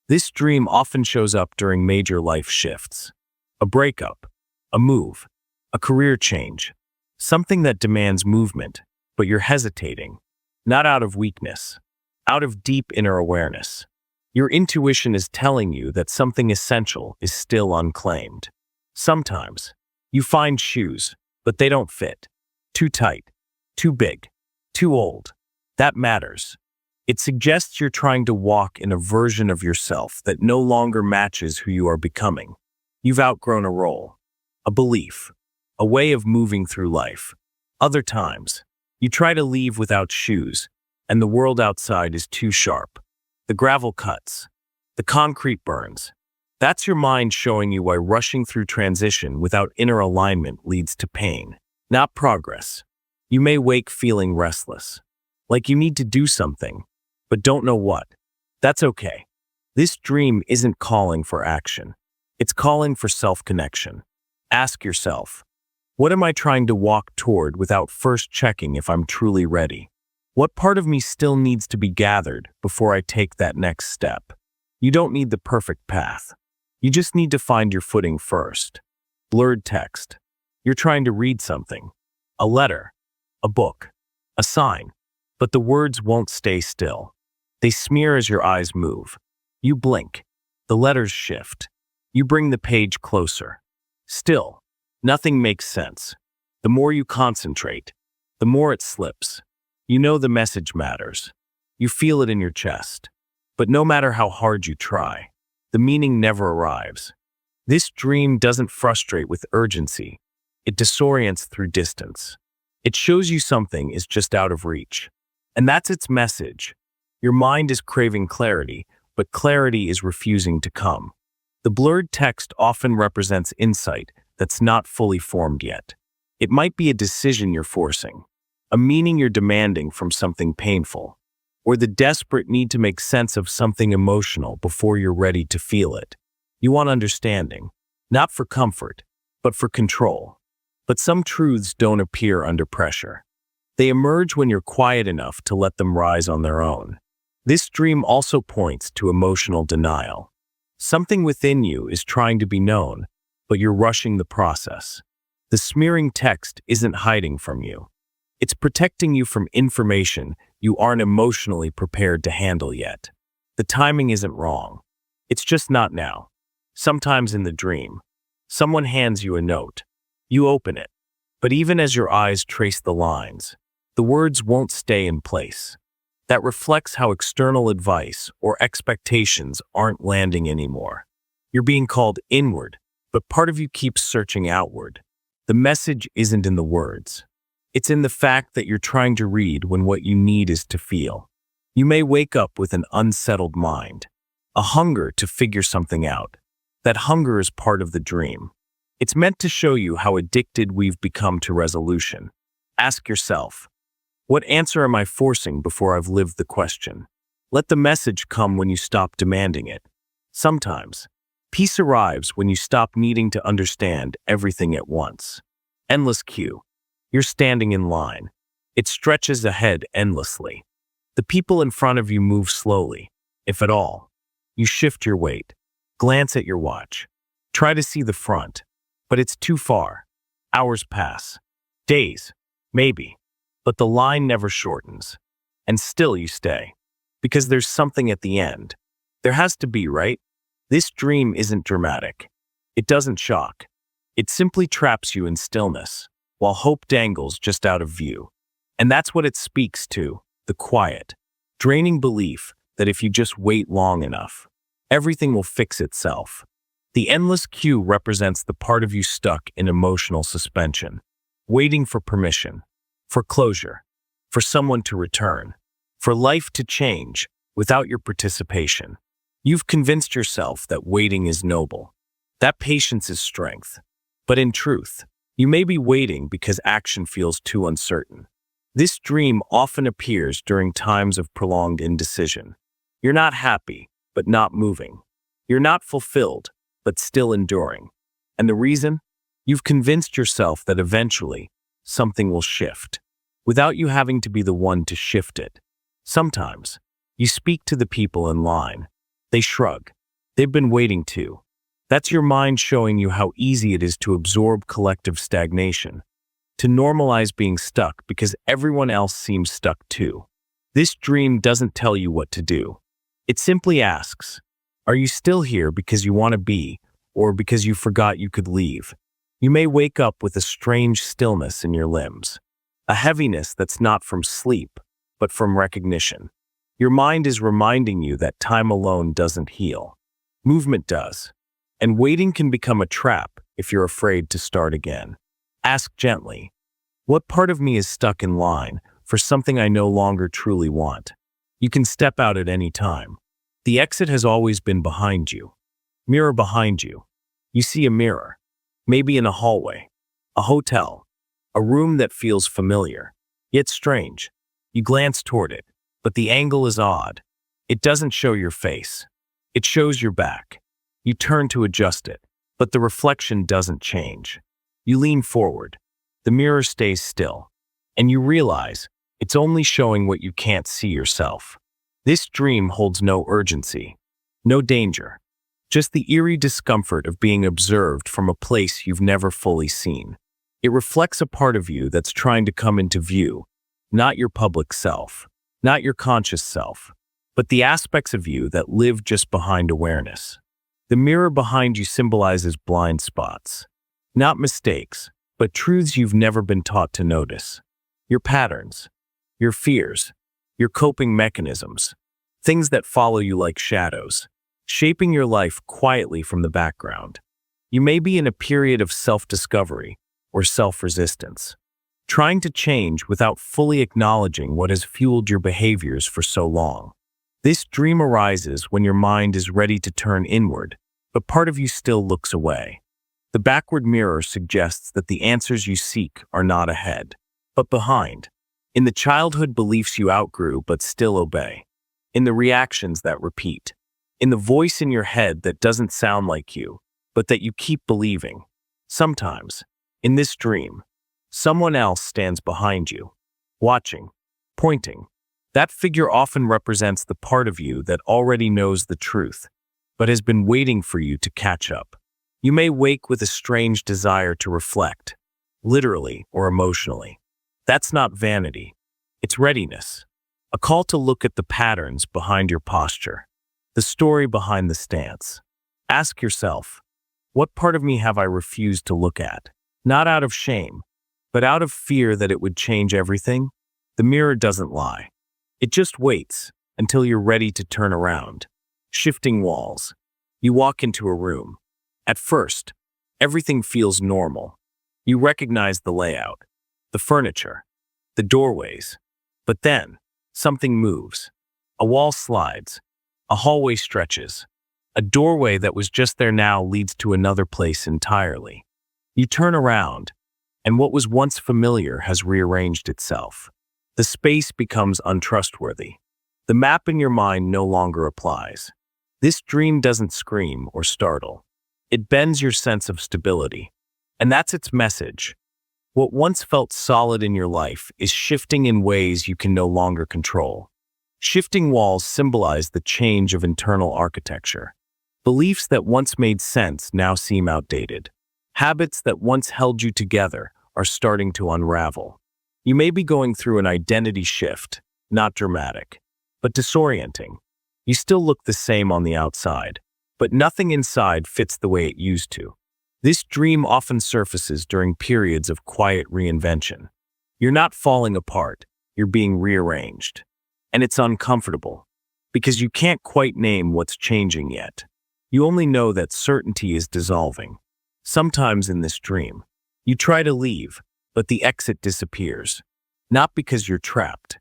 This dream often shows up during major life shifts. A breakup, a move, a career change, something that demands movement, but you're hesitating, not out of weakness, out of deep inner awareness. Your intuition is telling you that something essential is still unclaimed. Sometimes, you find shoes, but they don't fit. Too tight, too big, too old. That matters. It suggests you're trying to walk in a version of yourself that no longer matches who you are becoming. You've outgrown a role, a belief, a way of moving through life. Other times, you try to leave without shoes, and the world outside is too sharp. The gravel cuts. The concrete burns. That's your mind showing you why rushing through transition without inner alignment leads to pain, not progress. You may wake feeling restless, like you need to do something, but don't know what. That's okay. This dream isn't calling for action. It's calling for self-connection. Ask yourself, what am I trying to walk toward without first checking if I'm truly ready? What part of me still needs to be gathered before I take that next step? You don't need the perfect path. You just need to find your footing first. Blurred text. You're trying to read something. A letter. A book. A sign. But the words won't stay still. They smear as your eyes move. You blink. The letters shift. You bring the page closer. Still, nothing makes sense. The more you concentrate, the more it slips. You know the message matters. You feel it in your chest. But no matter how hard you try, the meaning never arrives. This dream doesn't frustrate with urgency. It disorients through distance. It shows you something is just out of reach. And that's its message. Your mind is craving clarity, but clarity is refusing to come. The blurred text often represents insight that's not fully formed yet. It might be a decision you're forcing, a meaning you're demanding from something painful, or the desperate need to make sense of something emotional before you're ready to feel it. You want understanding, not for comfort, but for control. But some truths don't appear under pressure. They emerge when you're quiet enough to let them rise on their own. This dream also points to emotional denial. Something within you is trying to be known, but you're rushing the process. The smearing text isn't hiding from you. It's protecting you from information you aren't emotionally prepared to handle yet. The timing isn't wrong. It's just not now. Sometimes in the dream, someone hands you a note. You open it. But even as your eyes trace the lines, the words won't stay in place. That reflects how external advice or expectations aren't landing anymore. You're being called inward, but part of you keeps searching outward. The message isn't in the words. It's in the fact that you're trying to read when what you need is to feel. You may wake up with an unsettled mind, a hunger to figure something out. That hunger is part of the dream. It's meant to show you how addicted we've become to resolution. Ask yourself, what answer am I forcing before I've lived the question? Let the message come when you stop demanding it. Sometimes, peace arrives when you stop needing to understand everything at once. Endless queue. You're standing in line. It stretches ahead endlessly. The people in front of you move slowly, if at all. You shift your weight. Glance at your watch. Try to see the front, but it's too far. Hours pass. Days, maybe. But the line never shortens. And still you stay. Because there's something at the end. There has to be, right? This dream isn't dramatic. It doesn't shock. It simply traps you in stillness, while hope dangles just out of view. And that's what it speaks to, the quiet, draining belief that if you just wait long enough, everything will fix itself. The endless queue represents the part of you stuck in emotional suspension, waiting for permission, for closure, for someone to return, for life to change without your participation. You've convinced yourself that waiting is noble, that patience is strength. But in truth, you may be waiting because action feels too uncertain. This dream often appears during times of prolonged indecision. You're not happy, but not moving. You're not fulfilled, but still enduring. And the reason? You've convinced yourself that eventually something will shift, without you having to be the one to shift it. Sometimes, you speak to the people in line. They shrug. They've been waiting too. That's your mind showing you how easy it is to absorb collective stagnation, to normalize being stuck because everyone else seems stuck too. This dream doesn't tell you what to do. It simply asks, are you still here because you want to be, or because you forgot you could leave? You may wake up with a strange stillness in your limbs, a heaviness that's not from sleep, but from recognition. Your mind is reminding you that time alone doesn't heal. Movement does. And waiting can become a trap if you're afraid to start again. Ask gently, what part of me is stuck in line for something I no longer truly want? You can step out at any time. The exit has always been behind you. Mirror behind you. You see a mirror, maybe in a hallway, a hotel, a room that feels familiar, yet strange. You glance toward it, but the angle is odd. It doesn't show your face. It shows your back. You turn to adjust it, but the reflection doesn't change. You lean forward. The mirror stays still, and you realize it's only showing what you can't see yourself. This dream holds no urgency, no danger, just the eerie discomfort of being observed from a place you've never fully seen. It reflects a part of you that's trying to come into view, not your public self, not your conscious self, but the aspects of you that live just behind awareness. The mirror behind you symbolizes blind spots, not mistakes, but truths you've never been taught to notice. Your patterns, your fears, your coping mechanisms, things that follow you like shadows, shaping your life quietly from the background. You may be in a period of self-discovery or self-resistance, trying to change without fully acknowledging what has fueled your behaviors for so long. This dream arises when your mind is ready to turn inward, but part of you still looks away. The backward mirror suggests that the answers you seek are not ahead, but behind, in the childhood beliefs you outgrew but still obey, in the reactions that repeat, in the voice in your head that doesn't sound like you, but that you keep believing. Sometimes, in this dream, someone else stands behind you, watching, pointing. That figure often represents the part of you that already knows the truth, but has been waiting for you to catch up. You may wake with a strange desire to reflect, literally or emotionally. That's not vanity. It's readiness. A call to look at the patterns behind your posture, the story behind the stance. Ask yourself, what part of me have I refused to look at? Not out of shame, but out of fear that it would change everything? The mirror doesn't lie. It just waits until you're ready to turn around. Shifting walls. You walk into a room. At first, everything feels normal. You recognize the layout, the furniture, the doorways. But then, something moves. A wall slides. A hallway stretches. A doorway that was just there now leads to another place entirely. You turn around, and what was once familiar has rearranged itself. The space becomes untrustworthy. The map in your mind no longer applies. This dream doesn't scream or startle. It bends your sense of stability. And that's its message. What once felt solid in your life is shifting in ways you can no longer control. Shifting walls symbolize the change of internal architecture. Beliefs that once made sense now seem outdated. Habits that once held you together are starting to unravel. You may be going through an identity shift, not dramatic, but disorienting. You still look the same on the outside, but nothing inside fits the way it used to. This dream often surfaces during periods of quiet reinvention. You're not falling apart, you're being rearranged. And it's uncomfortable, because you can't quite name what's changing yet. You only know that certainty is dissolving. Sometimes in this dream, you try to leave, but the exit disappears. Not because you're trapped,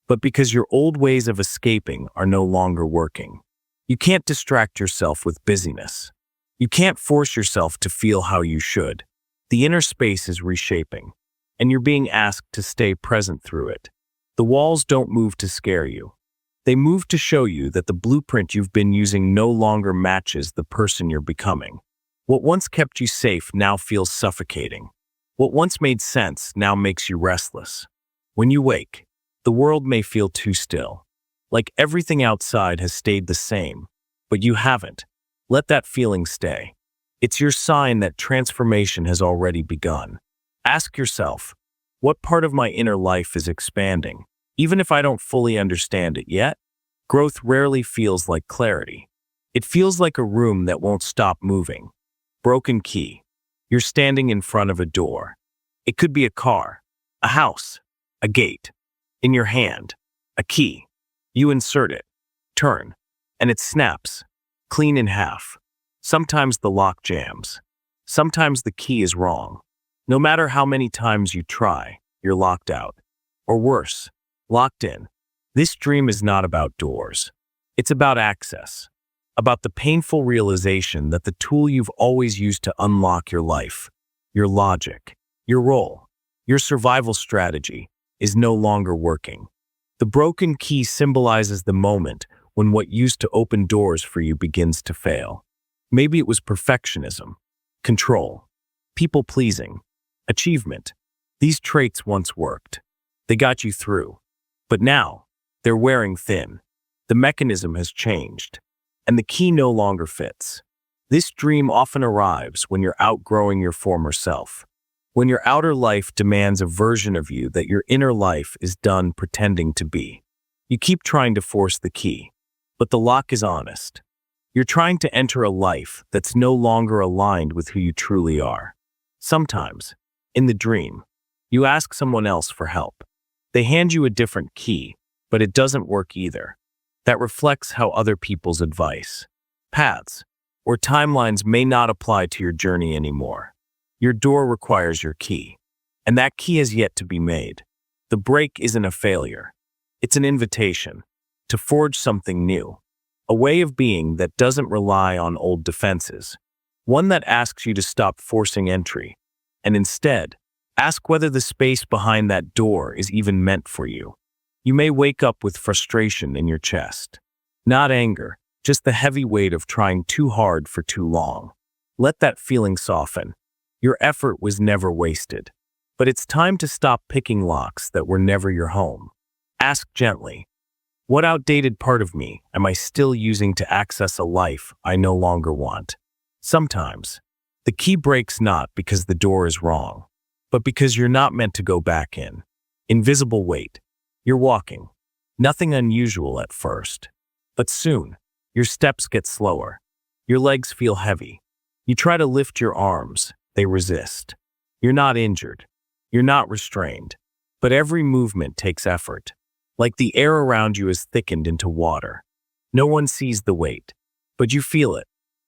but because your old ways of escaping are no longer working. You can't distract yourself with busyness. You can't force yourself to feel how you should. The inner space is reshaping, and you're being asked to stay present through it. The walls don't move to scare you. They move to show you that the blueprint you've been using no longer matches the person you're becoming. What once kept you safe now feels suffocating. What once made sense now makes you restless. When you wake, the world may feel too still, like everything outside has stayed the same, but you haven't. Let that feeling stay. It's your sign that transformation has already begun. Ask yourself, what part of my inner life is expanding? Even if I don't fully understand it yet, growth rarely feels like clarity. It feels like a room that won't stop moving. Broken key. You're standing in front of a door. It could be a car, a house, a gate. In your hand, a key. You insert it, turn, and it snaps, clean in half. Sometimes the lock jams. Sometimes the key is wrong. No matter how many times you try, you're locked out. Or worse, locked in. This dream is not about doors. It's about access. About the painful realization that the tool you've always used to unlock your life, your logic, your role, your survival strategy, is no longer working. The broken key symbolizes the moment when what used to open doors for you begins to fail. Maybe it was perfectionism, control, people-pleasing, achievement. These traits once worked. They got you through. But now, they're wearing thin. The mechanism has changed, and the key no longer fits. This dream often arrives when you're outgrowing your former self, when your outer life demands a version of you that your inner life is done pretending to be. You keep trying to force the key, but the lock is honest. You're trying to enter a life that's no longer aligned with who you truly are. Sometimes, in the dream, you ask someone else for help. They hand you a different key, but it doesn't work either. That reflects how other people's advice, paths, or timelines may not apply to your journey anymore. Your door requires your key, and that key has yet to be made. The break isn't a failure. It's an invitation to forge something new, a way of being that doesn't rely on old defenses, one that asks you to stop forcing entry, and instead, ask whether the space behind that door is even meant for you. You may wake up with frustration in your chest. Not anger, just the heavy weight of trying too hard for too long. Let that feeling soften. Your effort was never wasted. But it's time to stop picking locks that were never your home. Ask gently, what outdated part of me am I still using to access a life I no longer want? Sometimes, the key breaks not because the door is wrong, but because you're not meant to go back in. Invisible weight. You're walking. Nothing unusual at first. But soon, your steps get slower. Your legs feel heavy. You try to lift your arms. They resist. You're not injured. You're not restrained. But every movement takes effort. Like the air around you is thickened into water. No one sees the weight, but you feel it,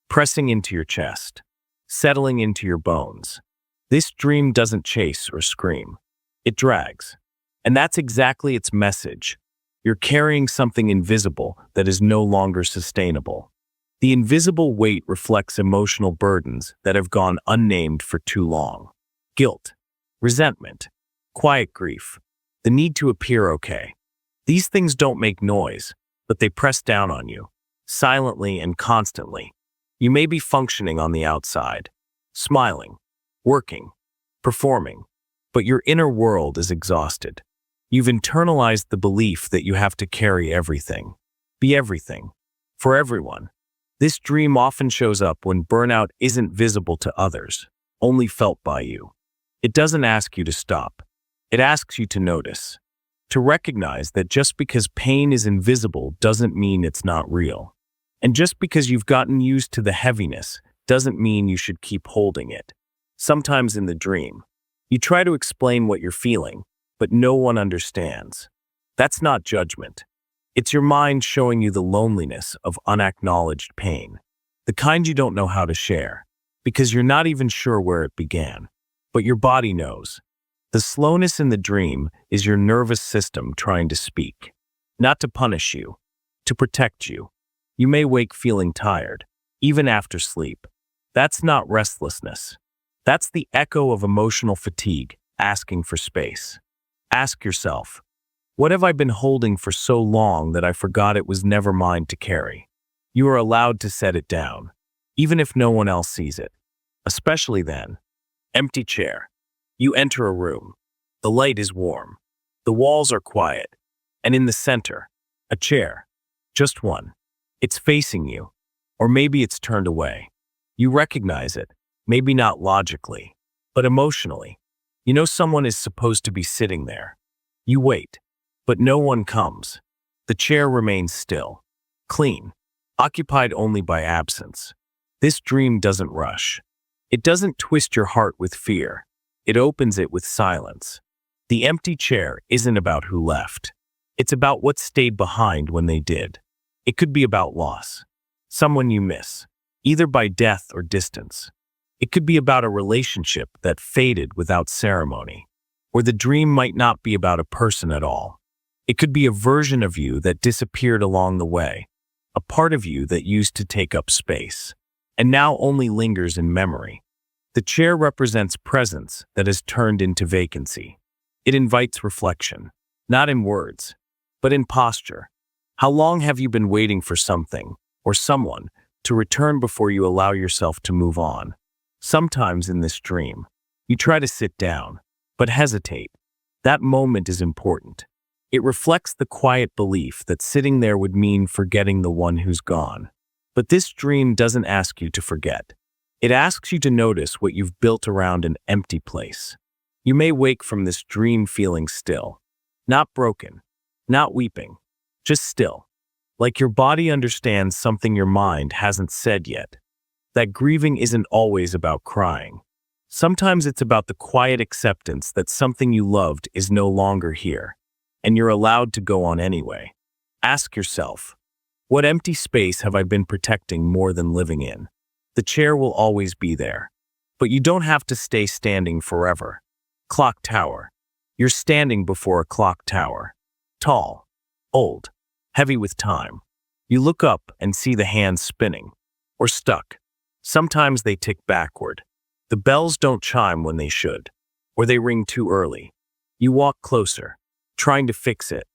pressing into your chest, settling into your bones. This dream doesn't chase or scream. It drags. And that's exactly its message. You're carrying something invisible that is no longer sustainable. The invisible weight reflects emotional burdens that have gone unnamed for too long. Guilt, resentment, quiet grief, the need to appear okay. These things don't make noise, but they press down on you, silently and constantly. You may be functioning on the outside, smiling, working, performing, but your inner world is exhausted. You've internalized the belief that you have to carry everything, be everything, for everyone. This dream often shows up when burnout isn't visible to others, only felt by you. It doesn't ask you to stop. It asks you to notice, to recognize that just because pain is invisible doesn't mean it's not real. And just because you've gotten used to the heaviness doesn't mean you should keep holding it. Sometimes in the dream, you try to explain what you're feeling, but no one understands. That's not judgment. It's your mind showing you the loneliness of unacknowledged pain, the kind you don't know how to share, because you're not even sure where it began. But your body knows. The slowness in the dream is your nervous system trying to speak, not to punish you, to protect you. You may wake feeling tired, even after sleep. That's not restlessness. That's the echo of emotional fatigue asking for space. Ask yourself, What have I been holding for so long that I forgot it was never mine to carry? You are allowed to set it down, even if no one else sees it. Especially then. Empty chair. You enter a room. The light is warm. The walls are quiet. And in the center, a chair. Just one. It's facing you. Or maybe it's turned away. You recognize it, maybe not logically, but emotionally. You know someone is supposed to be sitting there. You wait, but no one comes. The chair remains still, clean, occupied only by absence. This dream doesn't rush. It doesn't twist your heart with fear. It opens it with silence. The empty chair isn't about who left. It's about what stayed behind when they did. It could be about loss, someone you miss, either by death or distance. It could be about a relationship that faded without ceremony, or the dream might not be about a person at all. It could be a version of you that disappeared along the way, a part of you that used to take up space, and now only lingers in memory. The chair represents presence that has turned into vacancy. It invites reflection, not in words, but in posture. How long have you been waiting for something, or someone, to return before you allow yourself to move on? Sometimes in this dream, you try to sit down, but hesitate. That moment is important. It reflects the quiet belief that sitting there would mean forgetting the one who's gone. But this dream doesn't ask you to forget. It asks you to notice what you've built around an empty place. You may wake from this dream feeling still, not broken, not weeping, just still, like your body understands something your mind hasn't said yet. That grieving isn't always about crying. Sometimes it's about the quiet acceptance that something you loved is no longer here, and you're allowed to go on anyway. Ask yourself, what empty space have I been protecting more than living in? The chair will always be there, but you don't have to stay standing forever. Clock tower. You're standing before a clock tower. Tall, old, heavy with time. You look up and see the hands spinning, or stuck. Sometimes they tick backward. The bells don't chime when they should, or they ring too early. You walk closer, trying to fix it,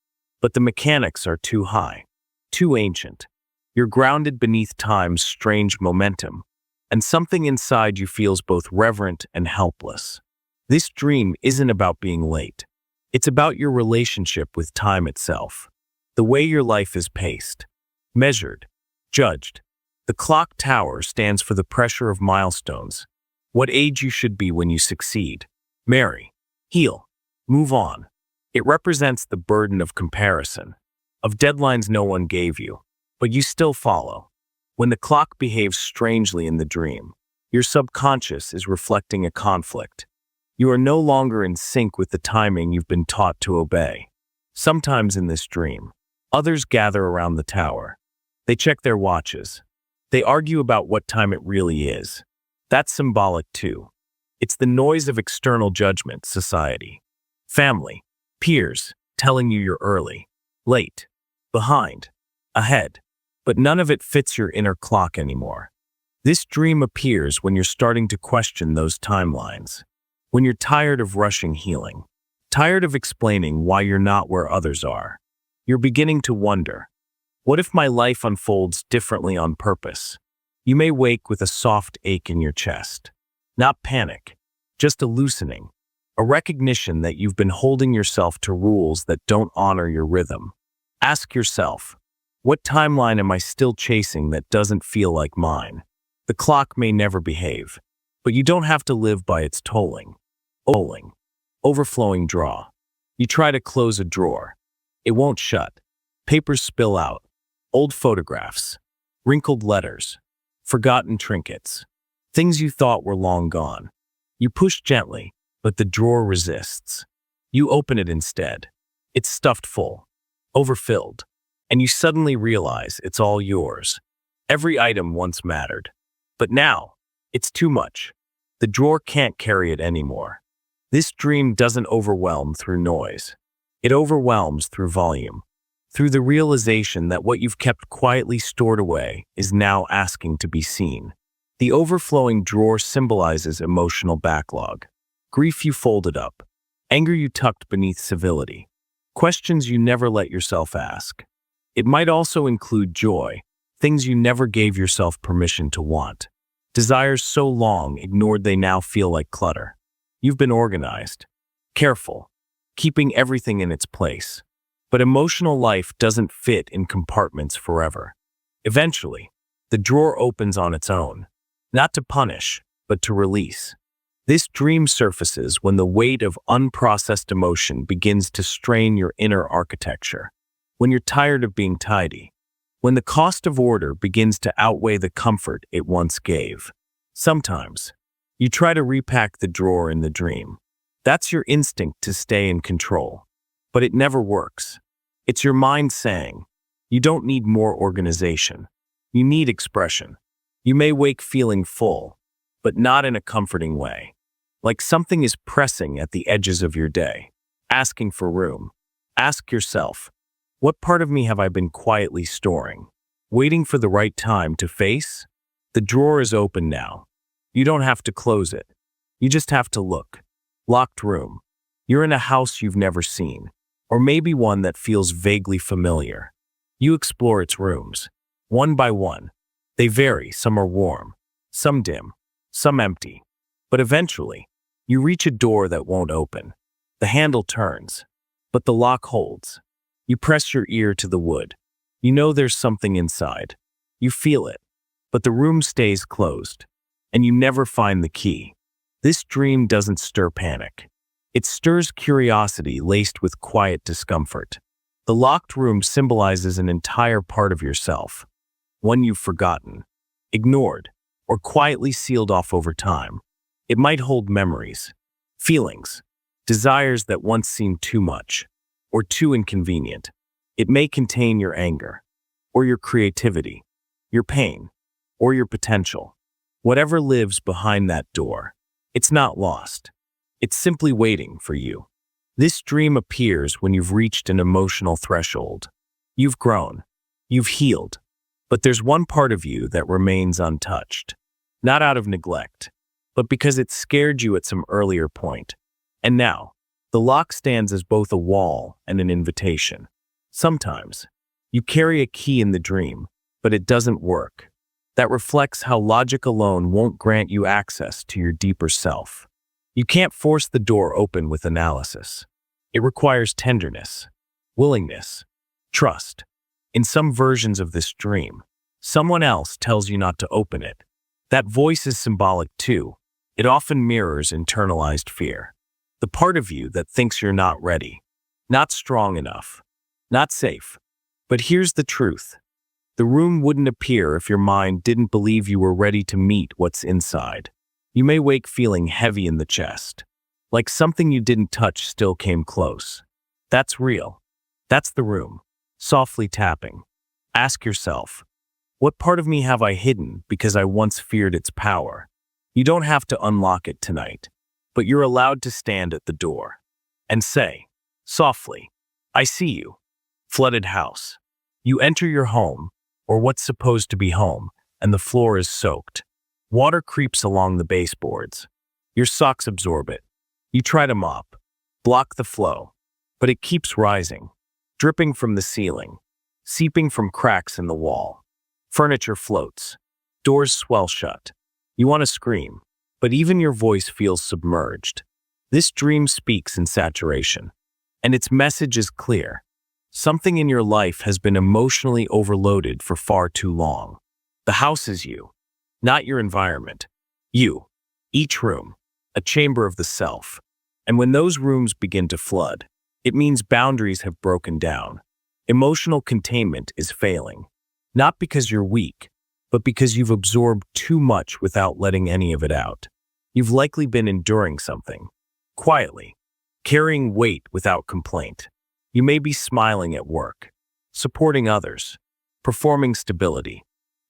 but the mechanics are too high, too ancient. You're grounded beneath time's strange momentum, and something inside you feels both reverent and helpless. This dream isn't about being late. It's about your relationship with time itself, the way your life is paced, measured, judged. The clock tower stands for the pressure of milestones, what age you should be when you succeed, marry, heal, move on. It represents the burden of comparison, of deadlines no one gave you, but you still follow. When the clock behaves strangely in the dream, your subconscious is reflecting a conflict. You are no longer in sync with the timing you've been taught to obey. Sometimes in this dream, others gather around the tower. They check their watches. They argue about what time it really is. That's symbolic too. It's the noise of external judgment, society, family, peers telling you you're early, late, behind, ahead, but none of it fits your inner clock anymore. This dream appears when you're starting to question those timelines, when you're tired of rushing healing, tired of explaining why you're not where others are. You're beginning to wonder, what if my life unfolds differently on purpose? You may wake with a soft ache in your chest. Not panic, just a loosening, a recognition that you've been holding yourself to rules that don't honor your rhythm. Ask yourself, what timeline am I still chasing that doesn't feel like mine? The clock may never behave, but you don't have to live by its tolling. Overflowing draw. You try to close a drawer. It won't shut. Papers spill out. Old photographs. Wrinkled letters. Forgotten trinkets. Things you thought were long gone. You push gently, but the drawer resists. You open it instead. It's stuffed full, overfilled, and you suddenly realize it's all yours. Every item once mattered, but now it's too much. The drawer can't carry it anymore. This dream doesn't overwhelm through noise. It overwhelms through volume, through the realization that what you've kept quietly stored away is now asking to be seen. The overflowing drawer symbolizes emotional backlog, grief you folded up, anger you tucked beneath civility, questions you never let yourself ask. It might also include joy, things you never gave yourself permission to want. Desires so long ignored they now feel like clutter. You've been organized, careful, keeping everything in its place. But emotional life doesn't fit in compartments forever. Eventually, the drawer opens on its own, not to punish, but to release. This dream surfaces when the weight of unprocessed emotion begins to strain your inner architecture, when you're tired of being tidy, when the cost of order begins to outweigh the comfort it once gave. Sometimes, you try to repack the drawer in the dream. That's your instinct to stay in control. But it never works. It's your mind saying, you don't need more organization. You need expression. You may wake feeling full, but not in a comforting way. Like something is pressing at the edges of your day, asking for room. Ask yourself, what part of me have I been quietly storing, waiting for the right time to face? The drawer is open now. You don't have to close it. You just have to look. Locked room. You're in a house you've never seen, or maybe one that feels vaguely familiar. You explore its rooms, one by one. They vary, some are warm, some dim, some empty. But eventually, you reach a door that won't open. The handle turns, but the lock holds. You press your ear to the wood. You know there's something inside. You feel it, but the room stays closed, and you never find the key. This dream doesn't stir panic. It stirs curiosity laced with quiet discomfort. The locked room symbolizes an entire part of yourself, one you've forgotten, ignored, or quietly sealed off over time. It might hold memories, feelings, desires that once seemed too much, or too inconvenient. It may contain your anger, or your creativity, your pain, or your potential. Whatever lives behind that door, it's not lost. It's simply waiting for you. This dream appears when you've reached an emotional threshold. You've grown, you've healed, but there's one part of you that remains untouched. Not out of neglect, but because it scared you at some earlier point. And now, the lock stands as both a wall and an invitation. Sometimes, you carry a key in the dream, but it doesn't work. That reflects how logic alone won't grant you access to your deeper self. You can't force the door open with analysis. It requires tenderness, willingness, trust. In some versions of this dream, someone else tells you not to open it. That voice is symbolic too. It often mirrors internalized fear. The part of you that thinks you're not ready, not strong enough, not safe. But here's the truth. The room wouldn't appear if your mind didn't believe you were ready to meet what's inside. You may wake feeling heavy in the chest, like something you didn't touch still came close. That's real. That's the room, softly tapping. Ask yourself, what part of me have I hidden because I once feared its power? You don't have to unlock it tonight, but you're allowed to stand at the door and say, softly, I see you. Flooded house. You enter your home, or what's supposed to be home, and the floor is soaked. Water creeps along the baseboards. Your socks absorb it. You try to mop, block the flow, but it keeps rising, dripping from the ceiling, seeping from cracks in the wall. Furniture floats. Doors swell shut. You want to scream, but even your voice feels submerged. This dream speaks in saturation, and its message is clear. Something in your life has been emotionally overloaded for far too long. The house is you, not your environment. You, each room, a chamber of the self. And when those rooms begin to flood, it means boundaries have broken down. Emotional containment is failing. Not because you're weak, but because you've absorbed too much without letting any of it out. You've likely been enduring something, quietly, carrying weight without complaint. You may be smiling at work, supporting others, performing stability,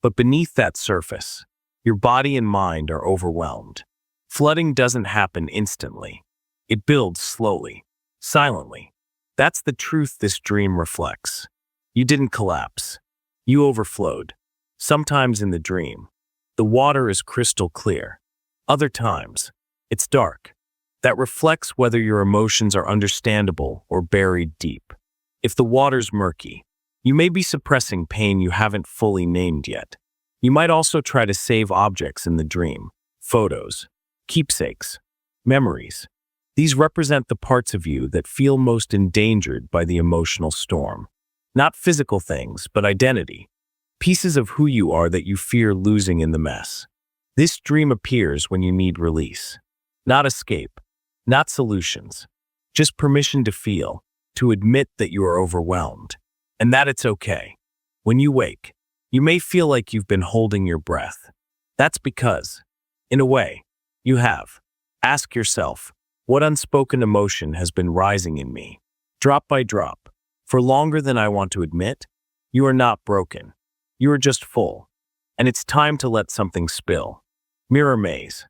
but beneath that surface, your body and mind are overwhelmed. Flooding doesn't happen instantly. It builds slowly, silently. That's the truth this dream reflects. You didn't collapse. You overflowed. Sometimes in the dream, the water is crystal clear. Other times, it's dark. that reflects whether your emotions are understandable or buried deep. If the water's murky, you may be suppressing pain you haven't fully named yet. You might also try to save objects in the dream, photos, keepsakes, memories. These represent the parts of you that feel most endangered by the emotional storm. Not physical things, but identity. Pieces of who you are that you fear losing in the mess. This dream appears when you need release. Not escape, not solutions. Just permission to feel, to admit that you are overwhelmed, and that it's okay. When you wake, you may feel like you've been holding your breath. That's because, in a way, you have. Ask yourself, what unspoken emotion has been rising in me? Drop by drop, for longer than I want to admit, you are not broken. You are just full, and it's time to let something spill. Mirror maze.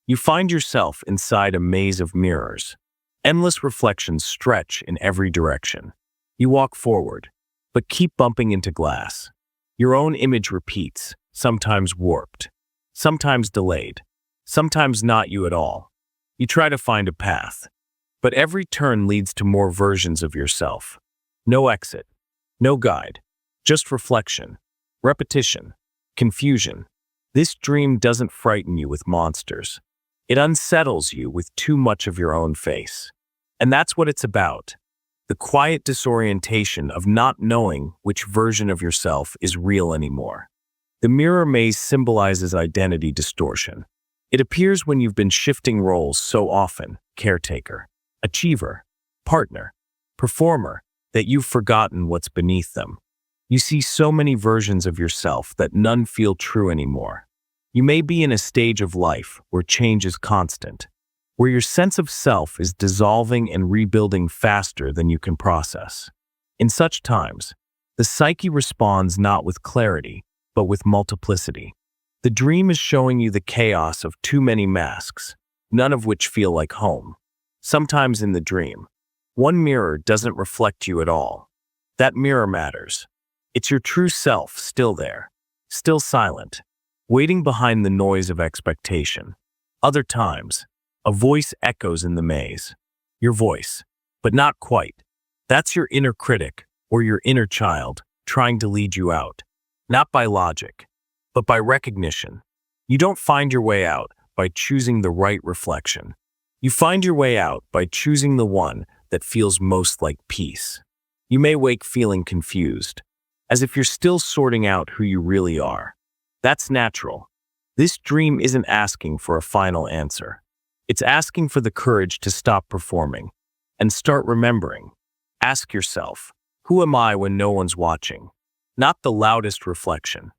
You find yourself inside a maze of mirrors. Endless reflections stretch in every direction. You walk forward, but keep bumping into glass. Your own image repeats, sometimes warped, sometimes delayed, sometimes not you at all. You try to find a path, but every turn leads to more versions of yourself. No exit, no guide, just reflection, repetition, confusion. This dream doesn't frighten you with monsters. It unsettles you with too much of your own face. And that's what it's about. The quiet disorientation of not knowing which version of yourself is real anymore. The mirror maze symbolizes identity distortion. It appears when you've been shifting roles so often, caretaker, achiever, partner, performer, that you've forgotten what's beneath them. You see so many versions of yourself that none feel true anymore. You may be in a stage of life where change is constant, where your sense of self is dissolving and rebuilding faster than you can process. In such times, the psyche responds not with clarity, but with multiplicity. The dream is showing you the chaos of too many masks, none of which feel like home. Sometimes in the dream, one mirror doesn't reflect you at all. That mirror matters. It's your true self still there, still silent, waiting behind the noise of expectation. Other times, a voice echoes in the maze. Your voice, but not quite. That's your inner critic or your inner child trying to lead you out. Not by logic, but by recognition. You don't find your way out by choosing the right reflection. You find your way out by choosing the one that feels most like peace. You may wake feeling confused, as if you're still sorting out who you really are. That's natural. This dream isn't asking for a final answer. It's asking for the courage to stop performing and start remembering. Ask yourself, who am I when no one's watching? Not the loudest reflection,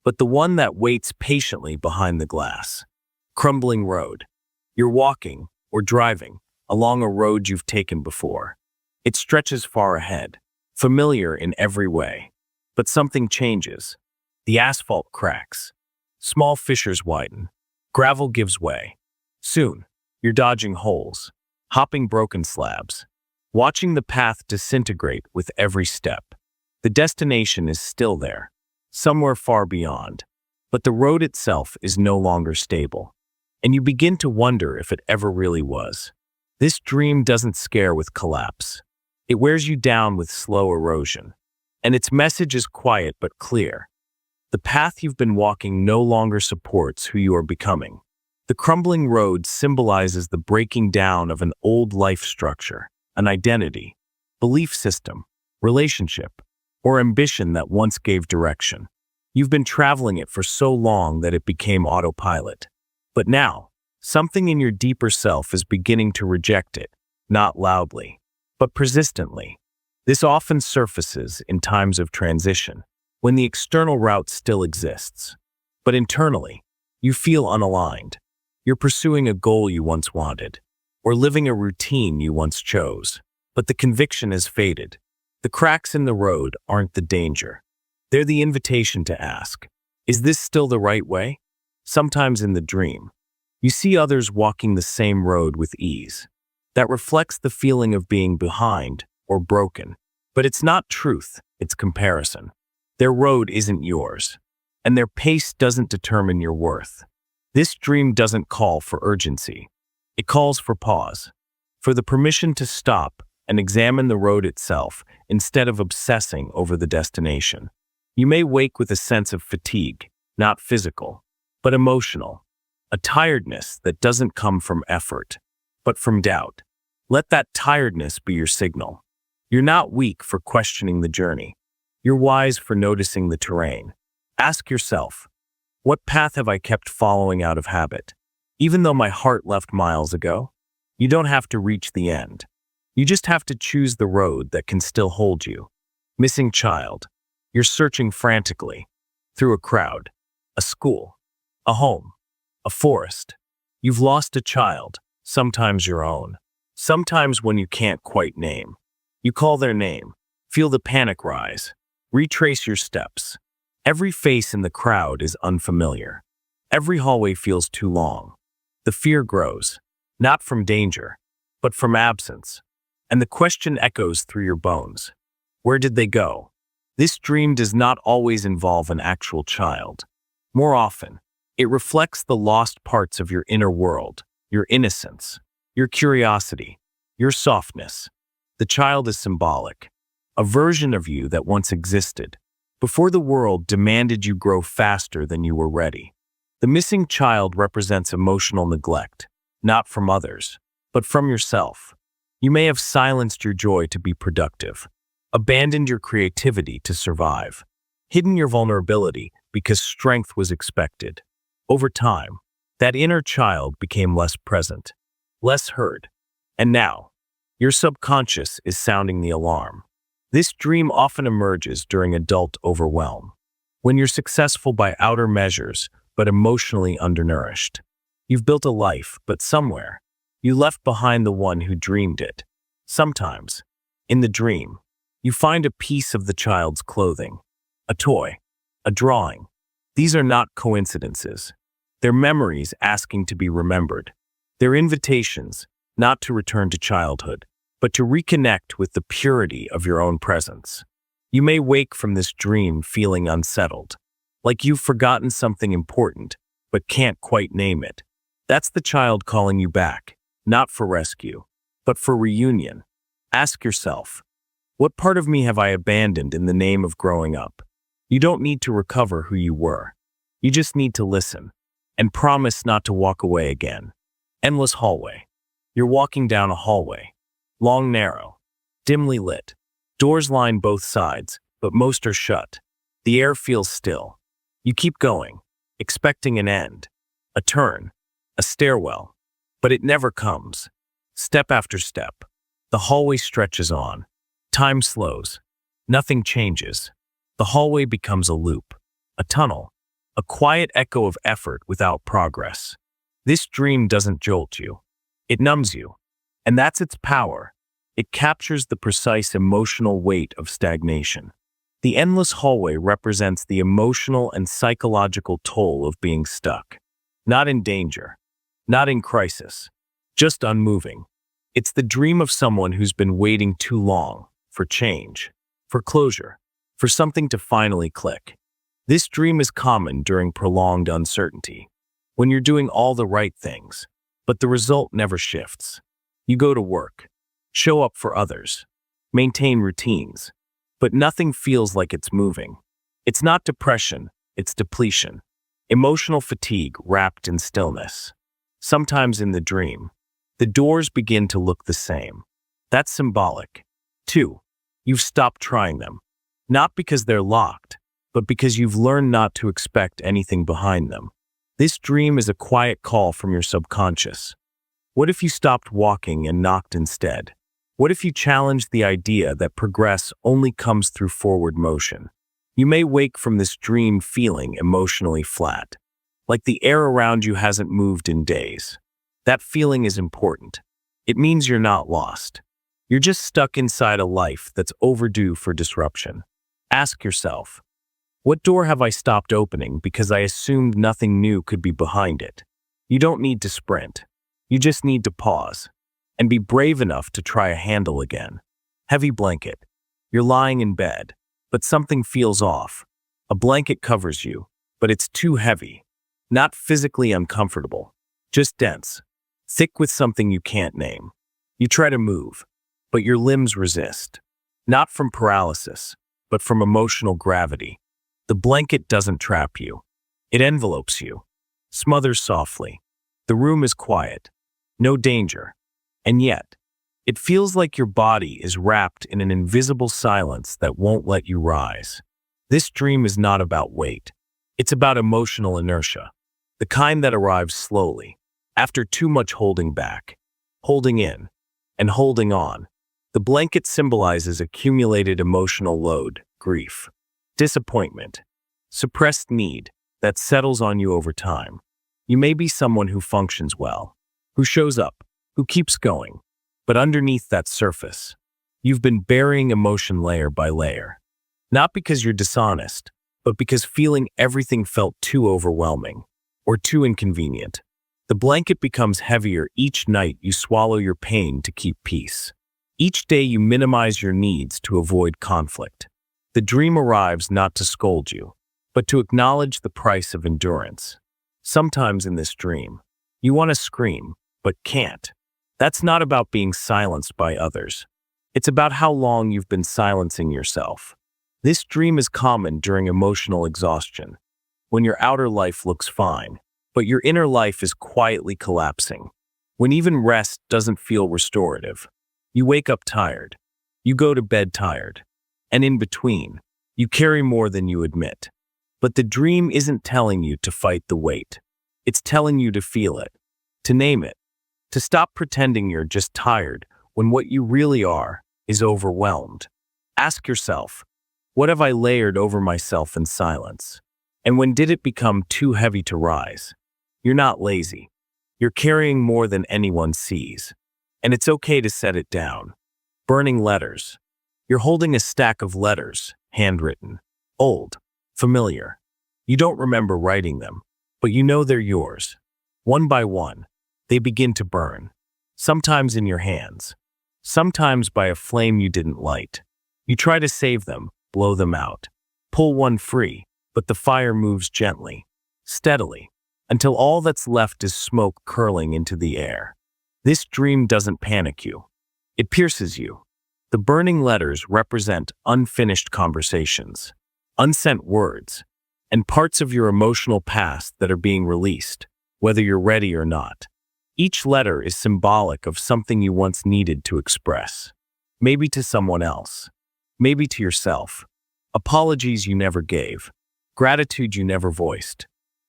but the one that waits patiently behind the glass. Crumbling Road. You're walking or driving along a road you've taken before. It stretches far ahead, familiar in every way. But something changes. The asphalt cracks. Small fissures widen. Gravel gives way. Soon, you're dodging holes, hopping broken slabs, watching the path disintegrate with every step. The destination is still there, somewhere far beyond, but the road itself is no longer stable, and you begin to wonder if it ever really was. This dream doesn't scare with collapse. It wears you down with slow erosion, and its message is quiet but clear. The path you've been walking no longer supports who you are becoming. The crumbling road symbolizes the breaking down of an old life structure, an identity, belief system, relationship, or ambition that once gave direction. You've been traveling it for so long that it became autopilot. But now, something in your deeper self is beginning to reject it, not loudly, but persistently. This often surfaces in times of transition, when the external route still exists. But internally, you feel unaligned. You're pursuing a goal you once wanted, or living a routine you once chose, but the conviction has faded. The cracks in the road aren't the danger. They're the invitation to ask, is this still the right way? Sometimes in the dream, you see others walking the same road with ease. That reflects the feeling of being behind or broken. But it's not truth, it's comparison. Their road isn't yours, and their pace doesn't determine your worth. This dream doesn't call for urgency. It calls for pause, for the permission to stop and examine the road itself instead of obsessing over the destination. You may wake with a sense of fatigue, not physical, but emotional, a tiredness that doesn't come from effort, but from doubt. Let that tiredness be your signal. You're not weak for questioning the journey. You're wise for noticing the terrain. Ask yourself, what path have I kept following out of habit? Even though my heart left miles ago, you don't have to reach the end. You just have to choose the road that can still hold you. Missing child. You're searching frantically. Through a crowd, a school, a home, a forest. You've lost a child, sometimes your own. Sometimes one you can't quite name. You call their name, feel the panic rise, retrace your steps. Every face in the crowd is unfamiliar. Every hallway feels too long. The fear grows, not from danger, but from absence. And the question echoes through your bones. Where did they go? This dream does not always involve an actual child. More often, it reflects the lost parts of your inner world, your innocence, your curiosity, your softness. The child is symbolic, a version of you that once existed, before the world demanded you grow faster than you were ready. The missing child represents emotional neglect, not from others, but from yourself. You may have silenced your joy to be productive, abandoned your creativity to survive, hidden your vulnerability because strength was expected. Over time, that inner child became less present, less heard, and now, your subconscious is sounding the alarm. This dream often emerges during adult overwhelm, when you're successful by outer measures but emotionally undernourished. You've built a life, but somewhere, you left behind the one who dreamed it. Sometimes, in the dream, you find a piece of the child's clothing, a toy, a drawing. These are not coincidences. They're memories asking to be remembered. They're invitations, not to return to childhood, but to reconnect with the purity of your own presence. You may wake from this dream feeling unsettled, like you've forgotten something important, but can't quite name it. That's the child calling you back, not for rescue, but for reunion. Ask yourself, what part of me have I abandoned in the name of growing up? You don't need to recover who you were. You just need to listen, and promise not to walk away again. Endless hallway. You're walking down a hallway. Long, narrow, dimly lit. Doors line both sides, but most are shut. The air feels still. You keep going, expecting an end, a turn, a stairwell, but it never comes. Step after step, the hallway stretches on. Time slows. Nothing changes. The hallway becomes a loop, a tunnel, a quiet echo of effort without progress. This dream doesn't jolt you. It numbs you. And that's its power. It captures the precise emotional weight of stagnation. The endless hallway represents the emotional and psychological toll of being stuck. Not in danger, not in crisis, just unmoving. It's the dream of someone who's been waiting too long for change, for closure, for something to finally click. This dream is common during prolonged uncertainty, when you're doing all the right things, but the result never shifts. You go to work, show up for others, maintain routines, but nothing feels like it's moving. It's not depression, it's depletion. Emotional fatigue wrapped in stillness. Sometimes in the dream, the doors begin to look the same. That's symbolic. 2. You've stopped trying them. Not because they're locked, but because you've learned not to expect anything behind them. This dream is a quiet call from your subconscious. What if you stopped walking and knocked instead? What if you challenged the idea that progress only comes through forward motion? You may wake from this dream feeling emotionally flat, like the air around you hasn't moved in days. That feeling is important. It means you're not lost. You're just stuck inside a life that's overdue for disruption. Ask yourself, what door have I stopped opening because I assumed nothing new could be behind it? You don't need to sprint. You just need to pause and be brave enough to try a handle again. Heavy blanket. You're lying in bed, but something feels off. A blanket covers you, but it's too heavy. Not physically uncomfortable, just dense. thick with something you can't name. You try to move, but your limbs resist. Not from paralysis, but from emotional gravity. The blanket doesn't trap you. It envelopes you, smothers softly. The room is quiet, no danger, and yet, it feels like your body is wrapped in an invisible silence that won't let you rise. This dream is not about weight. It's about emotional inertia, the kind that arrives slowly, after too much holding back, holding in, and holding on. The blanket symbolizes accumulated emotional load, grief, disappointment, suppressed need that settles on you over time. You may be someone who functions well, who shows up, who keeps going, but underneath that surface, you've been burying emotion layer by layer. Not because you're dishonest, but because feeling everything felt too overwhelming or too inconvenient. The blanket becomes heavier each night you swallow your pain to keep peace. Each day you minimize your needs to avoid conflict. The dream arrives not to scold you, but to acknowledge the price of endurance. Sometimes in this dream, you want to scream, but can't. That's not about being silenced by others. It's about how long you've been silencing yourself. This dream is common during emotional exhaustion, when your outer life looks fine, but your inner life is quietly collapsing. When even rest doesn't feel restorative. You wake up tired. You go to bed tired. And in between, you carry more than you admit. But the dream isn't telling you to fight the weight. It's telling you to feel it, to name it, to stop pretending you're just tired when what you really are is overwhelmed. Ask yourself, what have I layered over myself in silence? And when did it become too heavy to rise? You're not lazy. You're carrying more than anyone sees. And it's okay to set it down. Burning letters. You're holding a stack of letters, handwritten, old, familiar. You don't remember writing them, but you know they're yours. One by one, they begin to burn. Sometimes in your hands. Sometimes by a flame you didn't light. You try to save them, blow them out. Pull one free, but the fire moves gently, steadily, until all that's left is smoke curling into the air. This dream doesn't panic you. It pierces you. The burning letters represent unfinished conversations, unsent words, and parts of your emotional past that are being released, whether you're ready or not. Each letter is symbolic of something you once needed to express. Maybe to someone else. Maybe to yourself. Apologies you never gave. Gratitude you never voiced.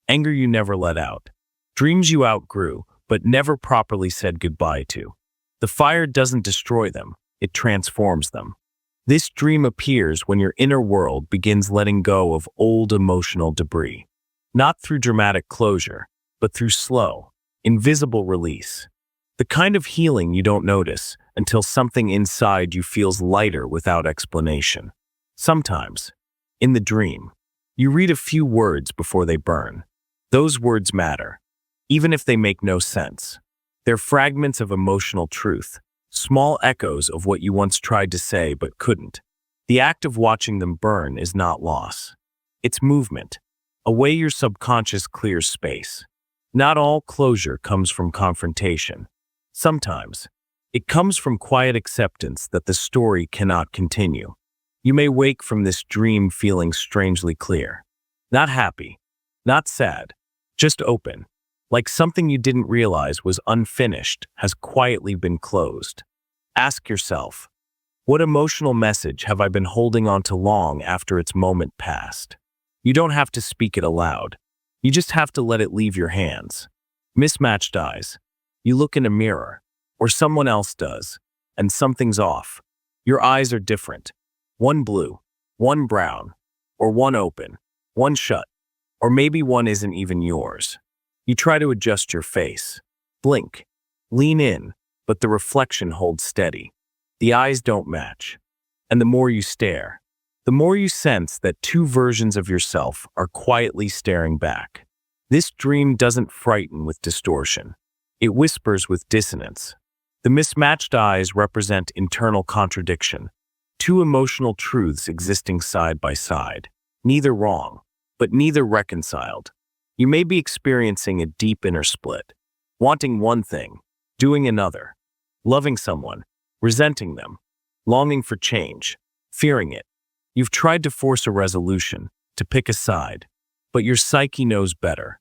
Anger you never let out. Dreams you outgrew, but never properly said goodbye to. The fire doesn't destroy them, it transforms them. This dream appears when your inner world begins letting go of old emotional debris. Not through dramatic closure, but through slow, invisible release. The kind of healing you don't notice until something inside you feels lighter without explanation. Sometimes, in the dream, you read a few words before they burn. Those words matter, even if they make no sense. They're fragments of emotional truth, small echoes of what you once tried to say but couldn't. The act of watching them burn is not loss. It's movement, a way your subconscious clears space. Not all closure comes from confrontation. Sometimes, it comes from quiet acceptance that the story cannot continue. You may wake from this dream feeling strangely clear. Not happy, not sad, just open. Like something you didn't realize was unfinished has quietly been closed. Ask yourself, what emotional message have I been holding on to long after its moment passed? You don't have to speak it aloud. You just have to let it leave your hands. Mismatched eyes. You look in a mirror, or someone else does, and something's off. Your eyes are different. One blue, one brown, or one open, one shut, or maybe one isn't even yours. You try to adjust your face. Blink. Lean in, but the reflection holds steady. The eyes don't match. And the more you stare, the more you sense that two versions of yourself are quietly staring back. This dream doesn't frighten with distortion. It whispers with dissonance. The mismatched eyes represent internal contradiction. Two emotional truths existing side by side. Neither wrong, but neither reconciled. You may be experiencing a deep inner split, wanting one thing, doing another, loving someone, resenting them, longing for change, fearing it. You've tried to force a resolution, to pick a side, but your psyche knows better.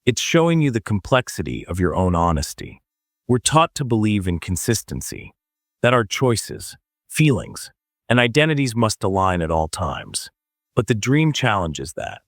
It's showing you the complexity of your own honesty. We're taught to believe in consistency, that our choices, feelings, and identities must align at all times. But the dream challenges that.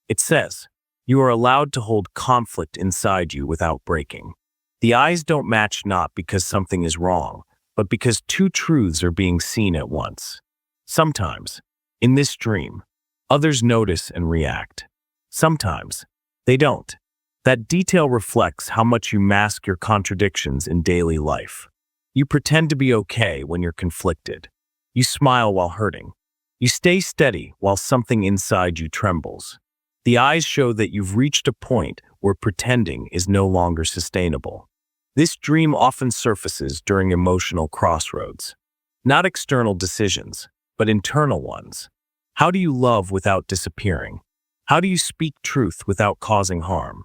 It says, you are allowed to hold conflict inside you without breaking. The eyes don't match not because something is wrong, but because two truths are being seen at once. Sometimes, in this dream, others notice and react. Sometimes, they don't. That detail reflects how much you mask your contradictions in daily life. You pretend to be okay when you're conflicted. You smile while hurting. You stay steady while something inside you trembles. The eyes show that you've reached a point where pretending is no longer sustainable. This dream often surfaces during emotional crossroads. Not external decisions, but internal ones. How do you love without disappearing? How do you speak truth without causing harm?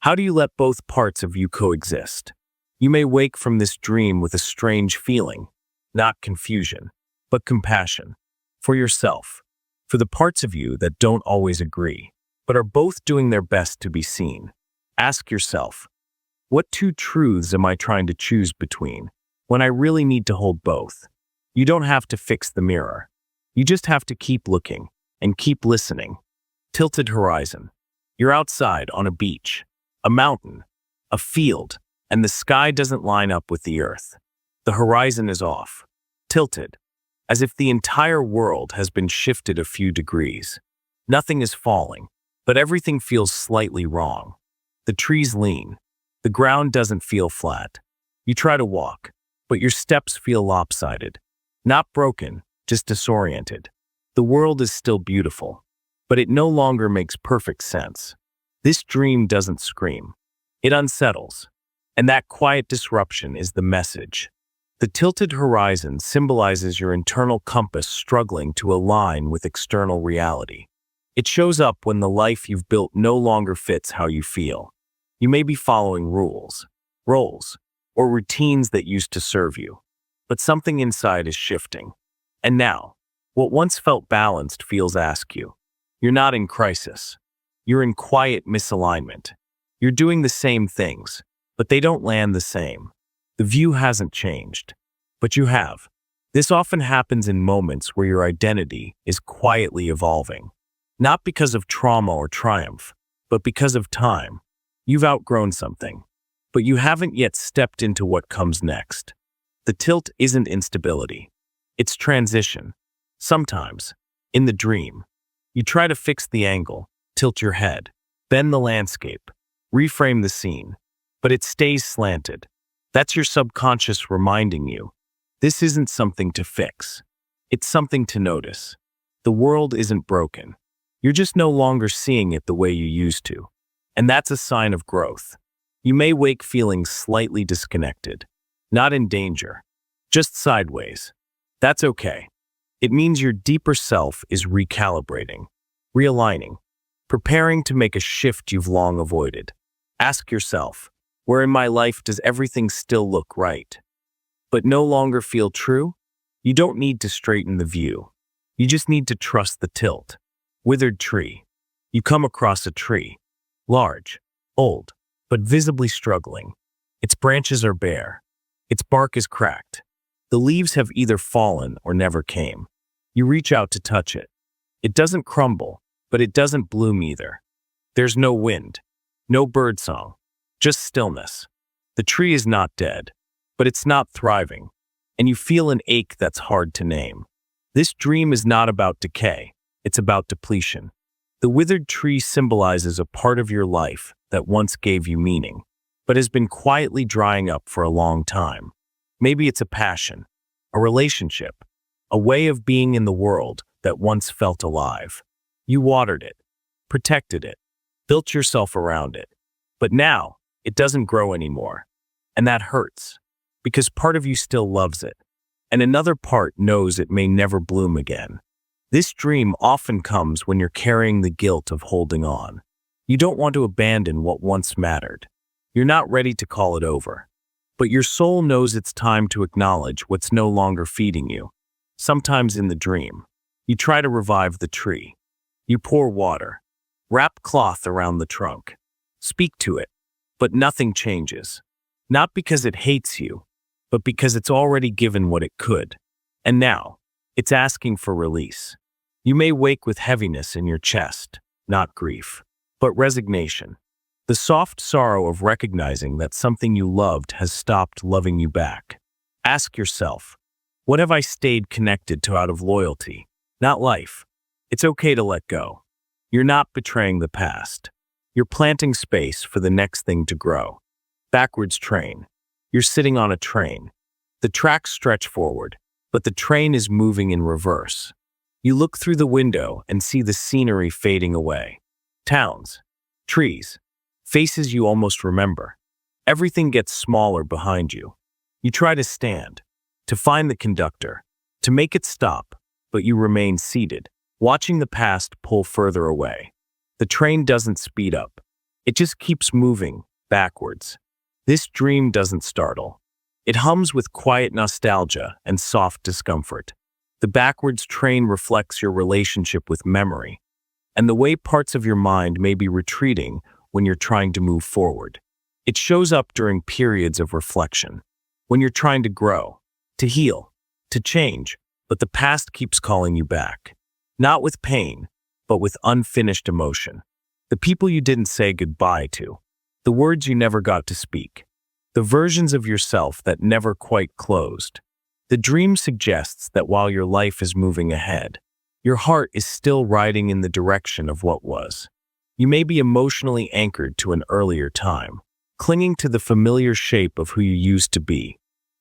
How do you let both parts of you coexist? You may wake from this dream with a strange feeling, not confusion, but compassion. For yourself, for the parts of you that don't always agree, but are both doing their best to be seen. Ask yourself, what two truths am I trying to choose between when I really need to hold both? You don't have to fix the mirror. You just have to keep looking and keep listening. Tilted horizon. You're outside on a beach, a mountain, a field, and the sky doesn't line up with the earth. The horizon is off, tilted, as if the entire world has been shifted a few degrees. Nothing is falling, but everything feels slightly wrong. The trees lean. The ground doesn't feel flat. You try to walk, but your steps feel lopsided. Not broken, just disoriented. The world is still beautiful, but it no longer makes perfect sense. This dream doesn't scream. It unsettles. And that quiet disruption is the message. The tilted horizon symbolizes your internal compass struggling to align with external reality. It shows up when the life you've built no longer fits how you feel. You may be following rules, roles, or routines that used to serve you, but something inside is shifting. And now, what once felt balanced feels askew. You're not in crisis. You're in quiet misalignment. You're doing the same things, but they don't land the same. The view hasn't changed, but you have. This often happens in moments where your identity is quietly evolving. Not because of trauma or triumph, but because of time. You've outgrown something, but you haven't yet stepped into what comes next. The tilt isn't instability. It's transition. Sometimes, in the dream, you try to fix the angle, tilt your head, bend the landscape, reframe the scene, but it stays slanted. That's your subconscious reminding you, this isn't something to fix. It's something to notice. The world isn't broken. You're just no longer seeing it the way you used to. And that's a sign of growth. You may wake feeling slightly disconnected, not in danger, just sideways. That's okay. It means your deeper self is recalibrating, realigning, preparing to make a shift you've long avoided. Ask yourself, where in my life does everything still look right, but no longer feel true? You don't need to straighten the view. You just need to trust the tilt. Withered tree. You come across a tree, large, old, but visibly struggling. Its branches are bare. Its bark is cracked. The leaves have either fallen or never came. You reach out to touch it. It doesn't crumble, but it doesn't bloom either. There's no wind, no birdsong, just stillness. The tree is not dead, but it's not thriving, and you feel an ache that's hard to name. This dream is not about decay, it's about depletion. The withered tree symbolizes a part of your life that once gave you meaning, but has been quietly drying up for a long time. Maybe it's a passion, a relationship, a way of being in the world that once felt alive. You watered it, protected it, built yourself around it, but now it doesn't grow anymore. And that hurts, because part of you still loves it, and another part knows it may never bloom again. This dream often comes when you're carrying the guilt of holding on. You don't want to abandon what once mattered. You're not ready to call it over. But your soul knows it's time to acknowledge what's no longer feeding you. Sometimes in the dream, you try to revive the tree. You pour water, wrap cloth around the trunk, speak to it, but nothing changes. Not because it hates you, but because it's already given what it could. And now, it's asking for release. You may wake with heaviness in your chest, not grief, but resignation. The soft sorrow of recognizing that something you loved has stopped loving you back. Ask yourself, what have I stayed connected to out of loyalty? Not life. It's okay to let go. You're not betraying the past. You're planting space for the next thing to grow. Backwards train. You're sitting on a train. The tracks stretch forward, but the train is moving in reverse. You look through the window and see the scenery fading away. Towns, trees, faces you almost remember. Everything gets smaller behind you. You try to stand, to find the conductor, to make it stop, but you remain seated, watching the past pull further away. The train doesn't speed up. It just keeps moving, backwards. This dream doesn't startle. It hums with quiet nostalgia and soft discomfort. The backwards train reflects your relationship with memory, and the way parts of your mind may be retreating when you're trying to move forward. It shows up during periods of reflection, when you're trying to grow, to heal, to change, but the past keeps calling you back. Not with pain, but with unfinished emotion. The people you didn't say goodbye to, the words you never got to speak, the versions of yourself that never quite closed. The dream suggests that while your life is moving ahead, your heart is still riding in the direction of what was. You may be emotionally anchored to an earlier time, clinging to the familiar shape of who you used to be,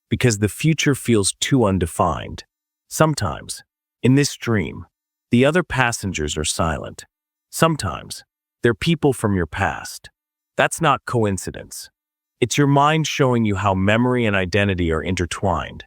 because the future feels too undefined. Sometimes, in this dream, the other passengers are silent. Sometimes, they're people from your past. That's not coincidence. It's your mind showing you how memory and identity are intertwined,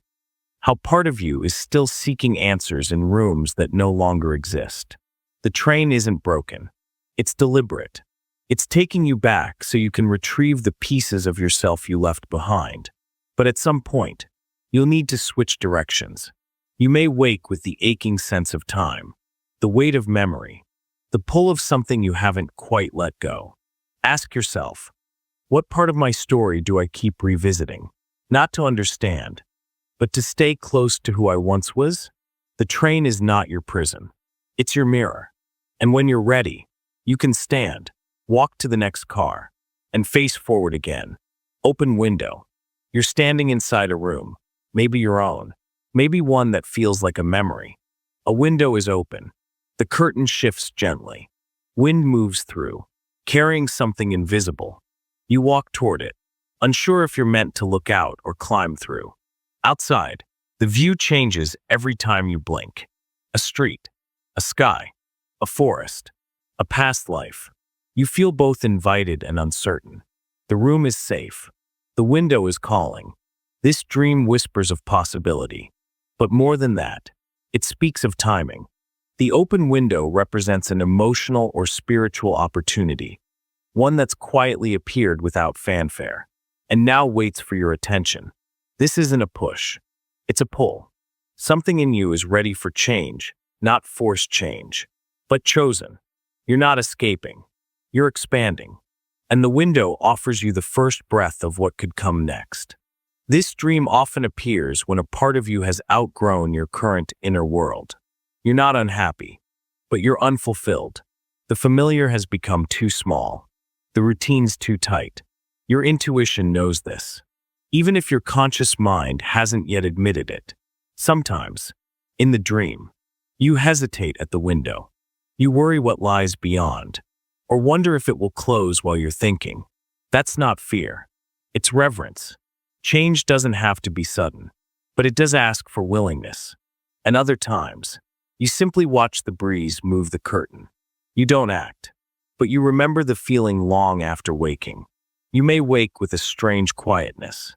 how part of you is still seeking answers in rooms that no longer exist. The train isn't broken. It's deliberate. It's taking you back so you can retrieve the pieces of yourself you left behind. But at some point, you'll need to switch directions. You may wake with the aching sense of time, the weight of memory, the pull of something you haven't quite let go. Ask yourself, what part of my story do I keep revisiting? Not to understand, but to stay close to who I once was? The train is not your prison. It's your mirror. And when you're ready, you can stand, walk to the next car, and face forward again. Open window. You're standing inside a room, maybe your own, maybe one that feels like a memory. A window is open. The curtain shifts gently. Wind moves through, carrying something invisible. You walk toward it, unsure if you're meant to look out or climb through. Outside, the view changes every time you blink. A street, a sky, a forest, a past life. You feel both invited and uncertain. The room is safe. The window is calling. This dream whispers of possibility. But more than that, it speaks of timing. The open window represents an emotional or spiritual opportunity, one that's quietly appeared without fanfare, and now waits for your attention. This isn't a push. It's a pull. Something in you is ready for change, not forced change, but chosen. You're not escaping. You're expanding. And the window offers you the first breath of what could come next. This dream often appears when a part of you has outgrown your current inner world. You're not unhappy, but you're unfulfilled. The familiar has become too small. The routine's too tight. Your intuition knows this, even if your conscious mind hasn't yet admitted it. Sometimes, in the dream, you hesitate at the window. You worry what lies beyond, or wonder if it will close while you're thinking. That's not fear. It's reverence. Change doesn't have to be sudden, but it does ask for willingness. And other times, you simply watch the breeze move the curtain. You don't act, but you remember the feeling long after waking. You may wake with a strange quietness,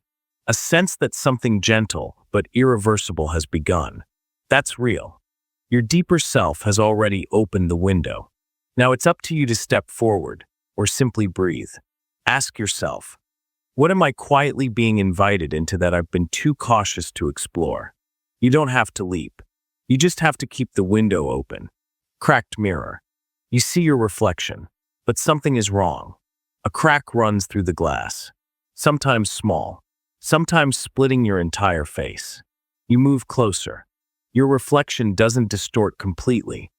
a sense that something gentle but irreversible has begun. That's real. Your deeper self has already opened the window. Now it's up to you to step forward or simply breathe. Ask yourself, What am I quietly being invited into that I've been too cautious to explore? You don't have to leap. You just have to keep the window open. Cracked mirror. You see your reflection, but something is wrong. A crack runs through the glass, sometimes small, sometimes splitting your entire face. You move closer. Your reflection doesn't distort completely,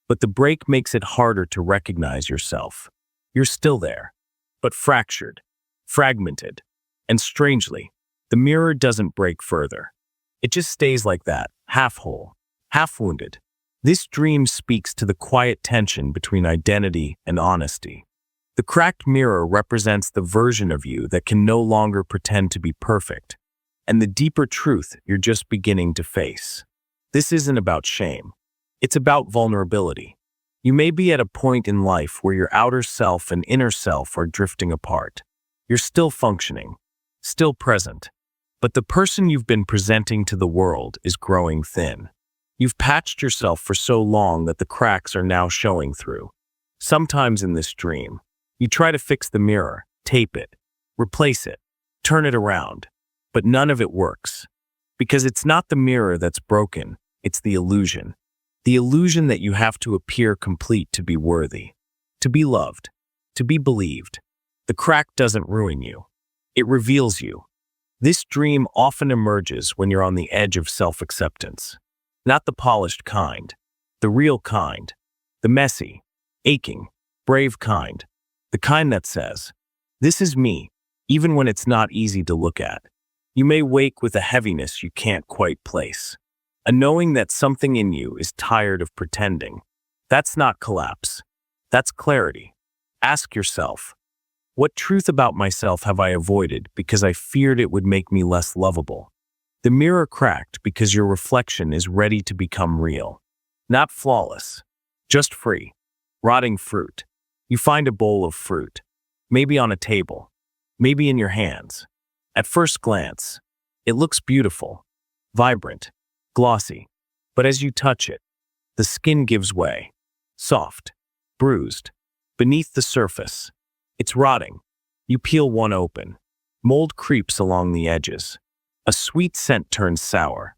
but the break makes it harder to recognize yourself. You're still there, but fractured, fragmented, and strangely, the mirror doesn't break further. It just stays like that, half whole, half wounded. This dream speaks to the quiet tension between identity and honesty. The cracked mirror represents the version of you that can no longer pretend to be perfect, and the deeper truth you're just beginning to face. This isn't about shame. It's about vulnerability. You may be at a point in life where your outer self and inner self are drifting apart. You're still functioning, still present, but the person you've been presenting to the world is growing thin. You've patched yourself for so long that the cracks are now showing through. Sometimes in this dream, you try to fix the mirror, tape it, replace it, turn it around, but none of it works. Because it's not the mirror that's broken, it's the illusion. The illusion that you have to appear complete to be worthy, to be loved, to be believed. The crack doesn't ruin you. It reveals you. This dream often emerges when you're on the edge of self-acceptance. Not the polished kind, the real kind, the messy, aching, brave kind, the kind that says, "This is me," even when it's not easy to look at. You may wake with a heaviness you can't quite place, a knowing that something in you is tired of pretending. That's not collapse. That's clarity. Ask yourself, what truth about myself have I avoided because I feared it would make me less lovable? The mirror cracked because your reflection is ready to become real. Not flawless, just free. Rotting fruit. You find a bowl of fruit, maybe on a table, maybe in your hands. At first glance, it looks beautiful, vibrant, glossy, but as you touch it, the skin gives way, soft, bruised. Beneath the surface, it's rotting. You peel one open. Mold creeps along the edges. A sweet scent turns sour.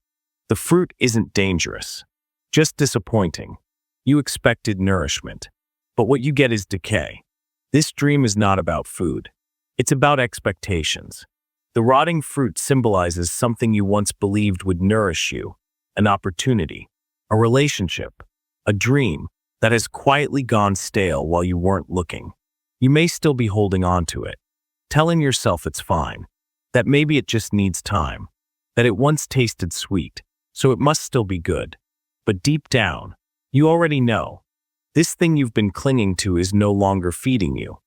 The fruit isn't dangerous, just disappointing. You expected nourishment, but what you get is decay. This dream is not about food. It's about expectations. The rotting fruit symbolizes something you once believed would nourish you, an opportunity, a relationship, a dream that has quietly gone stale while you weren't looking. You may still be holding on to it, telling yourself it's fine, that maybe it just needs time, that it once tasted sweet, so it must still be good. But deep down, you already know. This thing you've been clinging to is no longer feeding you.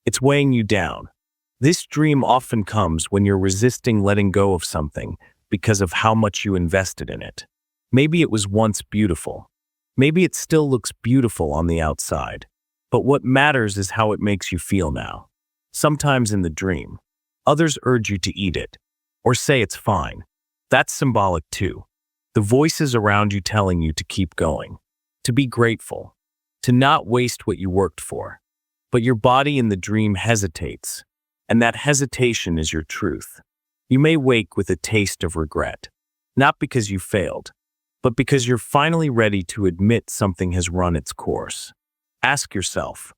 It's weighing you down. This dream often comes when you're resisting letting go of something because of how much you invested in it. Maybe it was once beautiful. Maybe it still looks beautiful on the outside. But what matters is how it makes you feel now. Sometimes in the dream, others urge you to eat it, or say it's fine. That's symbolic too. The voices around you telling you to keep going, to be grateful, to not waste what you worked for. But your body in the dream hesitates, and that hesitation is your truth. You may wake with a taste of regret, not because you failed, but because you're finally ready to admit something has run its course. Ask yourself,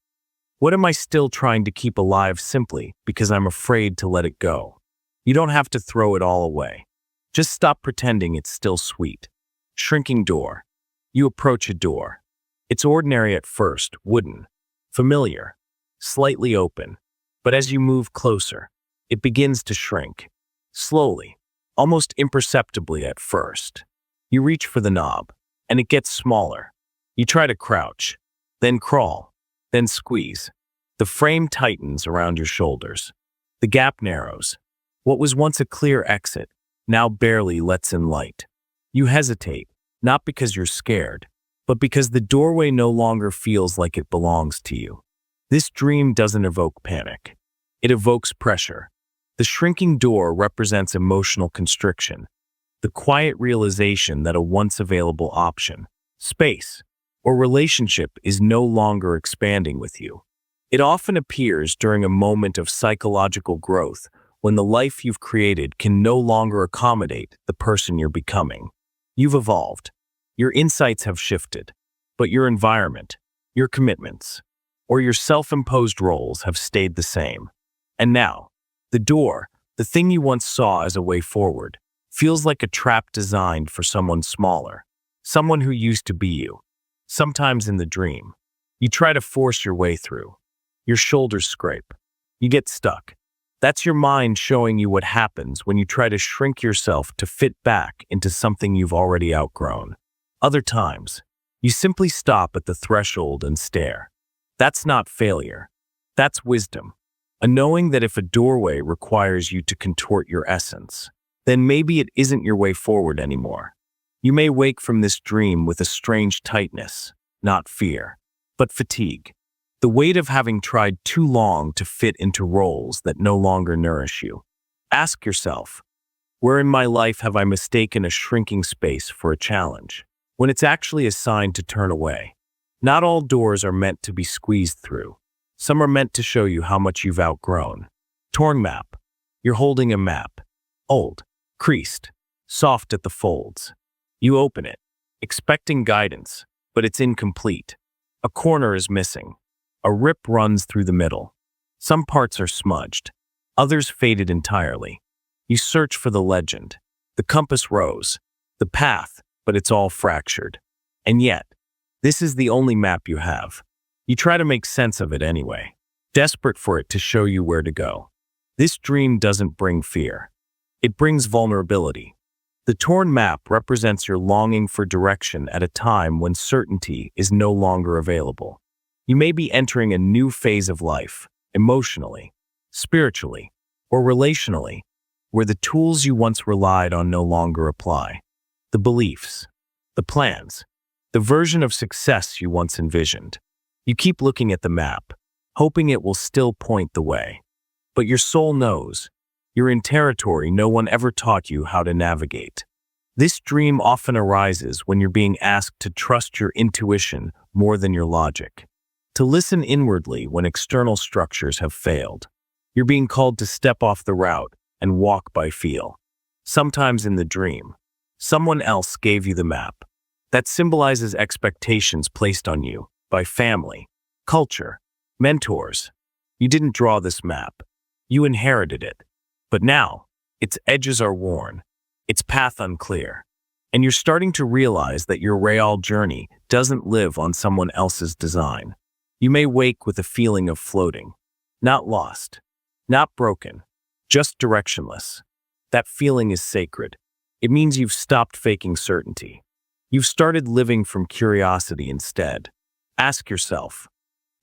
what am I still trying to keep alive simply because I'm afraid to let it go? You don't have to throw it all away. Just stop pretending it's still sweet. Shrinking door. You approach a door. It's ordinary at first, wooden, familiar, slightly open. But as you move closer, it begins to shrink. Slowly, almost imperceptibly at first. You reach for the knob, and it gets smaller. You try to crouch, then crawl, then squeeze. The frame tightens around your shoulders. The gap narrows. What was once a clear exit now barely lets in light. You hesitate, not because you're scared, but because the doorway no longer feels like it belongs to you. This dream doesn't evoke panic. It evokes pressure. The shrinking door represents emotional constriction, the quiet realization that a once available option, space, or relationship is no longer expanding with you. It often appears during a moment of psychological growth when the life you've created can no longer accommodate the person you're becoming. You've evolved. Your insights have shifted, but your environment, your commitments, or your self-imposed roles have stayed the same. And now, the door, the thing you once saw as a way forward, feels like a trap designed for someone smaller, someone who used to be you. Sometimes in the dream, you try to force your way through. Your shoulders scrape. You get stuck. That's your mind showing you what happens when you try to shrink yourself to fit back into something you've already outgrown. Other times, you simply stop at the threshold and stare. That's not failure. That's wisdom. A knowing that if a doorway requires you to contort your essence, then maybe it isn't your way forward anymore. You may wake from this dream with a strange tightness, not fear, but fatigue. The weight of having tried too long to fit into roles that no longer nourish you. Ask yourself, where in my life have I mistaken a shrinking space for a challenge, when it's actually a sign to turn away? Not all doors are meant to be squeezed through. Some are meant to show you how much you've outgrown. Torn map. You're holding a map. Old, creased, soft at the folds. You open it, expecting guidance, but it's incomplete. A corner is missing. A rip runs through the middle. Some parts are smudged, others faded entirely. You search for the legend, the compass rose, the path, but it's all fractured. And yet, this is the only map you have. You try to make sense of it anyway, desperate for it to show you where to go. This dream doesn't bring fear. It brings vulnerability. The torn map represents your longing for direction at a time when certainty is no longer available. You may be entering a new phase of life, emotionally, spiritually, or relationally, where the tools you once relied on no longer apply. The beliefs, the plans, the version of success you once envisioned. You keep looking at the map, hoping it will still point the way. But your soul knows. You're in territory no one ever taught you how to navigate. This dream often arises when you're being asked to trust your intuition more than your logic. To listen inwardly when external structures have failed. You're being called to step off the route and walk by feel. Sometimes in the dream, someone else gave you the map. That symbolizes expectations placed on you by family, culture, mentors. You didn't draw this map. You inherited it. But now, its edges are worn, its path unclear, and you're starting to realize that your real journey doesn't live on someone else's design. You may wake with a feeling of floating, not lost, not broken, just directionless. That feeling is sacred. It means you've stopped faking certainty. You've started living from curiosity instead. Ask yourself,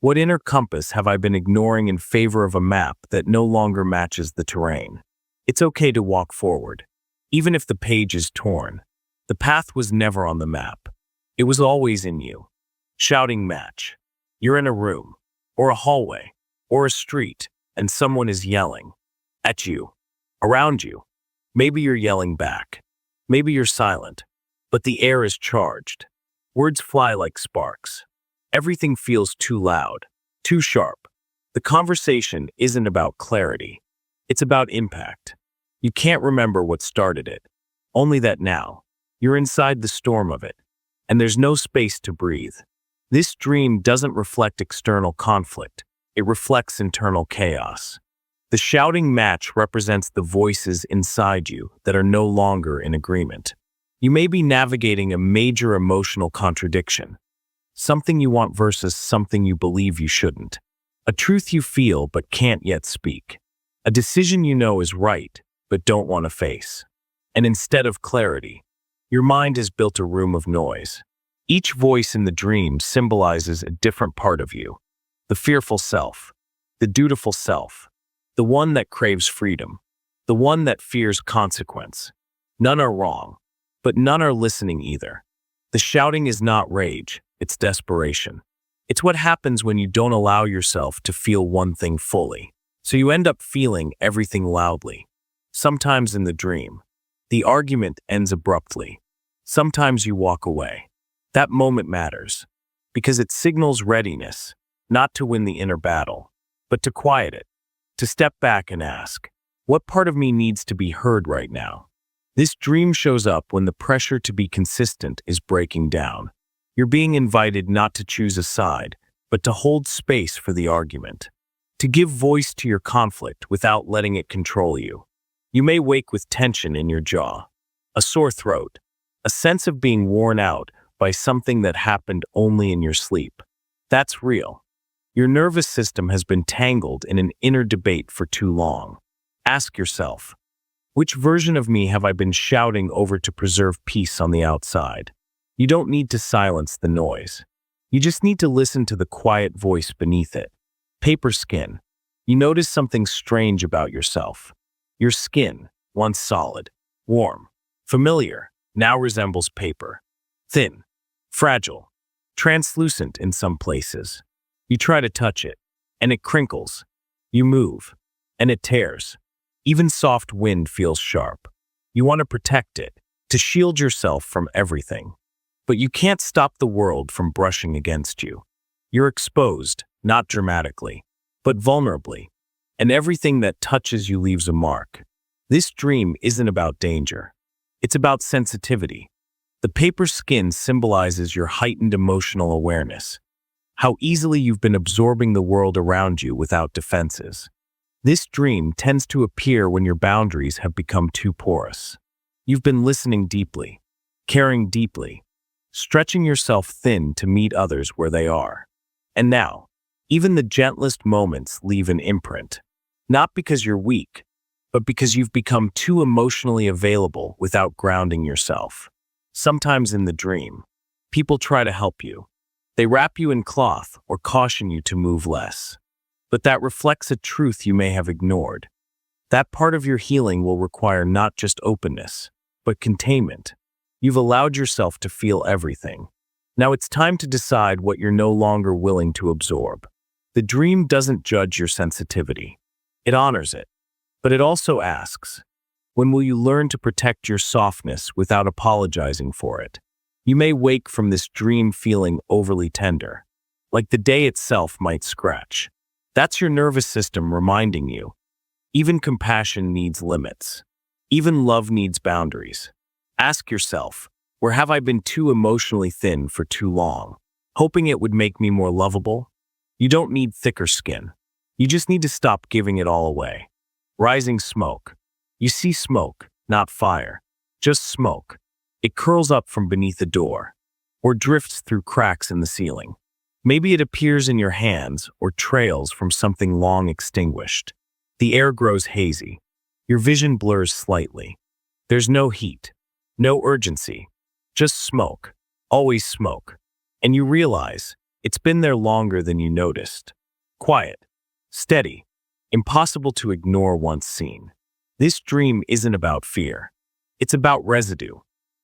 what inner compass have I been ignoring in favor of a map that no longer matches the terrain? It's okay to walk forward, even if the page is torn. The path was never on the map. It was always in you. Shouting match. You're in a room, or a hallway, or a street, and someone is yelling at you, around you. Maybe you're yelling back. Maybe you're silent, but the air is charged. Words fly like sparks. Everything feels too loud, too sharp. The conversation isn't about clarity. It's about impact. You can't remember what started it, only that now, you're inside the storm of it, and there's no space to breathe. This dream doesn't reflect external conflict. It reflects internal chaos. The shouting match represents the voices inside you that are no longer in agreement. You may be navigating a major emotional contradiction. Something you want versus something you believe you shouldn't. A truth you feel but can't yet speak. A decision you know is right but don't want to face. And instead of clarity, your mind has built a room of noise. Each voice in the dream symbolizes a different part of you. The fearful self, the dutiful self, the one that craves freedom, the one that fears consequence. None are wrong, but none are listening either. The shouting is not rage, it's desperation. It's what happens when you don't allow yourself to feel one thing fully. So you end up feeling everything loudly. Sometimes in the dream, the argument ends abruptly. Sometimes you walk away. That moment matters, because it signals readiness, not to win the inner battle, but to quiet it, to step back and ask, What part of me needs to be heard right now? This dream shows up when the pressure to be consistent is breaking down. You're being invited not to choose a side, but to hold space for the argument. To give voice to your conflict without letting it control you. You may wake with tension in your jaw, a sore throat, a sense of being worn out by something that happened only in your sleep. That's real. Your nervous system has been tangled in an inner debate for too long. Ask yourself, which version of me have I been shouting over to preserve peace on the outside? You don't need to silence the noise. You just need to listen to the quiet voice beneath it. Paper skin. You notice something strange about yourself. Your skin, once solid, warm, familiar, now resembles paper. Thin, fragile, translucent in some places. You try to touch it, and it crinkles. You move, and it tears. Even soft wind feels sharp. You want to protect it, to shield yourself from everything. But you can't stop the world from brushing against you. You're exposed, not dramatically, but vulnerably, and everything that touches you leaves a mark. This dream isn't about danger. It's about sensitivity. The paper skin symbolizes your heightened emotional awareness, how easily you've been absorbing the world around you without defenses. This dream tends to appear when your boundaries have become too porous. You've been listening deeply, caring deeply, stretching yourself thin to meet others where they are. And now, even the gentlest moments leave an imprint. Not because you're weak, but because you've become too emotionally available without grounding yourself. Sometimes in the dream, people try to help you. They wrap you in cloth or caution you to move less. But that reflects a truth you may have ignored. That part of your healing will require not just openness, but containment. You've allowed yourself to feel everything. Now it's time to decide what you're no longer willing to absorb. The dream doesn't judge your sensitivity. It honors it. But it also asks, when will you learn to protect your softness without apologizing for it? You may wake from this dream feeling overly tender, like the day itself might scratch. That's your nervous system reminding you. Even compassion needs limits. Even love needs boundaries. Ask yourself, where have I been too emotionally thin for too long, hoping it would make me more lovable? You don't need thicker skin. You just need to stop giving it all away. Rising smoke. You see smoke, not fire. Just smoke. It curls up from beneath a door, or drifts through cracks in the ceiling. Maybe it appears in your hands or trails from something long extinguished. The air grows hazy. Your vision blurs slightly. There's no heat, no urgency, just smoke, always smoke. And you realize it's been there longer than you noticed. Quiet, steady, impossible to ignore once seen. This dream isn't about fear. It's about residue.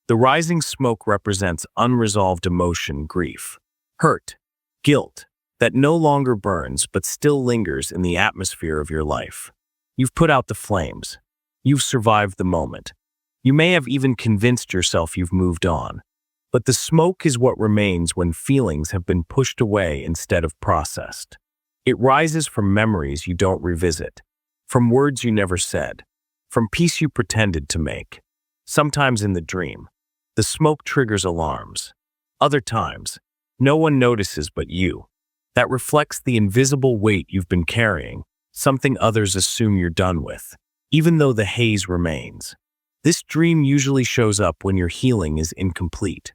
The rising smoke represents unresolved emotion, grief, hurt, guilt that no longer burns but still lingers in the atmosphere of your life. You've put out the flames. You've survived the moment. You may have even convinced yourself you've moved on. But the smoke is what remains when feelings have been pushed away instead of processed. It rises from memories you don't revisit, from words you never said, from peace you pretended to make. Sometimes in the dream, the smoke triggers alarms. Other times, no one notices but you. That reflects the invisible weight you've been carrying, something others assume you're done with, even though the haze remains. This dream usually shows up when your healing is incomplete.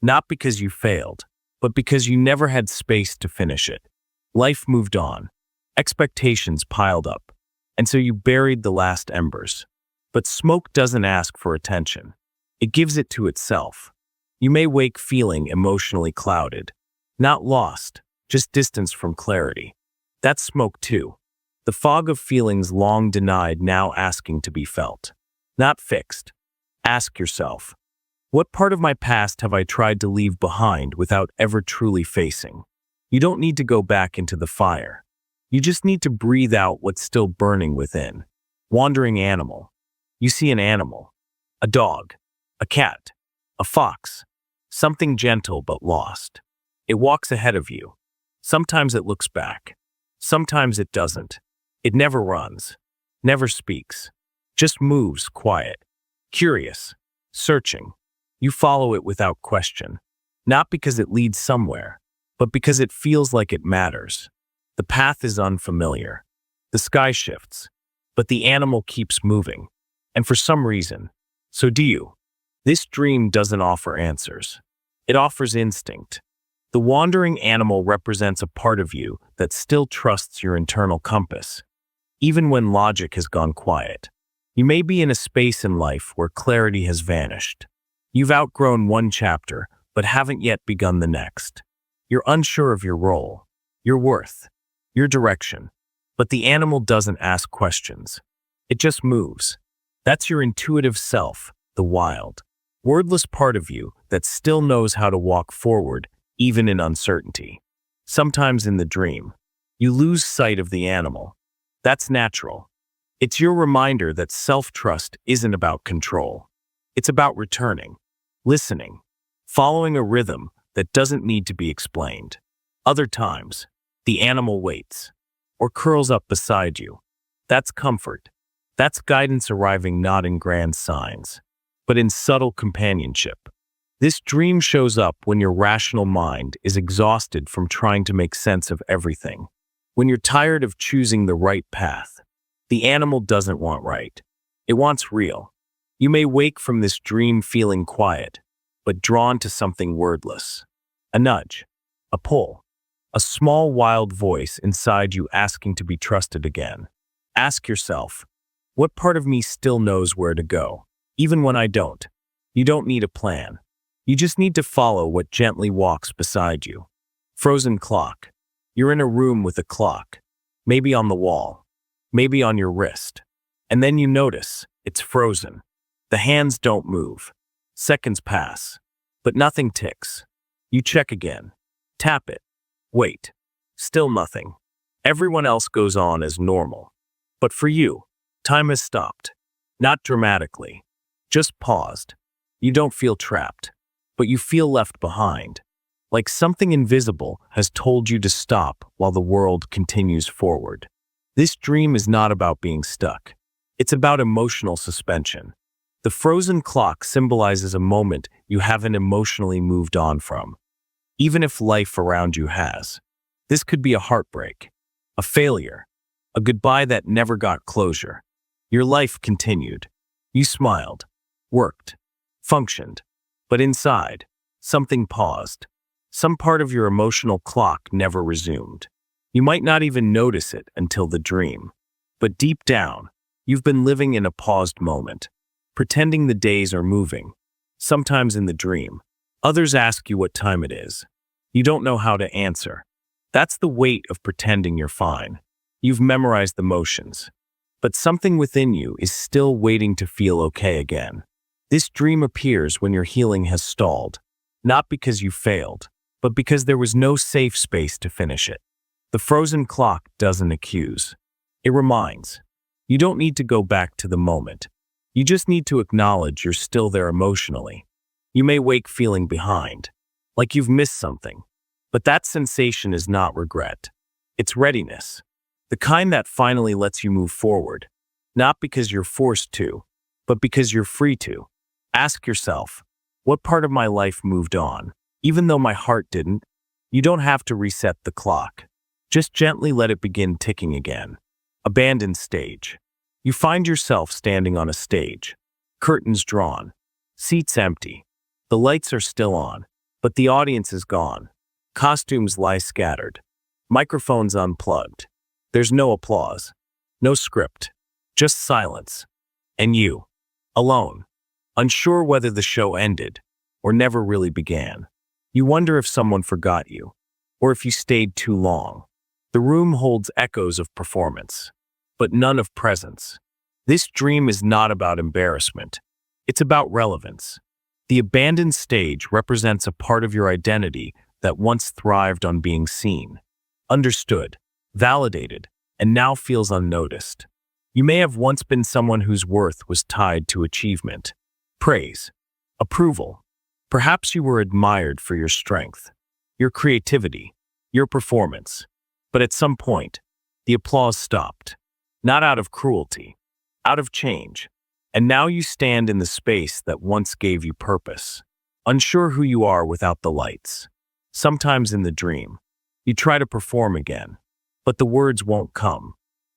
Not because you failed, but because you never had space to finish it. Life moved on. Expectations piled up, and so you buried the last embers. But smoke doesn't ask for attention. It gives it to itself. You may wake feeling emotionally clouded. Not lost, just distanced from clarity. That's smoke too. The fog of feelings long denied now asking to be felt. Not fixed. Ask yourself, what part of my past have I tried to leave behind without ever truly facing? You don't need to go back into the fire. You just need to breathe out what's still burning within. Wandering animal. You see an animal. A dog. A cat. A fox. Something gentle but lost. It walks ahead of you. Sometimes it looks back. Sometimes it doesn't. It never runs. Never speaks. Just moves, quiet, curious, searching. You follow it without question, not because it leads somewhere, but because it feels like it matters. The path is unfamiliar. The sky shifts, but the animal keeps moving. And for some reason, so do you. This dream doesn't offer answers. It offers instinct. The wandering animal represents a part of you that still trusts your internal compass, even when logic has gone quiet. You may be in a space in life where clarity has vanished. You've outgrown one chapter, but haven't yet begun the next. You're unsure of your role, your worth, your direction, but the animal doesn't ask questions. It just moves. That's your intuitive self, the wild, wordless part of you that still knows how to walk forward, even in uncertainty. Sometimes in the dream, you lose sight of the animal. That's natural. It's your reminder that self-trust isn't about control. It's about returning, listening, following a rhythm that doesn't need to be explained. Other times, the animal waits or curls up beside you. That's comfort. That's guidance arriving not in grand signs, but in subtle companionship. This dream shows up when your rational mind is exhausted from trying to make sense of everything. When you're tired of choosing the right path. The animal doesn't want right. It wants real. You may wake from this dream feeling quiet, but drawn to something wordless. A nudge, a pull, a small wild voice inside you asking to be trusted again. Ask yourself, what part of me still knows where to go, even when I don't? You don't need a plan. You just need to follow what gently walks beside you. Frozen clock. You're in a room with a clock, maybe on the wall, maybe on your wrist. And then you notice it's frozen. The hands don't move. Seconds pass, but nothing ticks. You check again. Tap it. Wait. Still nothing. Everyone else goes on as normal. But for you, time has stopped. Not dramatically. Just paused. You don't feel trapped, but you feel left behind. Like something invisible has told you to stop while the world continues forward. This dream is not about being stuck. It's about emotional suspension. The frozen clock symbolizes a moment you haven't emotionally moved on from, even if life around you has. This could be a heartbreak, a failure, a goodbye that never got closure. Your life continued. You smiled, worked, functioned, but inside, something paused. Some part of your emotional clock never resumed. You might not even notice it until the dream. But deep down, you've been living in a paused moment, pretending the days are moving. Sometimes in the dream, others ask you what time it is. You don't know how to answer. That's the weight of pretending you're fine. You've memorized the motions. But something within you is still waiting to feel okay again. This dream appears when your healing has stalled, not because you failed, but because there was no safe space to finish it. The frozen clock doesn't accuse. It reminds. You don't need to go back to the moment. You just need to acknowledge you're still there emotionally. You may wake feeling behind, like you've missed something. But that sensation is not regret. It's readiness. The kind that finally lets you move forward. Not because you're forced to, but because you're free to. Ask yourself, what part of my life moved on? Even though my heart didn't, you don't have to reset the clock. Just gently let it begin ticking again. Abandoned stage. You find yourself standing on a stage. Curtains drawn. Seats empty. The lights are still on, but the audience is gone. Costumes lie scattered. Microphones unplugged. There's no applause. No script. Just silence. And you. Alone. Unsure whether the show ended or never really began. You wonder if someone forgot you, or if you stayed too long. The room holds echoes of performance, but none of presence. This dream is not about embarrassment. It's about relevance. The abandoned stage represents a part of your identity that once thrived on being seen, understood, validated, and now feels unnoticed. You may have once been someone whose worth was tied to achievement, praise, approval. Perhaps you were admired for your strength, your creativity, your performance. But at some point, the applause stopped. Not out of cruelty, out of change, and now you stand in the space that once gave you purpose, unsure who you are without the lights. Sometimes in the dream, you try to perform again, but the words won't come.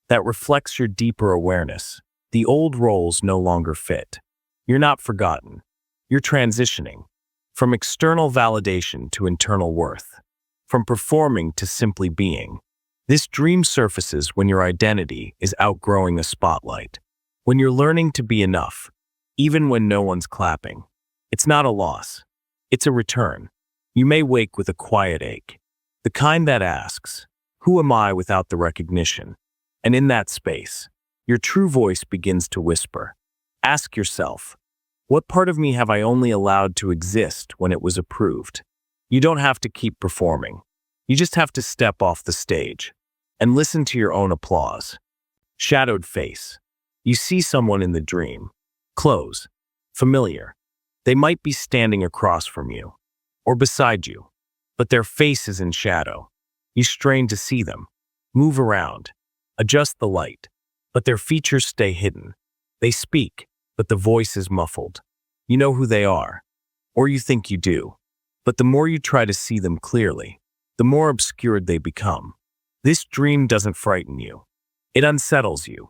That reflects your deeper awareness. The old roles no longer fit. You're not forgotten. You're transitioning from external validation to internal worth, from performing to simply being. This dream surfaces when your identity is outgrowing the spotlight, when you're learning to be enough, even when no one's clapping. It's not a loss. It's a return. You may wake with a quiet ache, the kind that asks, "Who am I without the recognition?" And in that space, your true voice begins to whisper. Ask yourself, what part of me have I only allowed to exist when it was approved? You don't have to keep performing. You just have to step off the stage and listen to your own applause. Shadowed face. You see someone in the dream. Close. Familiar. They might be standing across from you or beside you, but their face is in shadow. You strain to see them. Move around. Adjust the light, but their features stay hidden. They speak, but the voice is muffled. You know who they are, or you think you do, but the more you try to see them clearly, the more obscured they become. This dream doesn't frighten you. It unsettles you.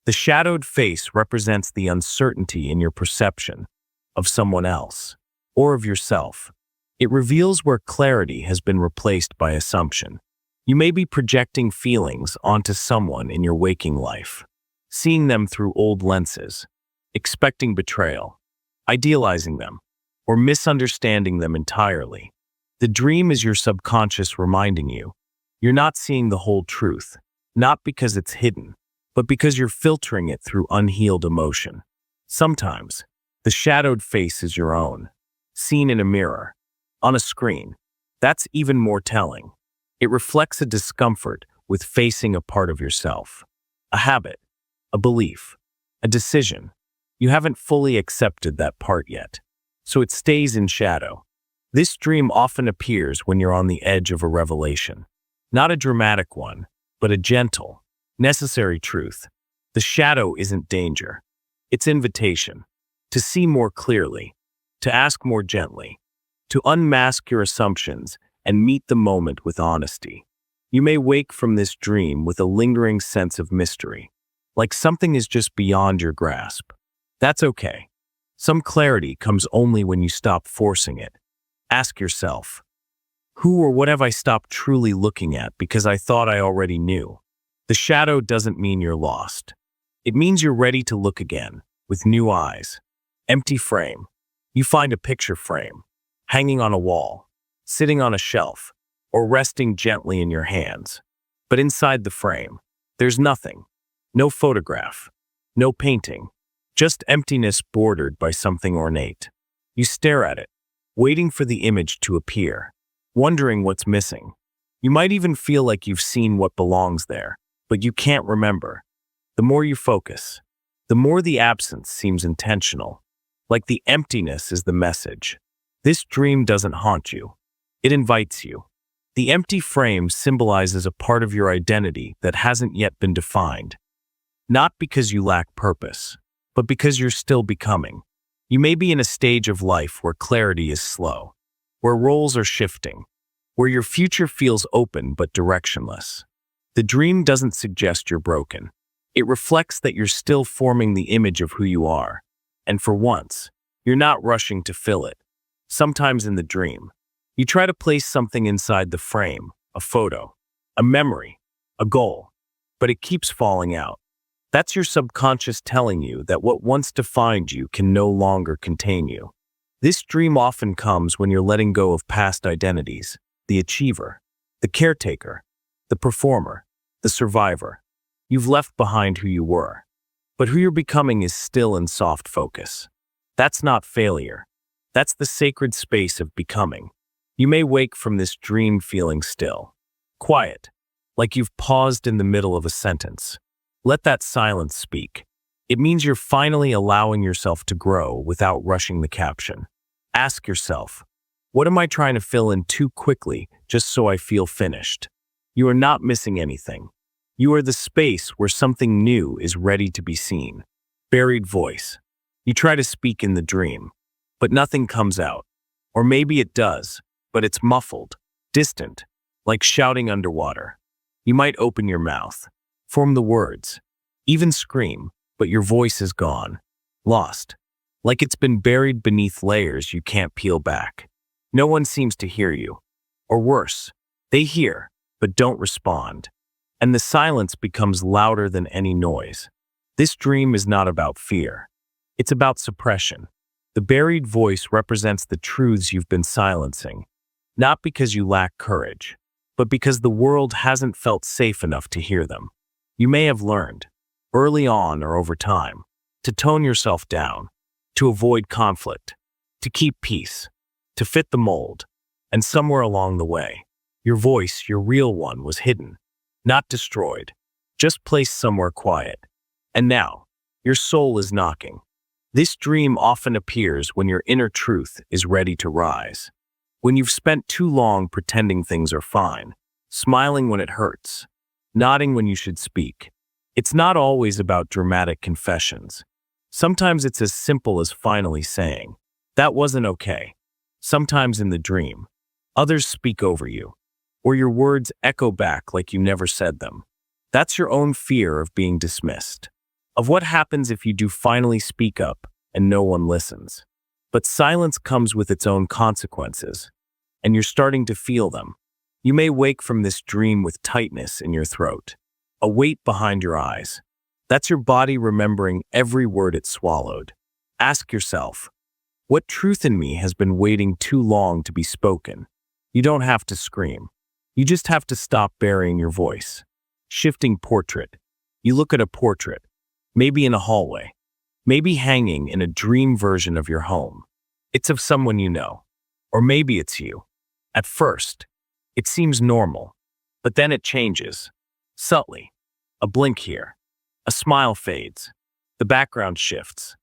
The shadowed face represents the uncertainty in your perception of someone else or of yourself. It reveals where clarity has been replaced by assumption. You may be projecting feelings onto someone in your waking life, seeing them through old lenses, expecting betrayal, idealizing them, or misunderstanding them entirely. The dream is your subconscious reminding you you're not seeing the whole truth, not because it's hidden, but because you're filtering it through unhealed emotion. Sometimes, the shadowed face is your own, seen in a mirror, on a screen. That's even more telling. It reflects a discomfort with facing a part of yourself, a habit, a belief, a decision. You haven't fully accepted that part yet, so it stays in shadow. This dream often appears when you're on the edge of a revelation. Not a dramatic one, but a gentle, necessary truth. The shadow isn't danger. It's invitation. To see more clearly, to ask more gently, to unmask your assumptions and meet the moment with honesty. You may wake from this dream with a lingering sense of mystery, like something is just beyond your grasp. That's okay. Some clarity comes only when you stop forcing it. Ask yourself, who or what have I stopped truly looking at because I thought I already knew? The shadow doesn't mean you're lost. It means you're ready to look again, with new eyes. Empty frame. You find a picture frame, hanging on a wall, sitting on a shelf, or resting gently in your hands. But inside the frame, there's nothing. No photograph, no painting, just emptiness bordered by something ornate. You stare at it, waiting for the image to appear, wondering what's missing. You might even feel like you've seen what belongs there, but you can't remember. The more you focus, the more the absence seems intentional, like the emptiness is the message. This dream doesn't haunt you. It invites you. The empty frame symbolizes a part of your identity that hasn't yet been defined. Not because you lack purpose, but because you're still becoming. You may be in a stage of life where clarity is slow, where roles are shifting, where your future feels open but directionless. The dream doesn't suggest you're broken. It reflects that you're still forming the image of who you are. And for once, you're not rushing to fill it. Sometimes in the dream, you try to place something inside the frame, a photo, a memory, a goal, but it keeps falling out. That's your subconscious telling you that what once defined you can no longer contain you. This dream often comes when you're letting go of past identities, the achiever, the caretaker, the performer, the survivor. You've left behind who you were, but who you're becoming is still in soft focus. That's not failure. That's the sacred space of becoming. You may wake from this dream feeling still, quiet, like you've paused in the middle of a sentence. Let that silence speak. It means you're finally allowing yourself to grow without rushing the caption. Ask yourself, what am I trying to fill in too quickly just so I feel finished? You are not missing anything. You are the space where something new is ready to be seen. Buried voice. You try to speak in the dream, but nothing comes out. Or maybe it does, but it's muffled, distant, like shouting underwater. You might open your mouth, form the words, even scream, but your voice is gone, lost, like it's been buried beneath layers you can't peel back. No one seems to hear you. Or worse, they hear, but don't respond. And the silence becomes louder than any noise. This dream is not about fear. It's about suppression. The buried voice represents the truths you've been silencing, not because you lack courage, but because the world hasn't felt safe enough to hear them. You may have learned, early on or over time, to tone yourself down, to avoid conflict, to keep peace, to fit the mold, and somewhere along the way, your voice, your real one, was hidden, not destroyed, just placed somewhere quiet. And now, your soul is knocking. This dream often appears when your inner truth is ready to rise. When you've spent too long pretending things are fine, smiling when it hurts, nodding when you should speak. It's not always about dramatic confessions. Sometimes it's as simple as finally saying, "That wasn't okay." Sometimes in the dream, others speak over you, or your words echo back like you never said them. That's your own fear of being dismissed, of what happens if you do finally speak up and no one listens. But silence comes with its own consequences, and you're starting to feel them. You may wake from this dream with tightness in your throat, a weight behind your eyes. That's your body remembering every word it swallowed. Ask yourself, what truth in me has been waiting too long to be spoken? You don't have to scream. You just have to stop burying your voice. Shifting portrait. You look at a portrait, maybe in a hallway, maybe hanging in a dream version of your home. It's of someone you know, or maybe it's you. At first, it seems normal, but then it changes. Subtly. A blink here. A smile fades. The background shifts.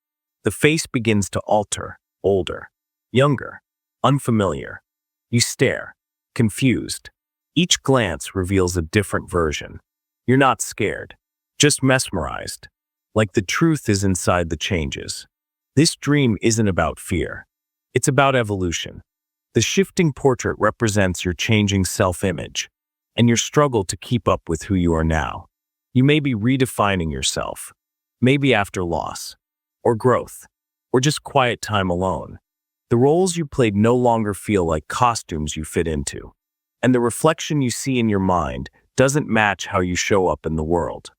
The face begins to alter, older, younger, unfamiliar. You stare, confused. Each glance reveals a different version. You're not scared, just mesmerized, like the truth is inside the changes. This dream isn't about fear. It's about evolution. The shifting portrait represents your changing self-image and your struggle to keep up with who you are now. You may be redefining yourself, maybe after loss, or growth, or just quiet time alone. The roles you played no longer feel like costumes you fit into, and the reflection you see in your mind doesn't match how you show up in the world.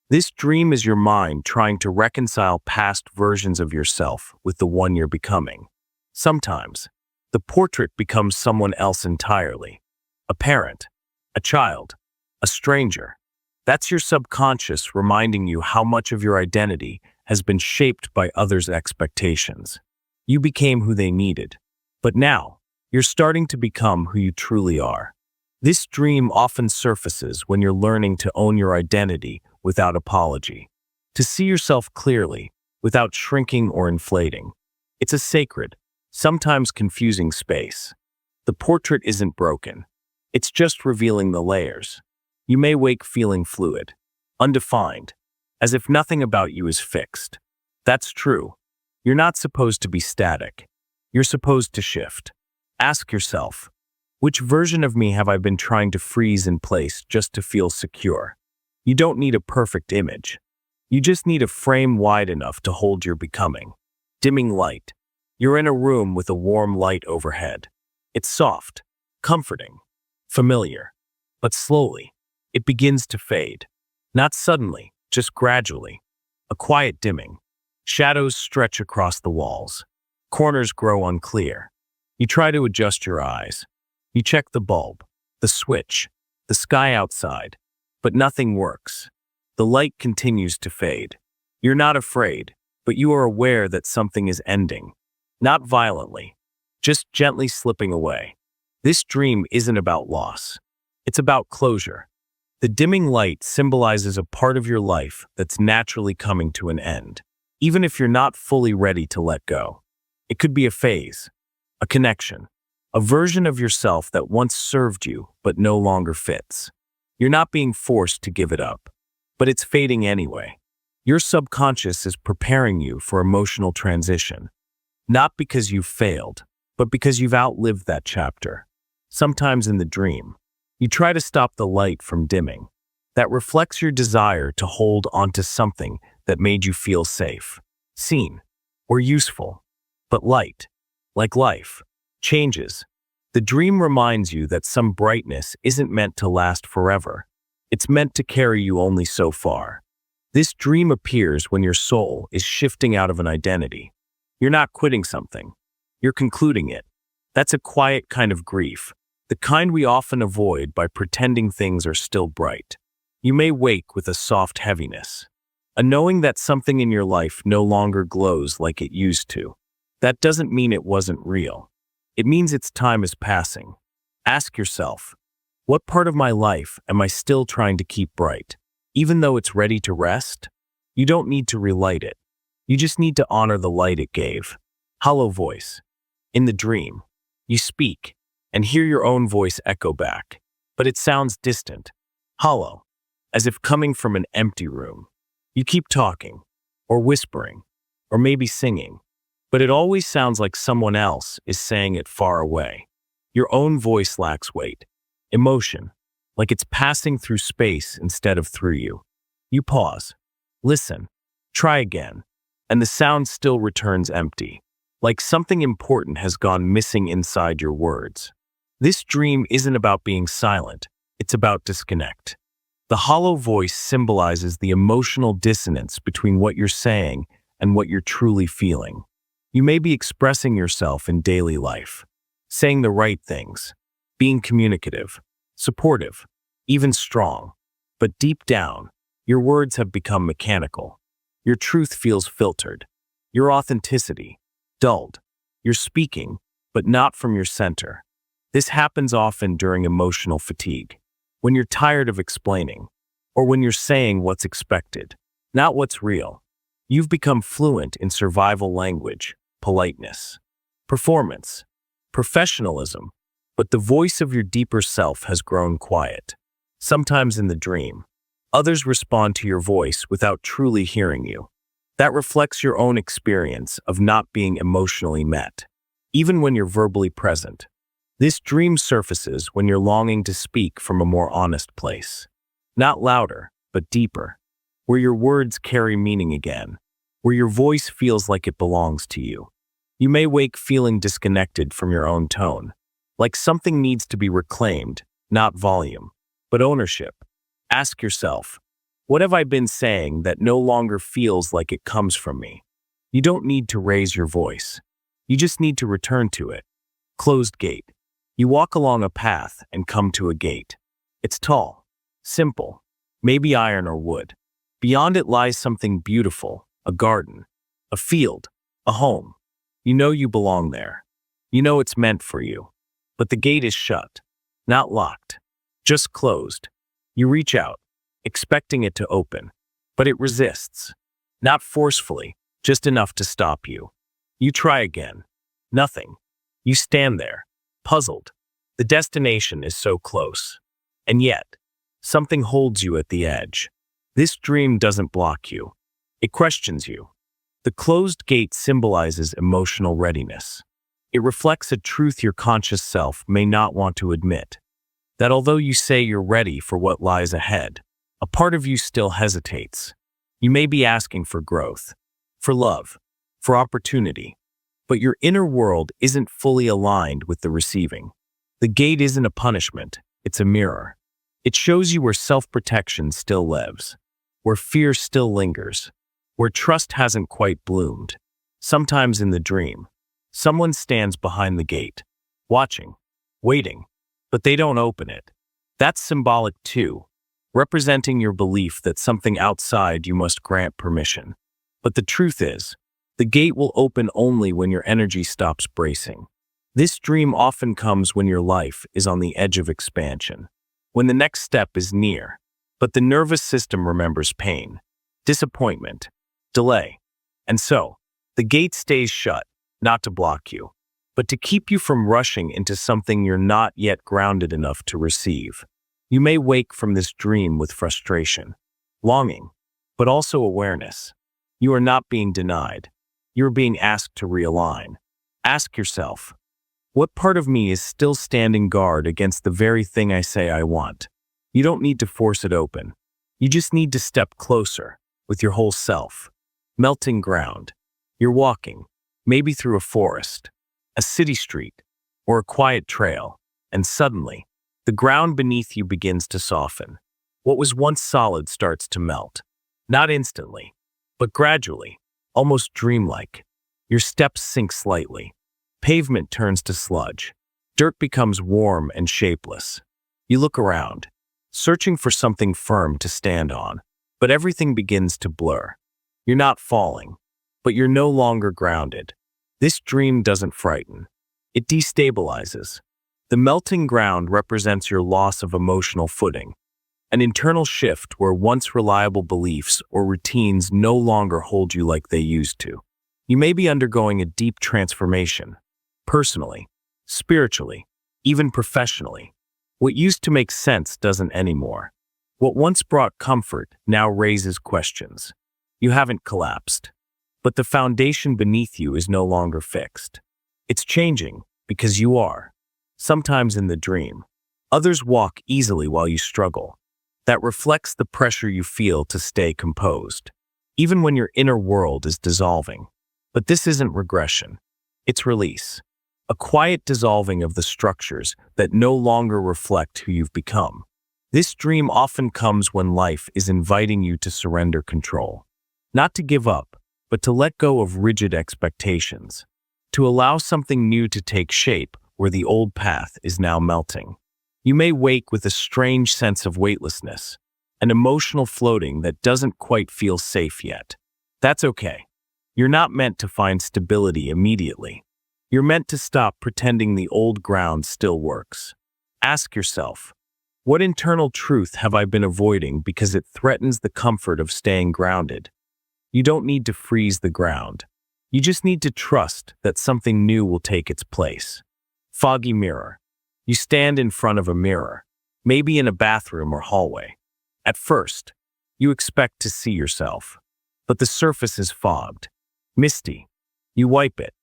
This dream is your mind trying to reconcile past versions of yourself with the one you're becoming. Sometimes, the portrait becomes someone else entirely. A parent, a child, a stranger. That's your subconscious reminding you how much of your identity has been shaped by others' expectations. You became who they needed, but now, you're starting to become who you truly are. This dream often surfaces when you're learning to own your identity without apology, to see yourself clearly without shrinking or inflating. It's a sacred, sometimes confusing space. The portrait isn't broken. It's just revealing the layers. You may wake feeling fluid, undefined, as if nothing about you is fixed. That's true. You're not supposed to be static. You're supposed to shift. Ask yourself, which version of me have I been trying to freeze in place just to feel secure? You don't need a perfect image. You just need a frame wide enough to hold your becoming. Dimming light. You're in a room with a warm light overhead. It's soft, comforting, familiar, but slowly, it begins to fade. Not suddenly, just gradually. A quiet dimming. Shadows stretch across the walls. Corners grow unclear. You try to adjust your eyes. You check the bulb, the switch, the sky outside, but nothing works. The light continues to fade. You're not afraid, but you are aware that something is ending. Not violently, just gently slipping away. This dream isn't about loss. It's about closure. The dimming light symbolizes a part of your life that's naturally coming to an end, even if you're not fully ready to let go. It could be a phase, a connection, a version of yourself that once served you but no longer fits. You're not being forced to give it up, but it's fading anyway. Your subconscious is preparing you for emotional transition, not because you've failed, but because you've outlived that chapter. Sometimes in the dream, you try to stop the light from dimming. That reflects your desire to hold onto something that made you feel safe, seen, or useful. But light, like life, changes. The dream reminds you that some brightness isn't meant to last forever. It's meant to carry you only so far. This dream appears when your soul is shifting out of an identity. You're not quitting something. You're concluding it. That's a quiet kind of grief, the kind we often avoid by pretending things are still bright. You may wake with a soft heaviness, a knowing that something in your life no longer glows like it used to. That doesn't mean it wasn't real. It means its time is passing. Ask yourself, what part of my life am I still trying to keep bright? Even though it's ready to rest? You don't need to relight it. You just need to honor the light it gave. Hollow voice. In the dream, you speak and hear your own voice echo back, but it sounds distant, hollow, as if coming from an empty room. You keep talking, or whispering, or maybe singing, but it always sounds like someone else is saying it far away. Your own voice lacks weight, emotion, like it's passing through space instead of through you. You pause, listen, try again, and the sound still returns empty, like something important has gone missing inside your words. This dream isn't about being silent, it's about disconnect. The hollow voice symbolizes the emotional dissonance between what you're saying and what you're truly feeling. You may be expressing yourself in daily life, saying the right things, being communicative, supportive, even strong, but deep down, your words have become mechanical. Your truth feels filtered, your authenticity dulled. You're speaking, but not from your center. This happens often during emotional fatigue, when you're tired of explaining, or when you're saying what's expected, not what's real. You've become fluent in survival language, politeness, performance, professionalism, but the voice of your deeper self has grown quiet. Sometimes in the dream, others respond to your voice without truly hearing you. That reflects your own experience of not being emotionally met, even when you're verbally present. This dream surfaces when you're longing to speak from a more honest place. Not louder, but deeper, where your words carry meaning again, where your voice feels like it belongs to you. You may wake feeling disconnected from your own tone, like something needs to be reclaimed, not volume, but ownership. Ask yourself, what have I been saying that no longer feels like it comes from me? You don't need to raise your voice. You just need to return to it. Closed gate. You walk along a path and come to a gate. It's tall, simple, maybe iron or wood. Beyond it lies something beautiful, a garden, a field, a home. You know you belong there. You know it's meant for you. But the gate is shut, not locked, just closed. You reach out, expecting it to open, but it resists. Not forcefully, just enough to stop you. You try again. Nothing. You stand there, puzzled. The destination is so close. And yet, something holds you at the edge. This dream doesn't block you. It questions you. The closed gate symbolizes emotional readiness. It reflects a truth your conscious self may not want to admit. That although you say you're ready for what lies ahead, a part of you still hesitates. You may be asking for growth, for love, for opportunity, but your inner world isn't fully aligned with the receiving. The gate isn't a punishment, it's a mirror. It shows you where self-protection still lives, where fear still lingers, where trust hasn't quite bloomed. Sometimes in the dream, someone stands behind the gate, watching, waiting, but they don't open it. That's symbolic too, representing your belief that something outside you must grant permission. But the truth is, the gate will open only when your energy stops bracing. This dream often comes when your life is on the edge of expansion, when the next step is near, but the nervous system remembers pain, disappointment, delay. And so, the gate stays shut, not to block you, but to keep you from rushing into something you're not yet grounded enough to receive. You may wake from this dream with frustration, longing, but also awareness. You are not being denied. You are being asked to realign. Ask yourself, what part of me is still standing guard against the very thing I say I want? You don't need to force it open. You just need to step closer with your whole self. Melting ground. You're walking, maybe through a forest, a city street, or a quiet trail, and suddenly, the ground beneath you begins to soften. What was once solid starts to melt. Not instantly, but gradually, almost dreamlike. Your steps sink slightly. Pavement turns to sludge. Dirt becomes warm and shapeless. You look around, searching for something firm to stand on, but everything begins to blur. You're not falling, but you're no longer grounded. This dream doesn't frighten. It destabilizes. The melting ground represents your loss of emotional footing, an internal shift where once reliable beliefs or routines no longer hold you like they used to. You may be undergoing a deep transformation, personally, spiritually, even professionally. What used to make sense doesn't anymore. What once brought comfort now raises questions. You haven't collapsed, but the foundation beneath you is no longer fixed. It's changing because you are. Sometimes in the dream, others walk easily while you struggle. That reflects the pressure you feel to stay composed, even when your inner world is dissolving. But this isn't regression. It's release. A quiet dissolving of the structures that no longer reflect who you've become. This dream often comes when life is inviting you to surrender control. Not to give up, but to let go of rigid expectations. To allow something new to take shape where the old path is now melting. You may wake with a strange sense of weightlessness, an emotional floating that doesn't quite feel safe yet. That's okay. You're not meant to find stability immediately. You're meant to stop pretending the old ground still works. Ask yourself, what internal truth have I been avoiding because it threatens the comfort of staying grounded? You don't need to freeze the ground. You just need to trust that something new will take its place. Foggy mirror. You stand in front of a mirror, maybe in a bathroom or hallway. At first, you expect to see yourself, but the surface is fogged, misty. You wipe it.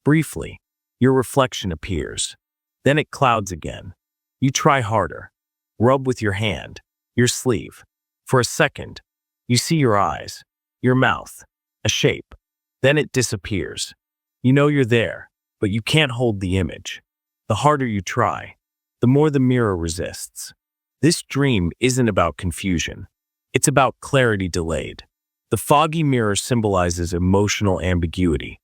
Briefly, your reflection appears. Then it clouds again. You try harder. Rub with your hand, your sleeve. For a second, you see your eyes, your mouth, a shape. Then it disappears. You know you're there, but you can't hold the image. The harder you try, the more the mirror resists. This dream isn't about confusion. It's about clarity delayed. The foggy mirror symbolizes emotional ambiguity.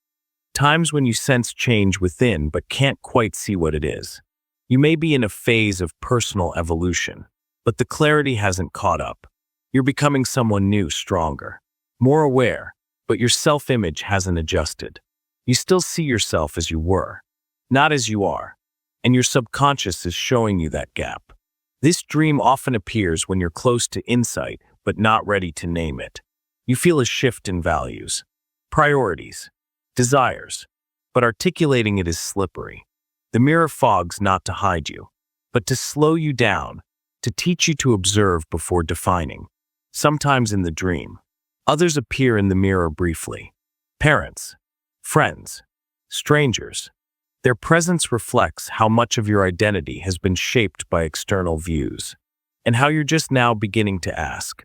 Times when you sense change within but can't quite see what it is. You may be in a phase of personal evolution, but the clarity hasn't caught up. You're becoming someone new, stronger, more aware, but your self-image hasn't adjusted. You still see yourself as you were, not as you are, and your subconscious is showing you that gap. This dream often appears when you're close to insight but not ready to name it. You feel a shift in values, priorities, desires, but articulating it is slippery. The mirror fogs not to hide you, but to slow you down, to teach you to observe before defining. Sometimes in the dream, others appear in the mirror briefly. Parents, friends, strangers. Their presence reflects how much of your identity has been shaped by external views, and how you're just now beginning to ask,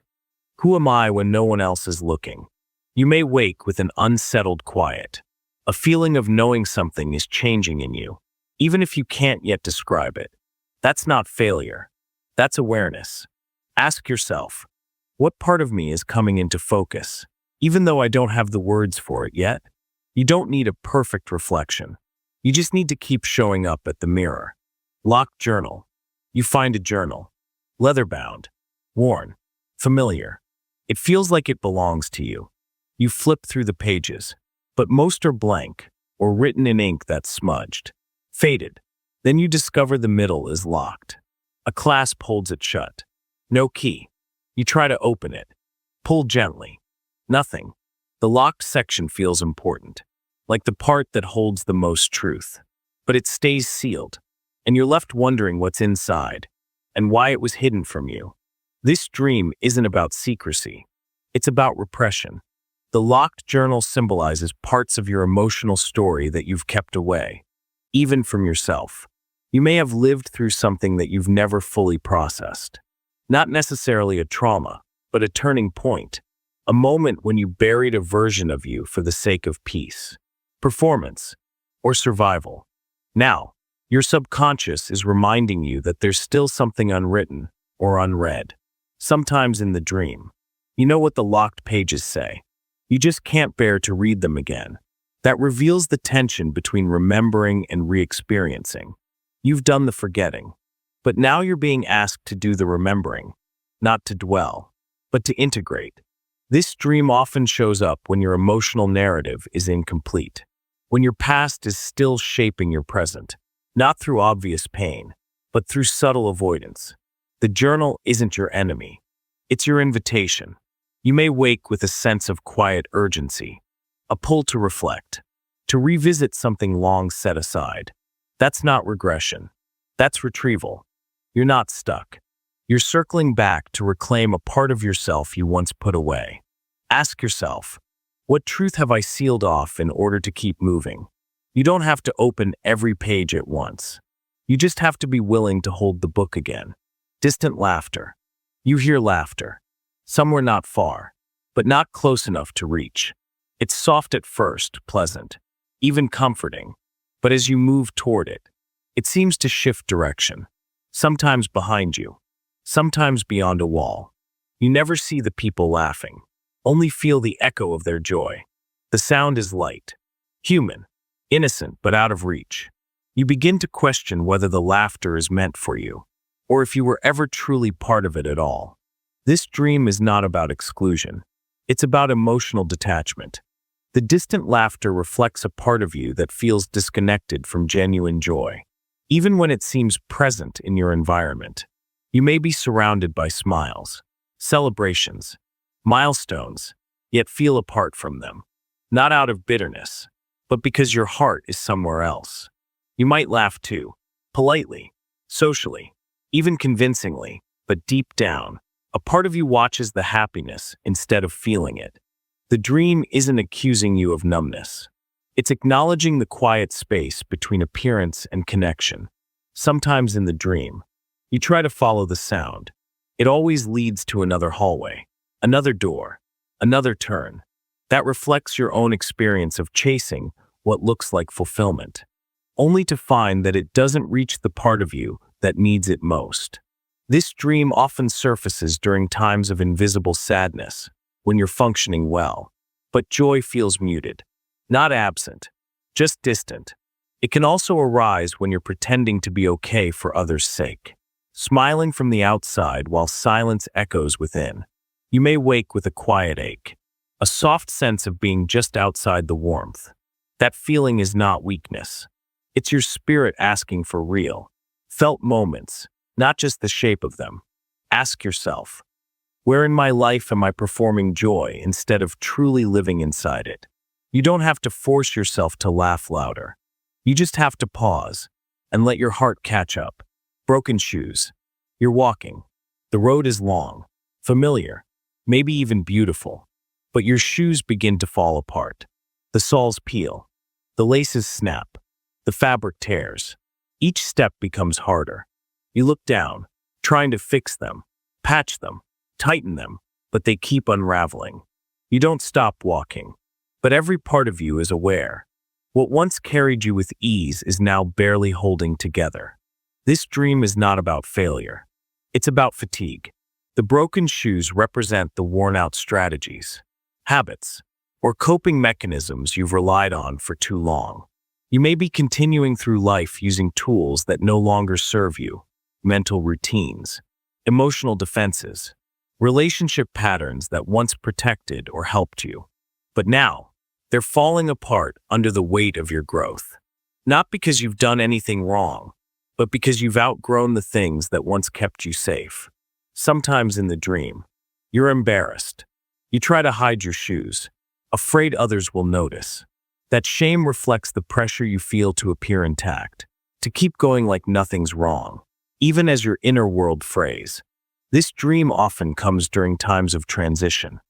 who am I when no one else is looking? You may wake with an unsettled quiet, a feeling of knowing something is changing in you, even if you can't yet describe it. That's not failure. That's awareness. Ask yourself, what part of me is coming into focus, even though I don't have the words for it yet? You don't need a perfect reflection. You just need to keep showing up at the mirror. Locked journal. You find a journal. Leather-bound. Worn. Familiar. It feels like it belongs to you. You flip through the pages, but most are blank or written in ink that's smudged. Faded. Then you discover the middle is locked. A clasp holds it shut. No key. You try to open it. Pull gently. Nothing. The locked section feels important, like the part that holds the most truth. But it stays sealed, and you're left wondering what's inside and why it was hidden from you. This dream isn't about secrecy. It's about repression. The locked journal symbolizes parts of your emotional story that you've kept away, even from yourself. You may have lived through something that you've never fully processed. Not necessarily a trauma, but a turning point. A moment when you buried a version of you for the sake of peace, performance, or survival. Now, your subconscious is reminding you that there's still something unwritten or unread. Sometimes in the dream, you know what the locked pages say. You just can't bear to read them again. That reveals the tension between remembering and re-experiencing. You've done the forgetting, but now you're being asked to do the remembering, not to dwell, but to integrate. This dream often shows up when your emotional narrative is incomplete, when your past is still shaping your present, not through obvious pain, but through subtle avoidance. The journal isn't your enemy. It's your invitation. You may wake with a sense of quiet urgency, a pull to reflect, to revisit something long set aside. That's not regression. That's retrieval. You're not stuck. You're circling back to reclaim a part of yourself you once put away. Ask yourself, what truth have I sealed off in order to keep moving? You don't have to open every page at once. You just have to be willing to hold the book again. Distant laughter. You hear laughter. Somewhere not far, but not close enough to reach. It's soft at first, pleasant, even comforting, but as you move toward it, it seems to shift direction. Sometimes behind you, sometimes beyond a wall. You never see the people laughing, only feel the echo of their joy. The sound is light, human, innocent but out of reach. You begin to question whether the laughter is meant for you, or if you were ever truly part of it at all. This dream is not about exclusion. It's about emotional detachment. The distant laughter reflects a part of you that feels disconnected from genuine joy, even when it seems present in your environment. You may be surrounded by smiles, celebrations, milestones, yet feel apart from them. Not out of bitterness, but because your heart is somewhere else. You might laugh too, politely, socially, even convincingly, but deep down, a part of you watches the happiness instead of feeling it. The dream isn't accusing you of numbness. It's acknowledging the quiet space between appearance and connection. Sometimes in the dream, you try to follow the sound. It always leads to another hallway, another door, another turn. That reflects your own experience of chasing what looks like fulfillment, only to find that it doesn't reach the part of you that needs it most. This dream often surfaces during times of invisible sadness, when you're functioning well, but joy feels muted, not absent, just distant. It can also arise when you're pretending to be okay for others' sake, smiling from the outside while silence echoes within. You may wake with a quiet ache, a soft sense of being just outside the warmth. That feeling is not weakness. It's your spirit asking for real, felt moments, not just the shape of them. Ask yourself, where in my life am I performing joy instead of truly living inside it? You don't have to force yourself to laugh louder. You just have to pause and let your heart catch up. Broken shoes. You're walking. The road is long, familiar, maybe even beautiful, but your shoes begin to fall apart. The soles peel. The laces snap. The fabric tears. Each step becomes harder. You look down, trying to fix them, patch them, tighten them, but they keep unraveling. You don't stop walking, but every part of you is aware. What once carried you with ease is now barely holding together. This dream is not about failure. It's about fatigue. The broken shoes represent the worn-out strategies, habits, or coping mechanisms you've relied on for too long. You may be continuing through life using tools that no longer serve you, mental routines, emotional defenses, relationship patterns that once protected or helped you. But now, they're falling apart under the weight of your growth. Not because you've done anything wrong, but because you've outgrown the things that once kept you safe. Sometimes in the dream, you're embarrassed. You try to hide your shoes, afraid others will notice. That shame reflects the pressure you feel to appear intact, to keep going like nothing's wrong, even as your inner world frays. This dream often comes during times of transition,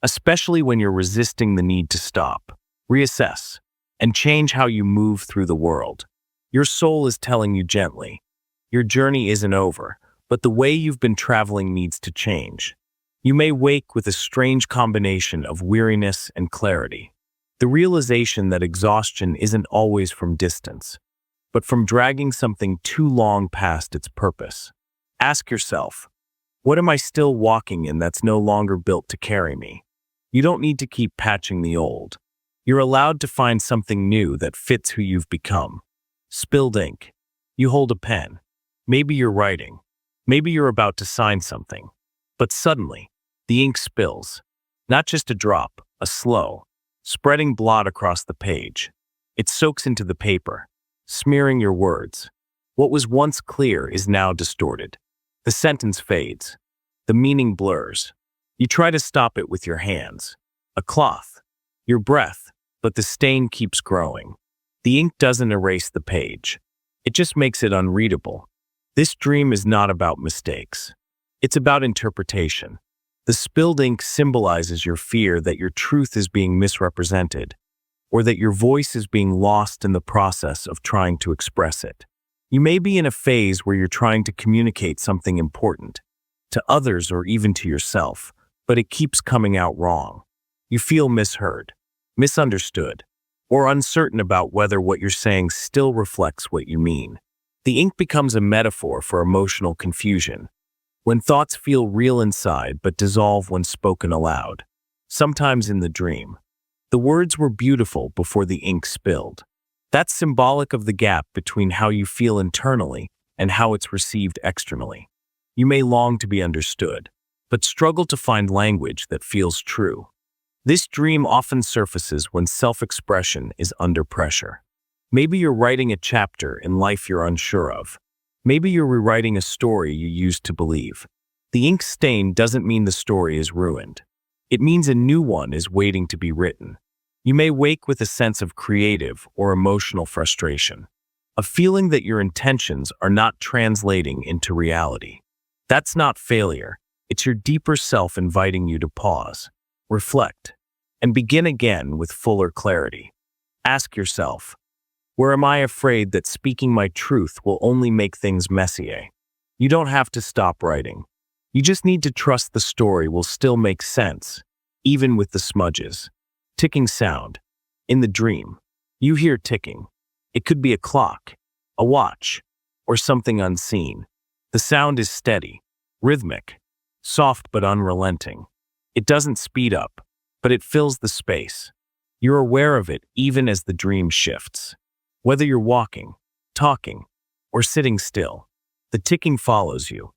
especially when you're resisting the need to stop, reassess, and change how you move through the world. Your soul is telling you gently, your journey isn't over, but the way you've been traveling needs to change. You may wake with a strange combination of weariness and clarity, the realization that exhaustion isn't always from distance, but from dragging something too long past its purpose. Ask yourself, what am I still walking in that's no longer built to carry me? You don't need to keep patching the old. You're allowed to find something new that fits who you've become. Spilled ink. You hold a pen. Maybe you're writing. Maybe you're about to sign something. But suddenly, the ink spills. Not just a drop, a slow, spreading blot across the page. It soaks into the paper, smearing your words. What was once clear is now distorted. The sentence fades. The meaning blurs. You try to stop it with your hands, a cloth, your breath, but the stain keeps growing. The ink doesn't erase the page. It just makes it unreadable. This dream is not about mistakes. It's about interpretation. The spilled ink symbolizes your fear that your truth is being misrepresented, or that your voice is being lost in the process of trying to express it. You may be in a phase where you're trying to communicate something important, to others or even to yourself, but it keeps coming out wrong. You feel misheard, misunderstood, or uncertain about whether what you're saying still reflects what you mean. The ink becomes a metaphor for emotional confusion, when thoughts feel real inside but dissolve when spoken aloud, sometimes in the dream. The words were beautiful before the ink spilled. That's symbolic of the gap between how you feel internally and how it's received externally. You may long to be understood, but struggle to find language that feels true. This dream often surfaces when self-expression is under pressure. Maybe you're writing a chapter in life you're unsure of. Maybe you're rewriting a story you used to believe. The ink stain doesn't mean the story is ruined. It means a new one is waiting to be written. You may wake with a sense of creative or emotional frustration, a feeling that your intentions are not translating into reality. That's not failure. It's your deeper self inviting you to pause, reflect, and begin again with fuller clarity. Ask yourself, where am I afraid that speaking my truth will only make things messier? You don't have to stop writing. You just need to trust the story will still make sense, even with the smudges. Ticking sound. In the dream, you hear ticking. It could be a clock, a watch, or something unseen. The sound is steady, rhythmic, soft but unrelenting. It doesn't speed up, but it fills the space. You're aware of it even as the dream shifts. Whether you're walking, talking, or sitting still, the ticking follows you.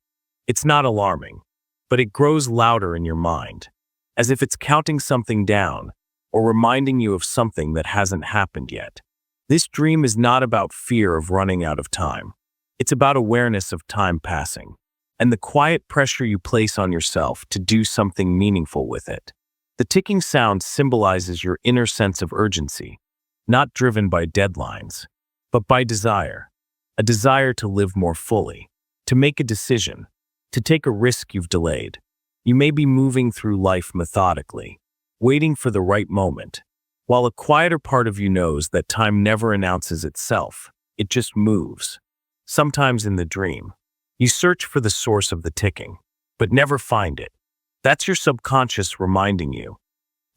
It's not alarming, but it grows louder in your mind, as if it's counting something down or reminding you of something that hasn't happened yet. This dream is not about fear of running out of time. It's about awareness of time passing, and the quiet pressure you place on yourself to do something meaningful with it. The ticking sound symbolizes your inner sense of urgency, not driven by deadlines, but by desire. A desire to live more fully, to make a decision, to take a risk you've delayed. You may be moving through life methodically, waiting for the right moment, while a quieter part of you knows that time never announces itself, it just moves. Sometimes in the dream, you search for the source of the ticking, but never find it. That's your subconscious reminding you.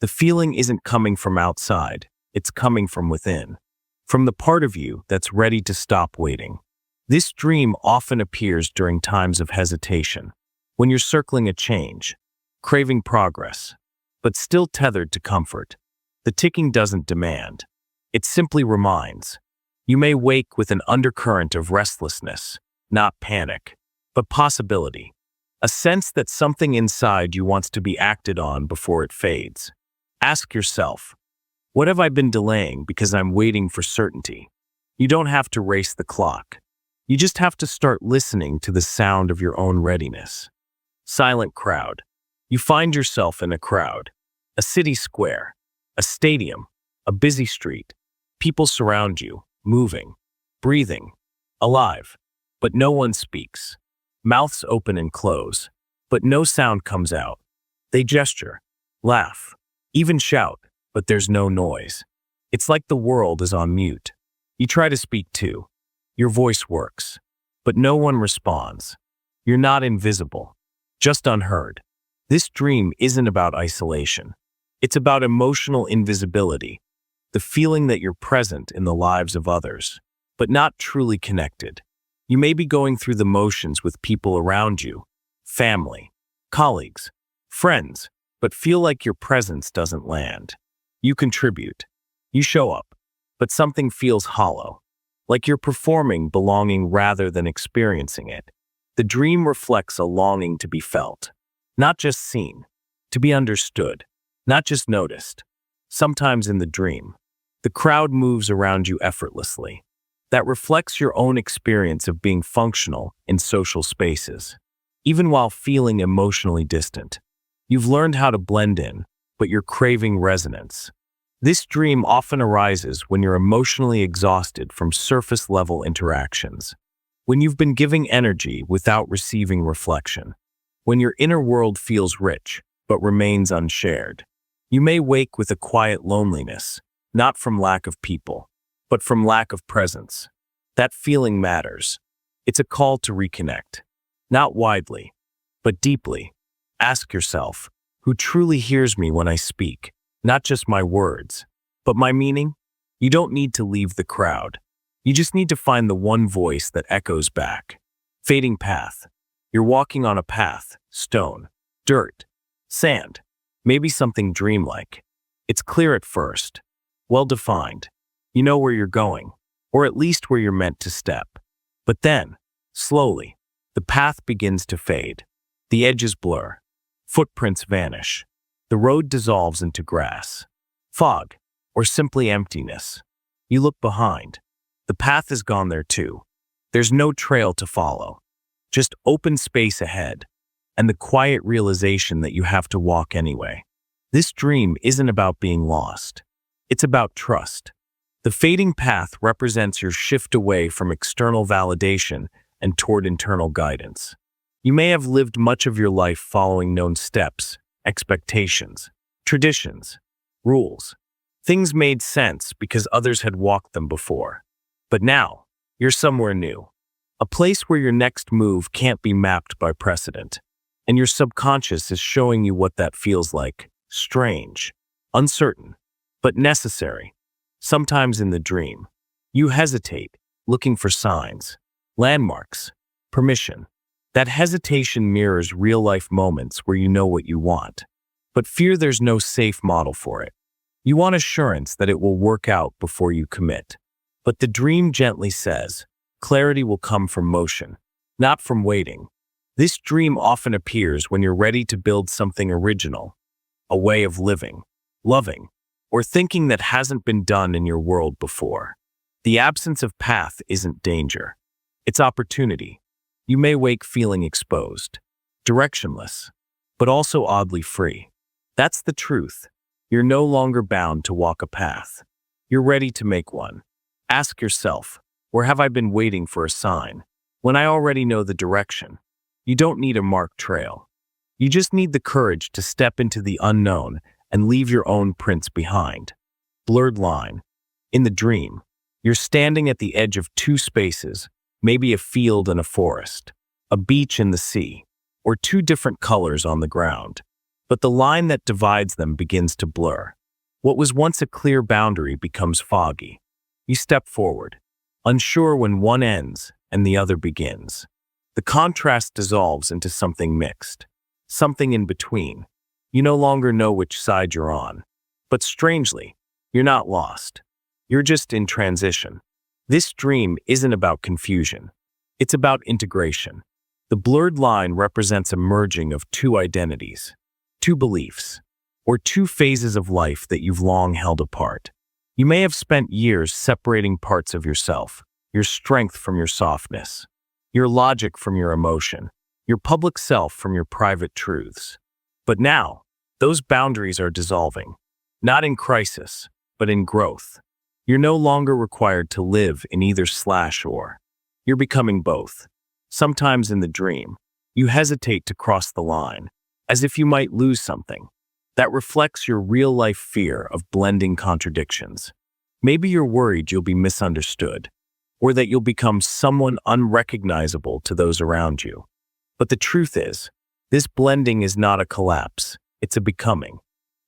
The feeling isn't coming from outside, it's coming from within, from the part of you that's ready to stop waiting. This dream often appears during times of hesitation, when you're circling a change, craving progress, but still tethered to comfort. The ticking doesn't demand. It simply reminds. You may wake with an undercurrent of restlessness, not panic, but possibility. A sense that something inside you wants to be acted on before it fades. Ask yourself, what have I been delaying because I'm waiting for certainty? You don't have to race the clock. You just have to start listening to the sound of your own readiness. Silent crowd. You find yourself in a crowd, a city square, a stadium, a busy street. People surround you, moving, breathing, alive, but no one speaks. Mouths open and close, but no sound comes out. They gesture, laugh, even shout, but there's no noise. It's like the world is on mute. You try to speak too. Your voice works, but no one responds. You're not invisible, just unheard. This dream isn't about isolation. It's about emotional invisibility, the feeling that you're present in the lives of others, but not truly connected. You may be going through the motions with people around you, family, colleagues, friends, but feel like your presence doesn't land. You contribute. You show up, but something feels hollow, like you're performing belonging rather than experiencing it. The dream reflects a longing to be felt, not just seen, to be understood, not just noticed. Sometimes in the dream, the crowd moves around you effortlessly. That reflects your own experience of being functional in social spaces. Even while feeling emotionally distant, you've learned how to blend in, but you're craving resonance. This dream often arises when you're emotionally exhausted from surface-level interactions, when you've been giving energy without receiving reflection, when your inner world feels rich but remains unshared. You may wake with a quiet loneliness, not from lack of people, but from lack of presence. That feeling matters. It's a call to reconnect, not widely, but deeply. Ask yourself, who truly hears me when I speak? Not just my words, but my meaning? You don't need to leave the crowd. You just need to find the one voice that echoes back. Fading path. You're walking on a path, stone, dirt, sand, maybe something dreamlike. It's clear at first, well-defined. You know where you're going, or at least where you're meant to step. But then, slowly, the path begins to fade. The edges blur. Footprints vanish. The road dissolves into grass, fog, or simply emptiness. You look behind. The path is gone there too. There's no trail to follow, just open space ahead, and the quiet realization that you have to walk anyway. This dream isn't about being lost. It's about trust. The fading path represents your shift away from external validation and toward internal guidance. You may have lived much of your life following known steps, expectations, traditions, rules. Things made sense because others had walked them before. But now, you're somewhere new. A place where your next move can't be mapped by precedent. And your subconscious is showing you what that feels like. Strange, uncertain, but necessary. Sometimes in the dream, you hesitate, looking for signs, landmarks, permission. That hesitation mirrors real-life moments where you know what you want, but fear there's no safe model for it. You want assurance that it will work out before you commit. But the dream gently says, clarity will come from motion, not from waiting. This dream often appears when you're ready to build something original, a way of living, loving, or thinking that hasn't been done in your world before. The absence of path isn't danger. It's opportunity. You may wake feeling exposed, directionless, but also oddly free. That's the truth. You're no longer bound to walk a path. You're ready to make one. Ask yourself, where have I been waiting for a sign, when I already know the direction? You don't need a marked trail. You just need the courage to step into the unknown and leave your own prints behind. Blurred line. In the dream, you're standing at the edge of two spaces, maybe a field and a forest, a beach and the sea, or two different colors on the ground. But the line that divides them begins to blur. What was once a clear boundary becomes foggy. You step forward, unsure when one ends and the other begins. The contrast dissolves into something mixed, something in between. You no longer know which side you're on. But strangely, you're not lost. You're just in transition. This dream isn't about confusion. It's about integration. The blurred line represents a merging of two identities, two beliefs, or two phases of life that you've long held apart. You may have spent years separating parts of yourself, your strength from your softness, your logic from your emotion, your public self from your private truths. But now, those boundaries are dissolving, not in crisis, but in growth. You're no longer required to live in either or. You're becoming both. Sometimes in the dream, you hesitate to cross the line, as if you might lose something. That reflects your real-life fear of blending contradictions. Maybe you're worried you'll be misunderstood, or that you'll become someone unrecognizable to those around you. But the truth is, this blending is not a collapse, it's a becoming.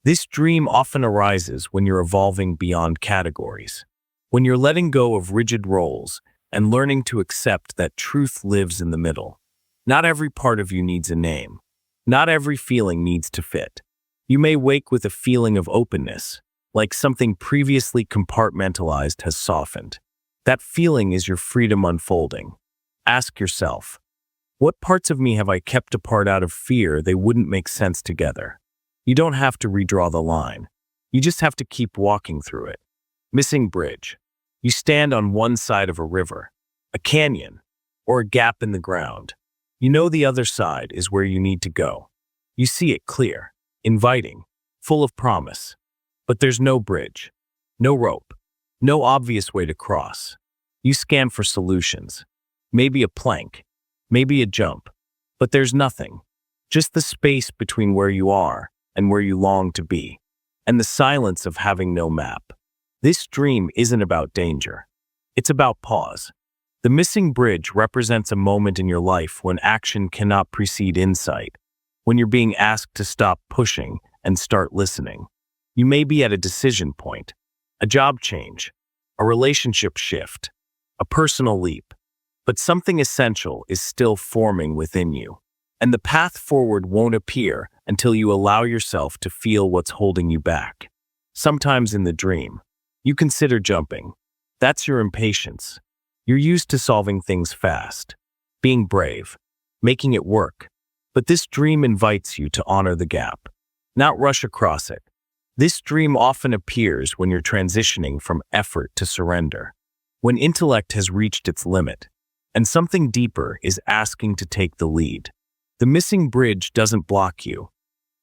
This dream often arises when you're evolving beyond categories, when you're letting go of rigid roles and learning to accept that truth lives in the middle. Not every part of you needs a name. Not every feeling needs to fit. You may wake with a feeling of openness, like something previously compartmentalized has softened. That feeling is your freedom unfolding. Ask yourself, what parts of me have I kept apart out of fear they wouldn't make sense together? You don't have to redraw the line. You just have to keep walking through it. Missing bridge. You stand on one side of a river, a canyon, or a gap in the ground. You know the other side is where you need to go. You see it clear, inviting, full of promise. But there's no bridge, no rope, no obvious way to cross. You scan for solutions. Maybe a plank, maybe a jump. But there's nothing. Just the space between where you are and where you long to be, and the silence of having no map. This dream isn't about danger. It's about pause. The missing bridge represents a moment in your life when action cannot precede insight, when you're being asked to stop pushing and start listening. You may be at a decision point, a job change, a relationship shift, a personal leap, but something essential is still forming within you, and the path forward won't appear until you allow yourself to feel what's holding you back. Sometimes in the dream, you consider jumping. That's your impatience. You're used to solving things fast, being brave, making it work. But this dream invites you to honor the gap, not rush across it. This dream often appears when you're transitioning from effort to surrender, when intellect has reached its limit, and something deeper is asking to take the lead. The missing bridge doesn't block you.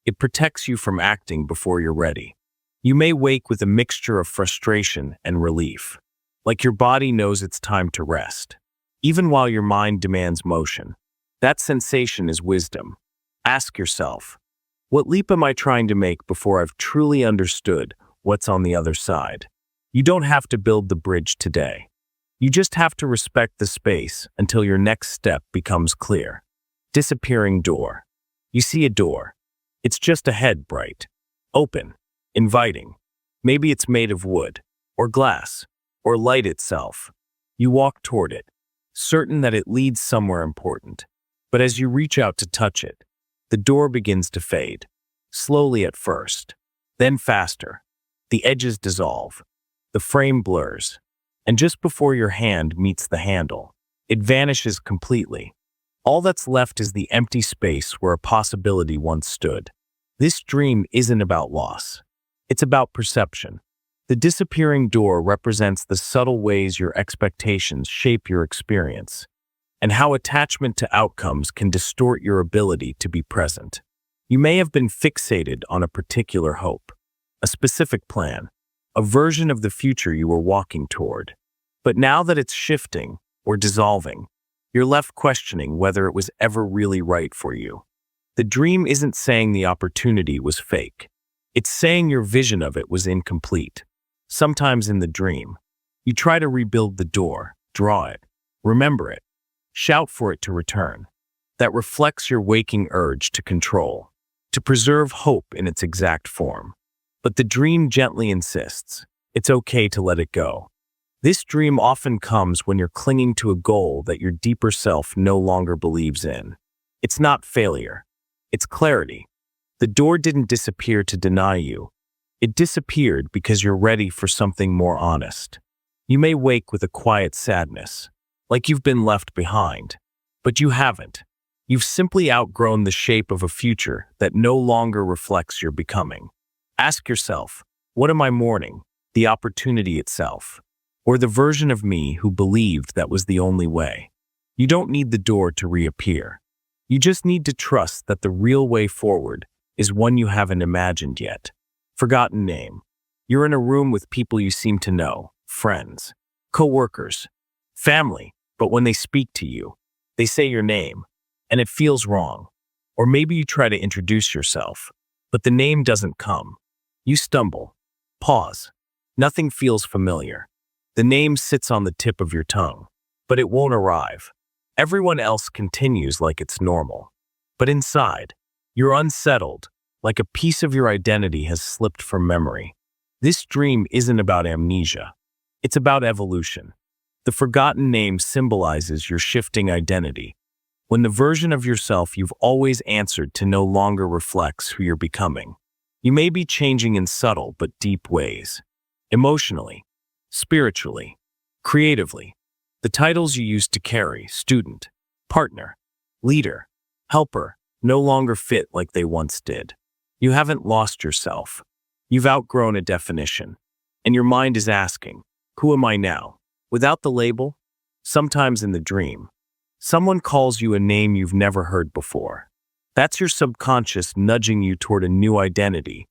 It protects you from acting before you're ready. You may wake with a mixture of frustration and relief, like your body knows it's time to rest, even while your mind demands motion. That sensation is wisdom. Ask yourself, what leap am I trying to make before I've truly understood what's on the other side? You don't have to build the bridge today. You just have to respect the space until your next step becomes clear. Disappearing door. You see a door. It's just ahead, bright, open, inviting. Maybe it's made of wood, or glass, or light itself. You walk toward it, certain that it leads somewhere important. But as you reach out to touch it, the door begins to fade, slowly at first, then faster. The edges dissolve, the frame blurs, and just before your hand meets the handle, it vanishes completely. All that's left is the empty space where a possibility once stood. This dream isn't about loss. It's about perception. The disappearing door represents the subtle ways your expectations shape your experience, and how attachment to outcomes can distort your ability to be present. You may have been fixated on a particular hope, a specific plan, a version of the future you were walking toward. But now that it's shifting or dissolving, you're left questioning whether it was ever really right for you. The dream isn't saying the opportunity was fake. It's saying your vision of it was incomplete. Sometimes in the dream, you try to rebuild the door, draw it, remember it, shout for it to return. That reflects your waking urge to control, to preserve hope in its exact form. But the dream gently insists, it's okay to let it go. This dream often comes when you're clinging to a goal that your deeper self no longer believes in. It's not failure. It's clarity. The door didn't disappear to deny you. It disappeared because you're ready for something more honest. You may wake with a quiet sadness, like you've been left behind. But you haven't. You've simply outgrown the shape of a future that no longer reflects your becoming. Ask yourself, what am I mourning? The opportunity itself, or the version of me who believed that was the only way? You don't need the door to reappear. You just need to trust that the real way forward is one you haven't imagined yet. Forgotten name. You're in a room with people you seem to know, friends, co-workers, family, but when they speak to you, they say your name, and it feels wrong. Or maybe you try to introduce yourself, But the name doesn't come. You stumble. Pause. Nothing feels familiar. The name sits on the tip of your tongue, but it won't arrive. Everyone else continues like it's normal. But inside, you're unsettled, like a piece of your identity has slipped from memory. This dream isn't about amnesia. It's about evolution. The forgotten name symbolizes your shifting identity, when the version of yourself you've always answered to no longer reflects who you're becoming. You may be changing in subtle but deep ways. Emotionally, spiritually, creatively. The titles you used to carry, student, partner, leader, helper, no longer fit like they once did. You haven't lost yourself. You've outgrown a definition. And your mind is asking, who am I now? Without the label? Sometimes in the dream, someone calls you a name you've never heard before. That's your subconscious nudging you toward a new identity,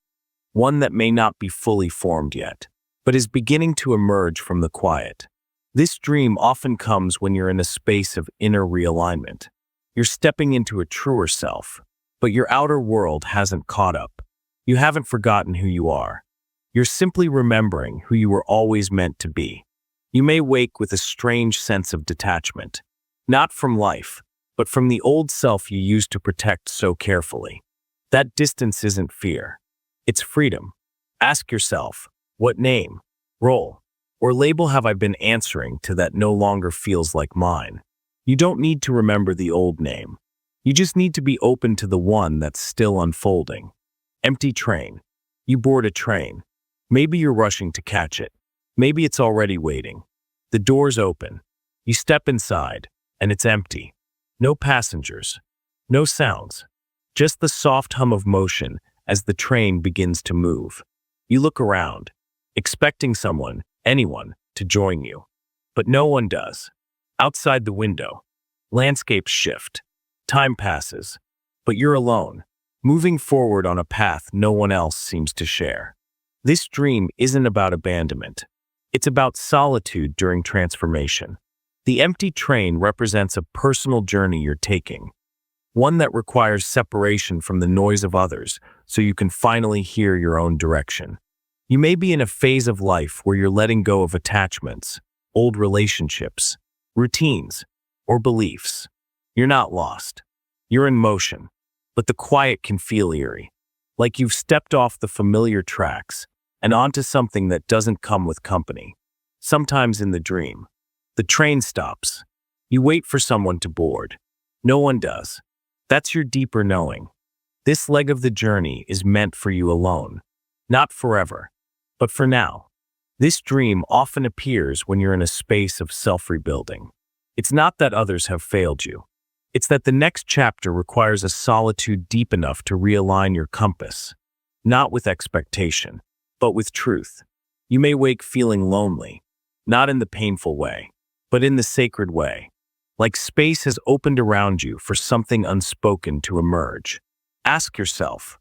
one that may not be fully formed yet, but is beginning to emerge from the quiet. This dream often comes when you're in a space of inner realignment. You're stepping into a truer self, but your outer world hasn't caught up. You haven't forgotten who you are. You're simply remembering who you were always meant to be. You may wake with a strange sense of detachment, not from life, but from the old self you used to protect so carefully. That distance isn't fear. It's freedom. Ask yourself, what name, role, or label have I been answering to that no longer feels like mine? You don't need to remember the old name. You just need to be open to the one that's still unfolding. Empty train. You board a train. Maybe you're rushing to catch it. Maybe it's already waiting. The doors open. You step inside, and it's empty. No passengers. No sounds. Just the soft hum of motion as the train begins to move. You look around, expecting someone, anyone, to join you. But no one does. Outside the window, landscapes shift. Time passes. But you're alone, moving forward on a path no one else seems to share. This dream isn't about abandonment. It's about solitude during transformation. The empty train represents a personal journey you're taking, one that requires separation from the noise of others so you can finally hear your own direction. You may be in a phase of life where you're letting go of attachments, old relationships, routines, or beliefs. You're not lost. You're in motion, but the quiet can feel eerie, like you've stepped off the familiar tracks and onto something that doesn't come with company. Sometimes in the dream, the train stops. You wait for someone to board. No one does. That's your deeper knowing. This leg of the journey is meant for you alone. Not forever, but for now. This dream often appears when you're in a space of self-rebuilding. It's not that others have failed you. It's that the next chapter requires a solitude deep enough to realign your compass, not with expectation, but with truth. You may wake feeling lonely, not in the painful way, but in the sacred way, like space has opened around you for something unspoken to emerge. Ask yourself,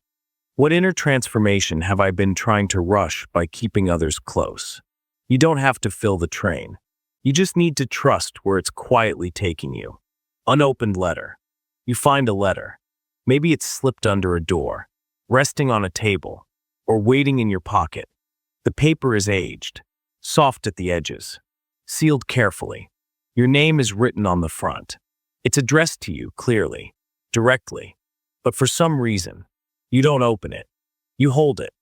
what inner transformation have I been trying to rush by keeping others close? You don't have to fill the train. You just need to trust where it's quietly taking you. Unopened letter. You find a letter. Maybe it's slipped under a door, resting on a table, or waiting in your pocket. The paper is aged, soft at the edges, sealed carefully. Your name is written on the front. It's addressed to you clearly, directly, but for some reason, you don't open it. You hold it,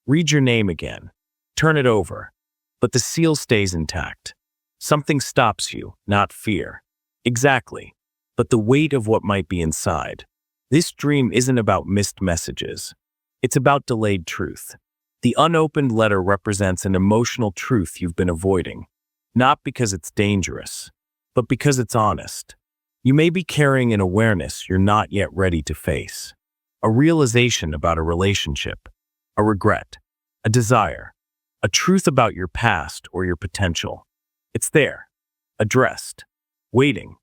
read your name again, turn it over, but the seal stays intact. Something stops you, not fear. Exactly, but the weight of what might be inside. This dream isn't about missed messages. It's about delayed truth. The unopened letter represents an emotional truth you've been avoiding, not because it's dangerous, but because it's honest. You may be carrying an awareness you're not yet ready to face. A realization about a relationship, a regret, a desire, a truth about your past or your potential. It's there, addressed, waiting,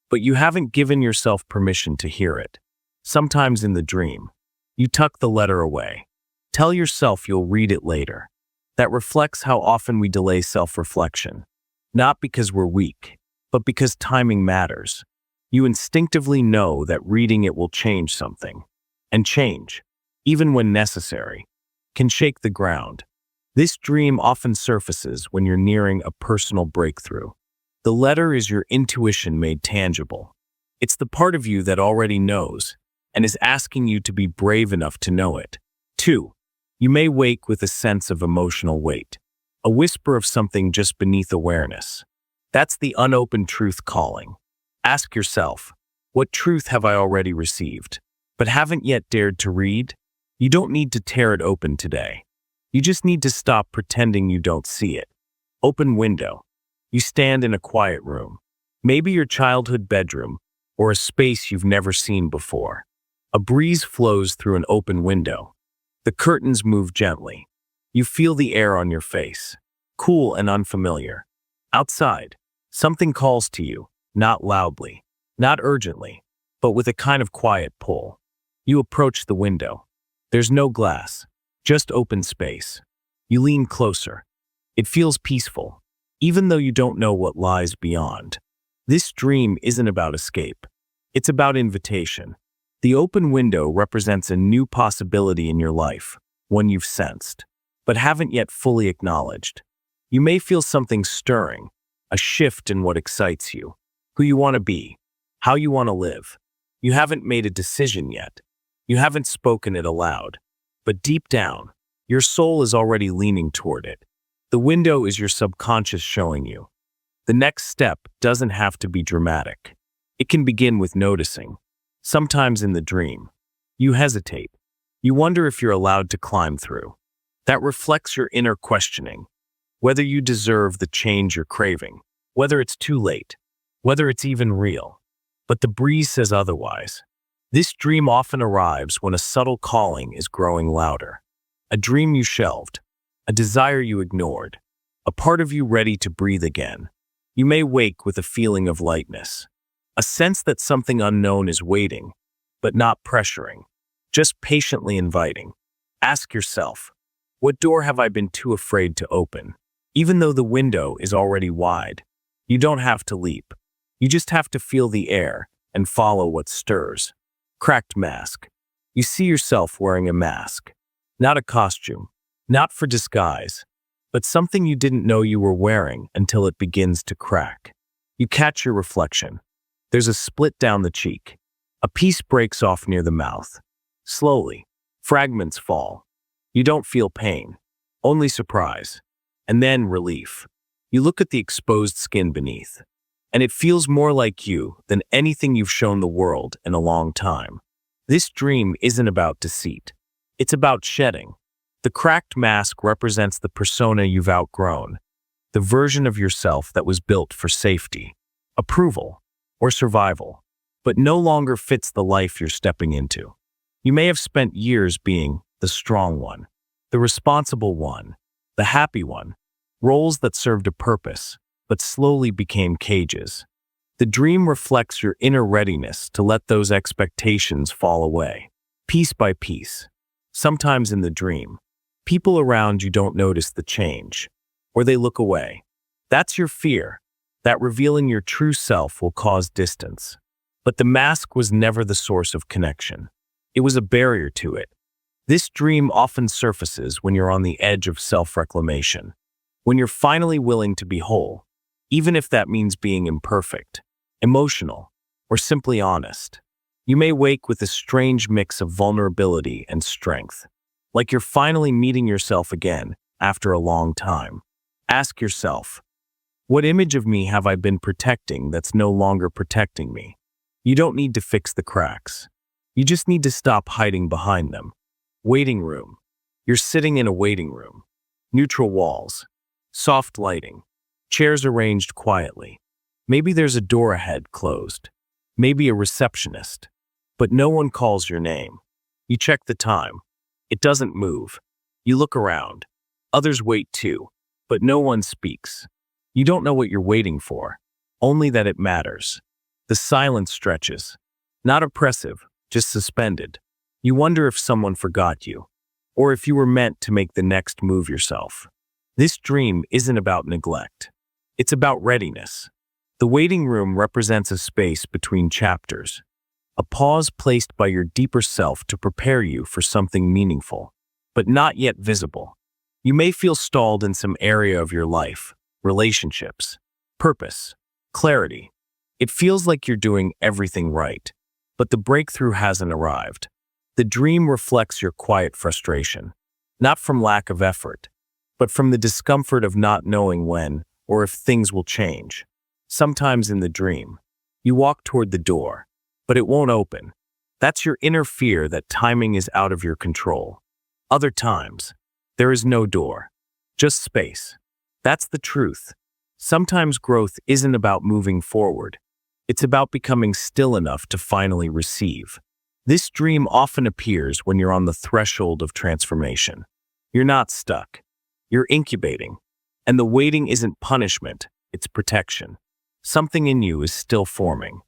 but you haven't given yourself permission to hear it. Sometimes in the dream, you tuck the letter away. Tell yourself you'll read it later. That reflects how often we delay self-reflection. Not because we're weak, but because timing matters. You instinctively know that reading it will change something. And change, even when necessary, can shake the ground. This dream often surfaces when you're nearing a personal breakthrough. The letter is your intuition made tangible. It's the part of you that already knows and is asking you to be brave enough to know it. 2. You may wake with a sense of emotional weight, a whisper of something just beneath awareness. That's the unopened truth calling. Ask yourself, what truth have I already received, but haven't yet dared to read? You don't need to tear it open today. You just need to stop pretending you don't see it. Open window. You stand in a quiet room, maybe your childhood bedroom, or a space you've never seen before. A breeze flows through an open window. The curtains move gently. You feel the air on your face, cool and unfamiliar. Outside, something calls to you, not loudly, not urgently, but with a kind of quiet pull. You approach the window. There's no glass, just open space. You lean closer. It feels peaceful, even though you don't know what lies beyond. This dream isn't about escape. It's about invitation. The open window represents a new possibility in your life, one you've sensed, but haven't yet fully acknowledged. You may feel something stirring, a shift in what excites you, who you want to be, how you want to live. You haven't made a decision yet. You haven't spoken it aloud, but deep down, your soul is already leaning toward it. The window is your subconscious showing you. The next step doesn't have to be dramatic. It can begin with noticing. Sometimes in the dream, you hesitate. You wonder if you're allowed to climb through. That reflects your inner questioning, whether you deserve the change you're craving, whether it's too late, whether it's even real. But the breeze says otherwise. This dream often arrives when a subtle calling is growing louder. A dream you shelved, a desire you ignored, a part of you ready to breathe again. You may wake with a feeling of lightness, a sense that something unknown is waiting, but not pressuring, just patiently inviting. Ask yourself, what door have I been too afraid to open? Even though the window is already wide, you don't have to leap. You just have to feel the air and follow what stirs. Cracked mask. You see yourself wearing a mask, not a costume, not for disguise, but something you didn't know you were wearing until it begins to crack. You catch your reflection. There's a split down the cheek. A piece breaks off near the mouth. Slowly, fragments fall. You don't feel pain, only surprise, and then relief. You look at the exposed skin beneath, and it feels more like you than anything you've shown the world in a long time. This dream isn't about deceit. It's about shedding. The cracked mask represents the persona you've outgrown, the version of yourself that was built for safety, approval, or survival, but no longer fits the life you're stepping into. You may have spent years being the strong one, the responsible one, the happy one, roles that served a purpose, but slowly became cages. The dream reflects your inner readiness to let those expectations fall away, piece by piece. Sometimes in the dream, people around you don't notice the change, or they look away. That's your fear, that revealing your true self will cause distance. But the mask was never the source of connection. It was a barrier to it. This dream often surfaces when you're on the edge of self-reclamation, when you're finally willing to be whole, even if that means being imperfect, emotional, or simply honest. You may wake with a strange mix of vulnerability and strength, like you're finally meeting yourself again after a long time. Ask yourself, what image of me have I been protecting that's no longer protecting me? You don't need to fix the cracks. You just need to stop hiding behind them. Waiting room. You're sitting in a waiting room. Neutral walls. Soft lighting. Chairs arranged quietly. Maybe there's a door ahead closed. Maybe a receptionist. But no one calls your name. You check the time. It doesn't move. You look around. Others wait too, but no one speaks. You don't know what you're waiting for, only that it matters. The silence stretches. Not oppressive, just suspended. You wonder if someone forgot you, or if you were meant to make the next move yourself. This dream isn't about neglect. It's about readiness. The waiting room represents a space between chapters, a pause placed by your deeper self to prepare you for something meaningful, but not yet visible. You may feel stalled in some area of your life, relationships, purpose, clarity. It feels like you're doing everything right, but the breakthrough hasn't arrived. The dream reflects your quiet frustration, not from lack of effort, but from the discomfort of not knowing when or if things will change. Sometimes in the dream, you walk toward the door, but it won't open. That's your inner fear that timing is out of your control. Other times, there is no door, just space. That's the truth. Sometimes growth isn't about moving forward. It's about becoming still enough to finally receive. This dream often appears when you're on the threshold of transformation. You're not stuck. You're incubating. And the waiting isn't punishment, it's protection. Something in you is still forming.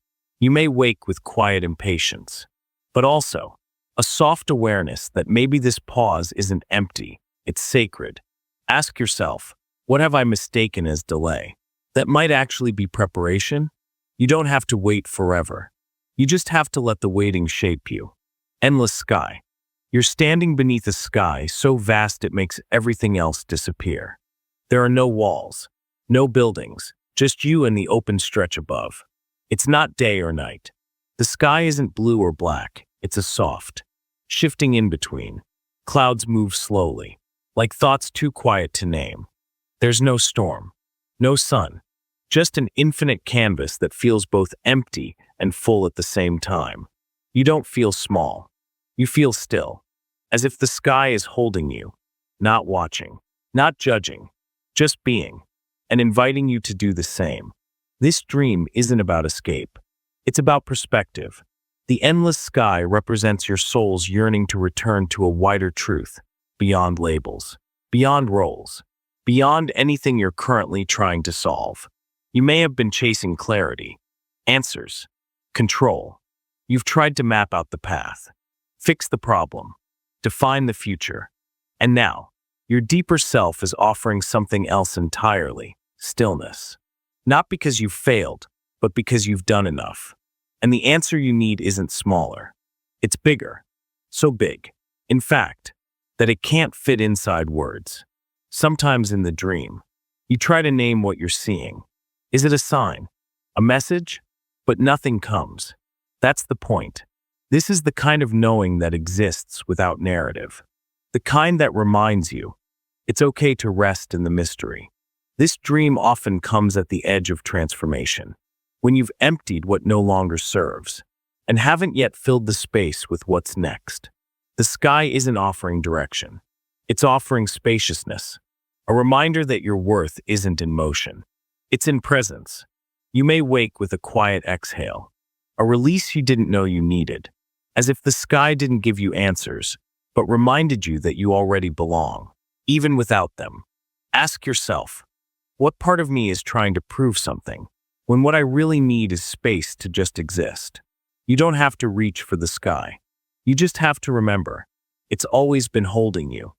You may wake with quiet impatience, but also a soft awareness that maybe this pause isn't empty, it's sacred. Ask yourself, what have I mistaken as delay? That might actually be preparation. You don't have to wait forever. You just have to let the waiting shape you. Endless sky. You're standing beneath a sky so vast it makes everything else disappear. There are no walls, no buildings, just you and the open stretch above. It's not day or night. The sky isn't blue or black, it's a soft, shifting in between. Clouds move slowly, like thoughts too quiet to name. There's no storm, no sun, just an infinite canvas that feels both empty and full at the same time. You don't feel small. You feel still, as if the sky is holding you, not watching, not judging, just being, and inviting you to do the same. This dream isn't about escape. It's about perspective. The endless sky represents your soul's yearning to return to a wider truth, beyond labels, beyond roles, beyond anything you're currently trying to solve. You may have been chasing clarity, answers, control. You've tried to map out the path, fix the problem, define the future. And now, your deeper self is offering something else entirely, stillness. Not because you've failed, but because you've done enough. And the answer you need isn't smaller. It's bigger. So big, in fact, that it can't fit inside words. Sometimes in the dream, you try to name what you're seeing. Is it a sign? A message? But nothing comes. That's the point. This is the kind of knowing that exists without narrative. The kind that reminds you, it's okay to rest in the mystery. This dream often comes at the edge of transformation, when you've emptied what no longer serves, and haven't yet filled the space with what's next. The sky isn't offering direction. It's offering spaciousness, a reminder that your worth isn't in motion. It's in presence. You may wake with a quiet exhale, a release you didn't know you needed, as if the sky didn't give you answers, but reminded you that you already belong, even without them. Ask yourself, what part of me is trying to prove something, when what I really need is space to just exist? You don't have to reach for the sky. You just have to remember, it's always been holding you.